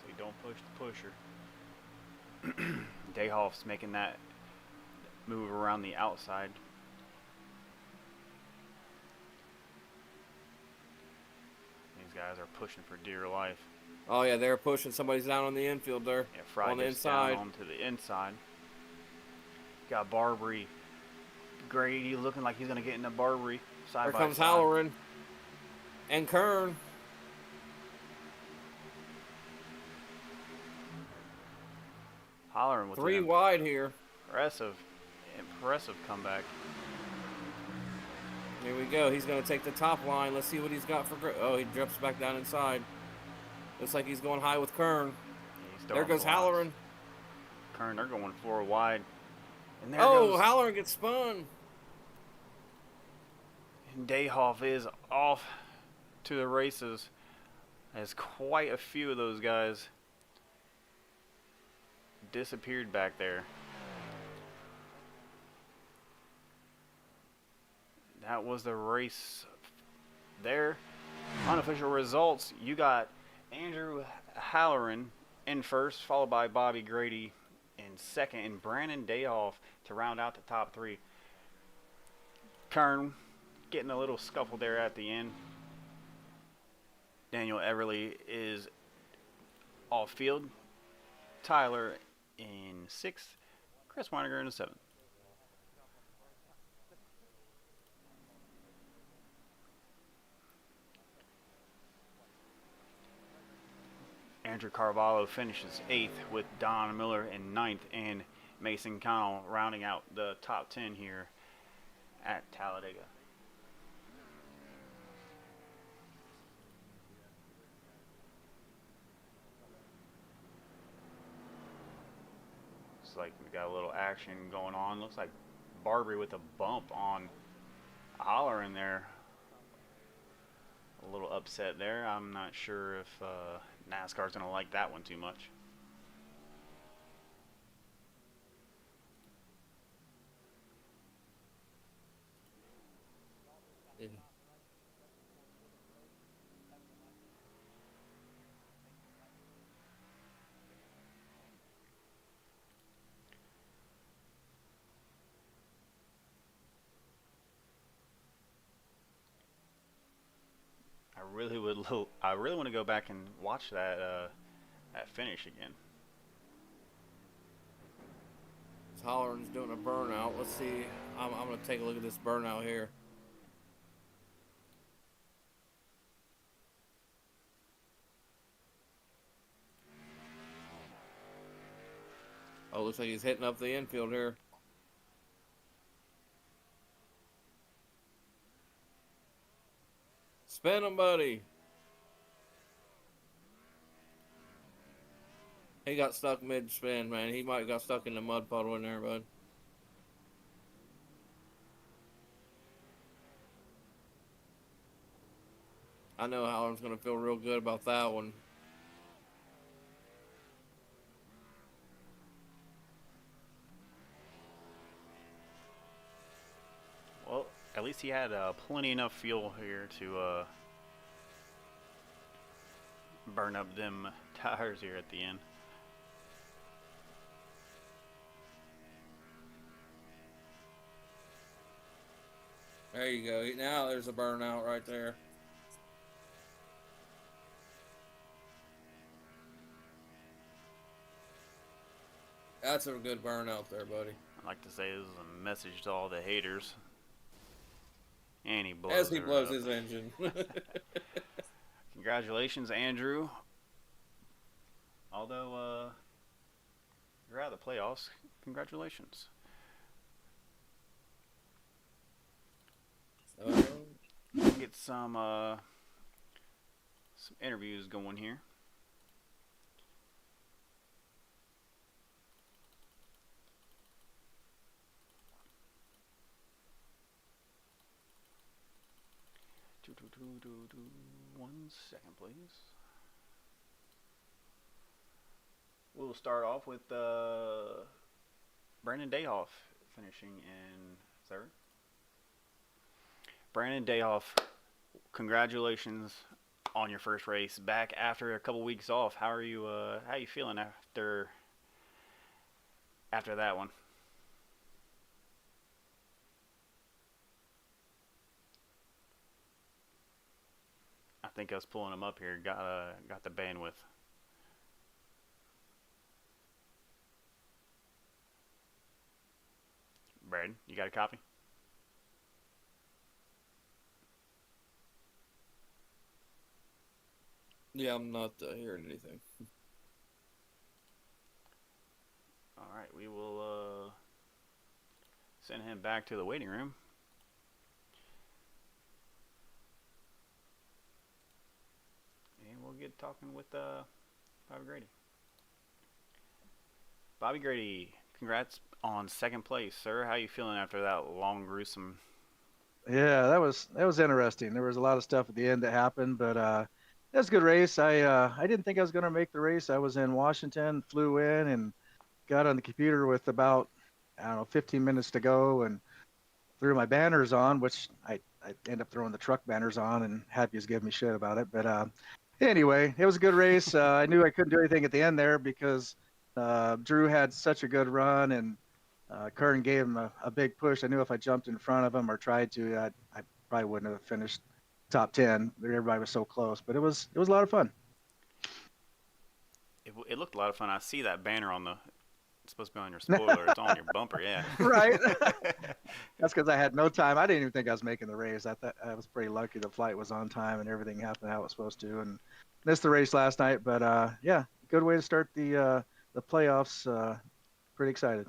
S3: So you don't push the pusher. Dayhoff's making that move around the outside. These guys are pushing for dear life.
S4: Oh yeah, they're pushing. Somebody's down on the infield there.
S3: Yeah, Fry
S4: on the
S3: gets
S4: inside.
S3: down onto the inside. Got Barbary. Grady looking like he's going to get into Barbary. Side
S4: Here
S3: by
S4: comes
S3: side.
S4: Halloran and Kern.
S3: Hollering with
S4: 3
S3: an
S4: wide here.
S3: impressive comeback.
S4: Here we go. He's going to take the top line. Let's see what he's got for. Oh, he drops back down inside. Looks like he's going high with Kern.
S3: He's
S4: There
S3: throwing
S4: goes
S3: the lines.
S4: Halloran.
S3: Kern, they're going 4 wide. And there
S4: Oh,
S3: goes.
S4: Halloran gets spun.
S3: And Dayhoff is off to the races. As quite a few of those guys disappeared back there. That was the race there. Unofficial results, you got Andrew Halloran in first, followed by Bobby Grady in second, and Brandon Dayhoff to round out the top 3. Kern getting a little scuffle there at the end. Daniel Everly is off field. Tyler in 6th. Chris Weiniger in 7th. Andrew Carvalho finishes 8th with Don Miller in 9th, and Mason Connell rounding out the top 10 here at Talladega. like we got a little action going on. Looks like Barbary with a bump on Holler in there. A little upset there. I'm not sure if NASCAR's going to like that one too much.
S4: Yeah.
S3: I really want to go back and watch that finish again.
S4: Holleran's doing a burnout. Let's see. I'm going to take a look at this burnout here. Oh, looks like he's hitting up the infield here. Spin him, buddy. He got stuck mid-spin, man. He might have got stuck in the mud puddle in there, bud. I know Halloran's going to feel real good about that one.
S3: Well, at least he had plenty enough fuel here to burn up them tires here at the end.
S4: There you go. Now there's a burnout right there. That's a good burnout there, buddy.
S3: I'd like to say this is a message to all the haters. And he blows
S4: As he
S3: her
S4: blows
S3: up.
S4: his engine.
S3: Congratulations, Andrew. Although you're out of the playoffs, congratulations. Get some interviews going here. One second, please. We'll start off with Brandon Dayhoff finishing in third. Brandon Dayhoff, congratulations on your first race back after a couple weeks off. How are you? How are you feeling after that one? I think us pulling him up here got the bandwidth. Brad, you got a copy?
S4: Yeah, I'm not hearing anything.
S3: All right, we will send him back to the waiting room. And we'll get talking with Bobby Grady. Bobby Grady, congrats on second place, sir. How you feeling after that long, gruesome?
S8: Yeah, that was interesting. There was a lot of stuff at the end that happened, but it was a good race. I didn't think I was going to make the race. I was in Washington, flew in, and got on the computer with about 15 minutes to go, and threw my banners on, which I ended up throwing the truck banners on, and Happy's giving me shit about it. But anyway, it was a good race. I knew I couldn't do anything at the end there because Drew had such a good run, and Kern gave him a big push. I knew if I jumped in front of him or tried to, I probably wouldn't have finished top 10. Everybody was so close, but it was a lot of fun.
S3: It looked a lot of fun. I see that banner on the. It's supposed to be on your spoiler. It's on your bumper, yeah.
S8: Right. That's because I had no time. I didn't even think I was making the race. I thought I was pretty lucky the flight was on time and everything happened how it was supposed to. And missed the race last night, but yeah, good way to start the playoffs. Pretty excited.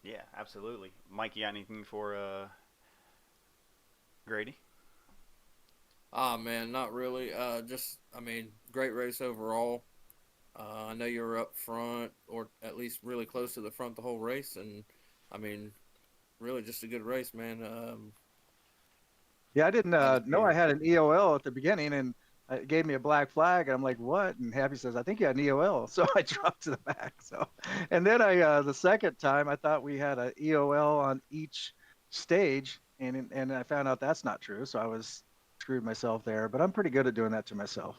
S3: Yeah, absolutely. Mike, you got anything for Grady?
S4: Ah, man, not really. Just, I mean, great race overall. I know you were up front, or at least really close to the front the whole race, and I mean, really just a good race, man.
S8: Yeah, I didn't
S4: Glad to see
S8: know I
S4: you.
S8: had an EOL at the beginning, and it gave me a black flag, and I'm like, "What?" And Happy says, "I think you had an EOL." So I dropped to the back. So, and then the second time, I thought we had a EOL on each stage, and I found out that's not true. So I was screwed myself there. But I'm pretty good at doing that to myself.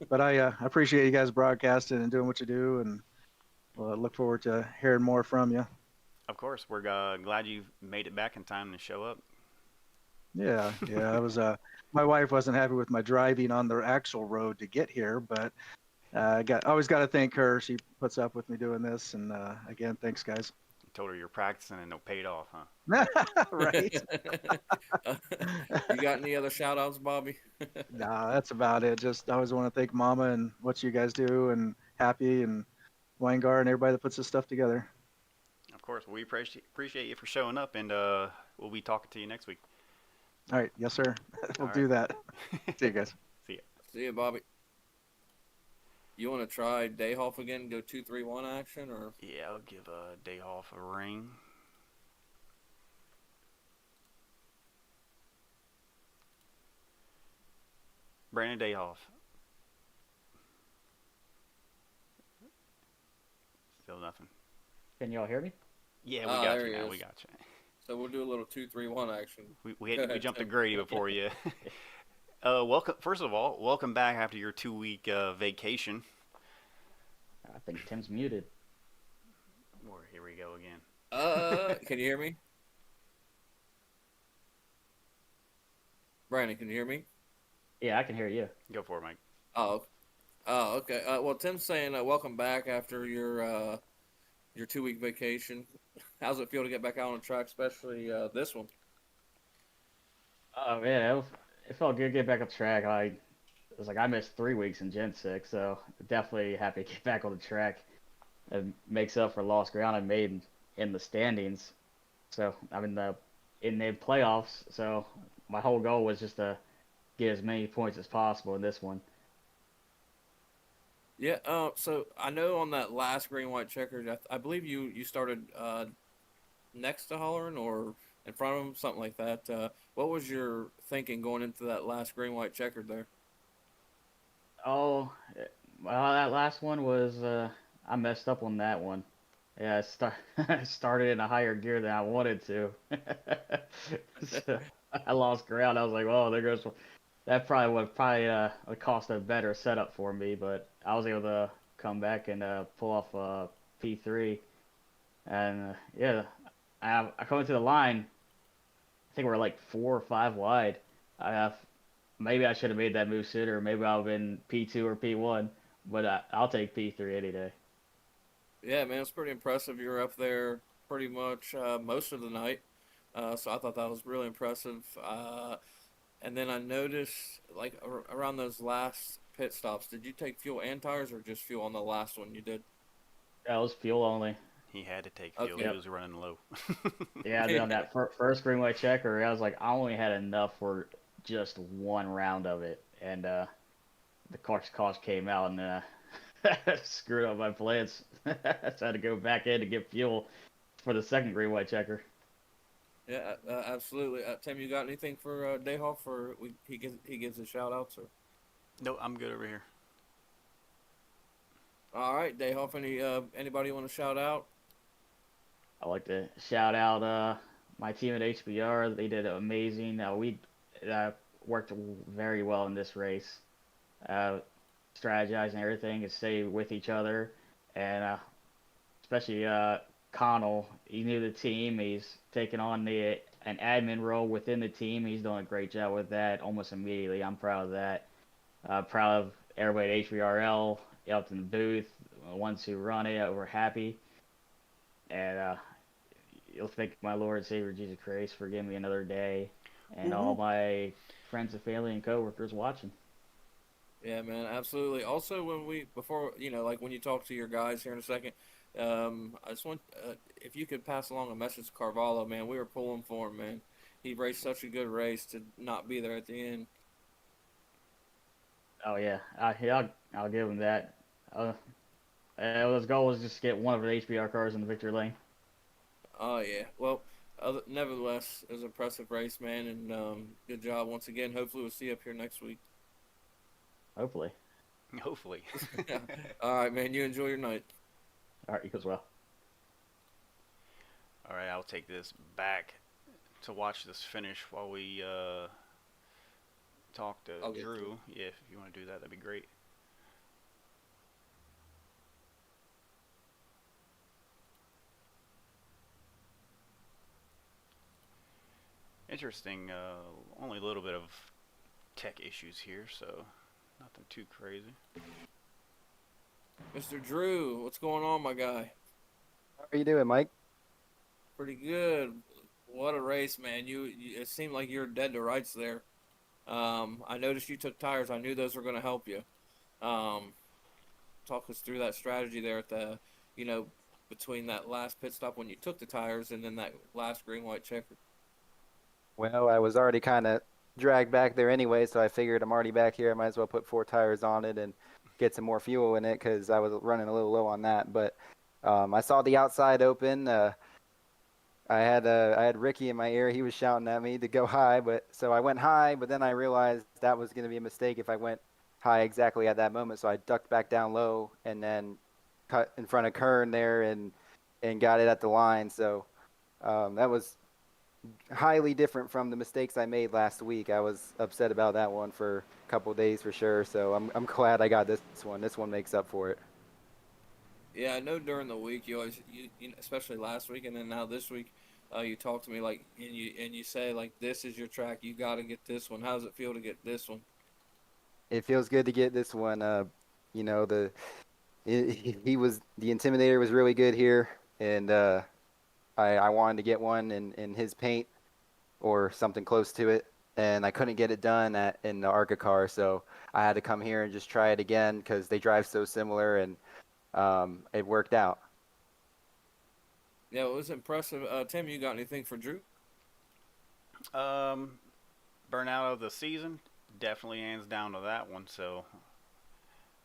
S8: But I appreciate you guys broadcasting and doing what you do, and look forward to hearing more from you.
S3: Of course, we're glad you made it back in time to show up.
S8: Yeah, yeah. I was my wife wasn't happy with my driving on the actual road to get here, but always got to thank her. She puts up with me doing this, and again, thanks, guys.
S3: Told her you're practicing and it paid off, huh?
S8: Right?
S4: Uh, you got any other shout outs, Bobby?
S8: Nah, that's about it. Just I always want to thank Mama and what you guys do, and Happy and Weingar and everybody that puts this stuff together.
S3: Of course, we appreciate you for showing up, and we'll be talking to you next week.
S8: All right, yes, sir. We'll
S3: All
S8: do
S3: right.
S8: that. See you guys.
S3: See ya.
S4: See you, Bobby. You want to try Dayhoff again? Go 2-3-1 action, or
S3: Yeah, I'll give Day Off a ring. Brandon Dayhoff. Still nothing.
S2: Can y'all hear me?
S3: Yeah, we
S4: Ah,
S3: got
S4: there
S3: you
S4: he
S3: now.
S4: is.
S3: We got you.
S4: so we'll do a little 2-3-1 action.
S3: We
S4: Go ahead,
S3: jumped to
S4: Tim.
S3: Grady before you. Welcome. First of all, welcome back after your 2-week vacation.
S9: I think Tim's muted.
S3: Or here we go again.
S4: Can you hear me? Brandon, can you hear me?
S9: Yeah, I can hear you.
S3: Go for it, Mike.
S4: Oh, okay. Well, Tim's saying welcome back after your 2-week vacation. How's it feel to get back out on the track, especially this one?
S9: Oh man, it felt good to get back on track. It was like I missed 3 weeks in Gen 6, so definitely happy to get back on the track. It makes up for lost ground I made in the standings. So I'm in the playoffs. So my whole goal was just to get as many points as possible in this one.
S4: Yeah. So I know on that last green white checkered, I believe you started next to Holleran or in front of him, something like that. What was your thinking going into that last green white checkered there?
S9: Oh, well, that last one was I messed up on that one. Yeah, I started in a higher gear than I wanted to. So I lost ground. I was like, "Oh, there goes." That would cost a better setup for me, but I was able to come back and pull off P3, and yeah, I come into the line. I think we're like 4 or 5 wide. I maybe I should have made that move sooner. Maybe I'll have been P2 or P1, but I'll take P3 any day.
S4: Yeah, man, it's pretty impressive. You were up there pretty much most of the night, so I thought that was really impressive. And then I noticed, like around those last pit stops, did you take fuel and tires, or just fuel on the last one you did?
S9: That was fuel only.
S3: He had to take fuel.
S4: Okay.
S3: He was running low.
S9: Yeah, then on that first green white checker, I was like, I only had enough for just one round of it, and the cost came out and screwed up my plans. So I had to go back in to get fuel for the second green white checker.
S4: Yeah, absolutely. Tim, you got anything for Dayhoff, or he gives a shout out, or?
S3: No, I'm good over here.
S4: All right, Dayhoff. Anybody want to shout out?
S9: I like to shout out my team at HVR. They did amazing. We worked very well in this race, strategizing everything and stay with each other, and especially Connell. He knew the team. He's taken on an admin role within the team. He's doing a great job with that almost immediately. I'm proud of that. Proud of everybody at HVRL up in the booth, the ones who run it. We're happy. And you'll thank my Lord and Savior Jesus Christ for giving me another day, and all my friends and family and coworkers watching.
S4: Yeah, man, absolutely. Also, before like when you talk to your guys here in a second, I just want if you could pass along a message to Carvalho, man. We were pulling for him, man. He raced such a good race to not be there at the end.
S9: Oh yeah, I'll give him that. His goal was just to get one of the HBR cars in the victory lane.
S4: Oh yeah. Well, nevertheless, it was an impressive race, man, and good job once again. Hopefully, we'll see you up here next week.
S9: Hopefully.
S3: Hopefully.
S4: All right, man. You enjoy your night.
S9: All right, you as well.
S3: All right, I'll take this back to watch this finish while we talk to Drew. Yeah, if you want to do that, that'd be great. Interesting. Only a little bit of tech issues here, so nothing too crazy.
S4: Mr. Drew, what's going on, my guy?
S10: How are you doing, Mike?
S4: Pretty good. What a race, man. It seemed like you were dead to rights there. I noticed you took tires. I knew those were going to help you. Talk us through that strategy there at the, between that last pit stop when you took the tires and then that last green white checker.
S10: Well, I was already kind of dragged back there anyway, so I figured I'm already back here. I might as well put 4 tires on it and get some more fuel in it because I was running a little low on that. But I saw the outside open. I had Ricky in my ear. He was shouting at me to go high, so I went high. But then I realized that was going to be a mistake if I went high exactly at that moment. So I ducked back down low and then cut in front of Kern there and got it at the line. So that was highly different from the mistakes I made last week. I was upset about that one for a couple of days for sure. So I'm glad I got this one. This one makes up for it.
S4: Yeah, I know during the week you always, especially last week and then now this week, you talk to me like and you say like this is your track. You got to get this one. How does it feel to get this one?
S10: It feels good to get this one. He was the Intimidator was really good here, and I wanted to get one in his paint or something close to it, and I couldn't get it done in the ARCA car, so I had to come here and just try it again because they drive so similar, and it worked out.
S4: Yeah, it was impressive. Tim, you got anything for Drew?
S3: Burnout of the season, definitely hands down to that one. So,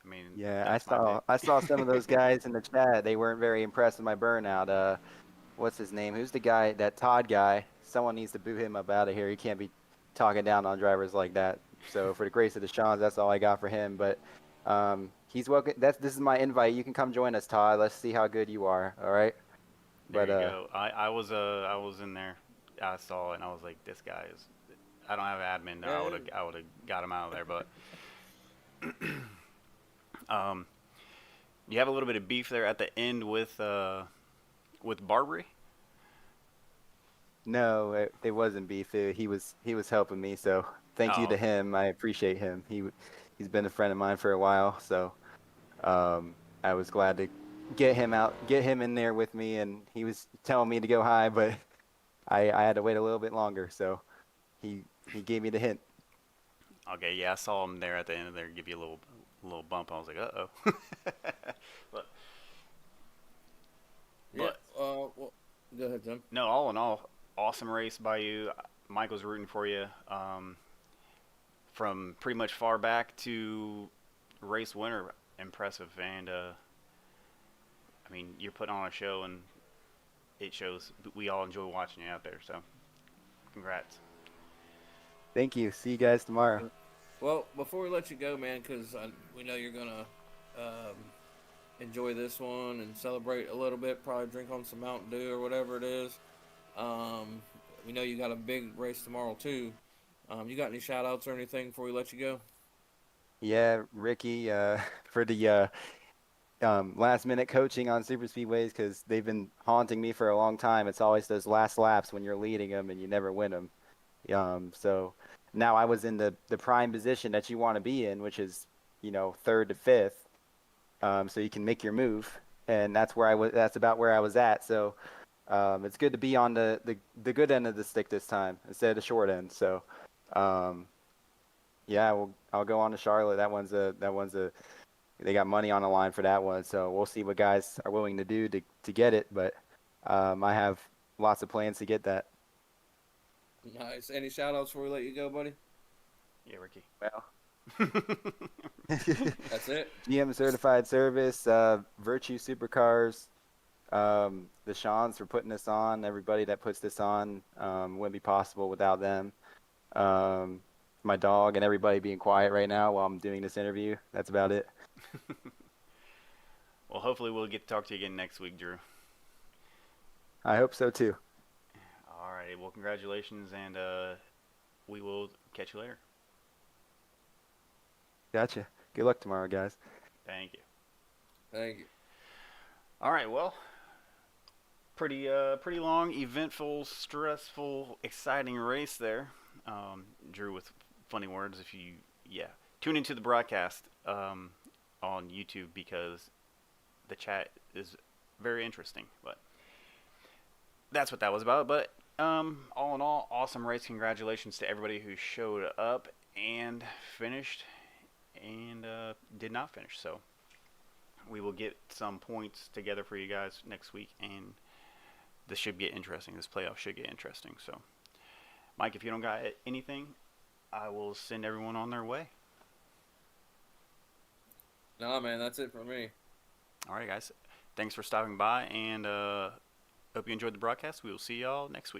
S3: I mean,
S10: yeah, I saw some of those guys in the chat. They weren't very impressed with my burnout. What's his name? Who's the guy? That Todd guy. Someone needs to boo him up out of here. He can't be talking down on drivers like that. So for the grace of the Shawns, that's all I got for him. But he's welcome. This is my invite. You can come join us, Todd. Let's see how good you are. All right.
S3: There you go. I was in there. I saw it and I was like, this guy is. I don't have admin there. I would have got him out of there. But you have a little bit of beef there at the end with Barbary.
S10: No, it wasn't beef. He was helping me. So thank you to him. I appreciate him. He's been a friend of mine for a while. So I was glad to get him in there with me, and he was telling me to go high, but I had to wait a little bit longer, so he gave me the hint.
S3: Okay, yeah, I saw him there at the end of there give you a little bump. I was like, uh-oh.
S4: Well, go ahead, Tim.
S3: No, all in all, awesome race by you. Mike was rooting for you from pretty much far back to race winner. Impressive, and I mean, you're putting on a show, and it shows. We all enjoy watching you out there, so congrats.
S10: Thank you. See you guys tomorrow.
S4: Well, before we let you go, man, because we know you're going to enjoy this one and celebrate a little bit, probably drink on some Mountain Dew or whatever it is. We know you got a big race tomorrow, too. You got any shout-outs or anything before we let you go?
S10: Yeah, Ricky, for the last-minute coaching on super speedways, because they've been haunting me for a long time. It's always those last laps when you're leading them and you never win them. So now I was in the prime position that you want to be in, which is, third to fifth. So you can make your move, and that's where I was. That's about where I was at. So it's good to be on the good end of the stick this time instead of the short end. So yeah, I'll go on to Charlotte. That one's a they got money on the line for that one. So we'll see what guys are willing to do to get it. But I have lots of plans to get that.
S4: Nice. Any shout outs before we let you go, buddy?
S3: Yeah, Ricky.
S10: Well,
S4: That's it.
S10: GM certified service, Virtue Supercars, the Seans for putting this on. Everybody that puts this on wouldn't be possible without them. My dog and everybody being quiet right now while I'm doing this interview. That's about it.
S3: Well, hopefully we'll get to talk to you again next week, Drew.
S10: I hope so too.
S3: All right. Well, congratulations, and we will catch you later.
S10: Gotcha. Good luck tomorrow, guys.
S3: Thank you.
S4: Thank you.
S3: All right. Well, pretty long, eventful, stressful, exciting race there. Drew with funny words. If you tune into the broadcast on YouTube because the chat is very interesting. But that's what that was about. But all in all, awesome race. Congratulations to everybody who showed up and finished and did not finish. So we will get some points together for you guys next week, and this should get interesting. This playoff should get interesting. So, Mike, if you don't got anything, I will send everyone on their way.
S4: No, man, that's it for me.
S3: All right, guys. Thanks for stopping by, and hope you enjoyed the broadcast. We will see y'all next week.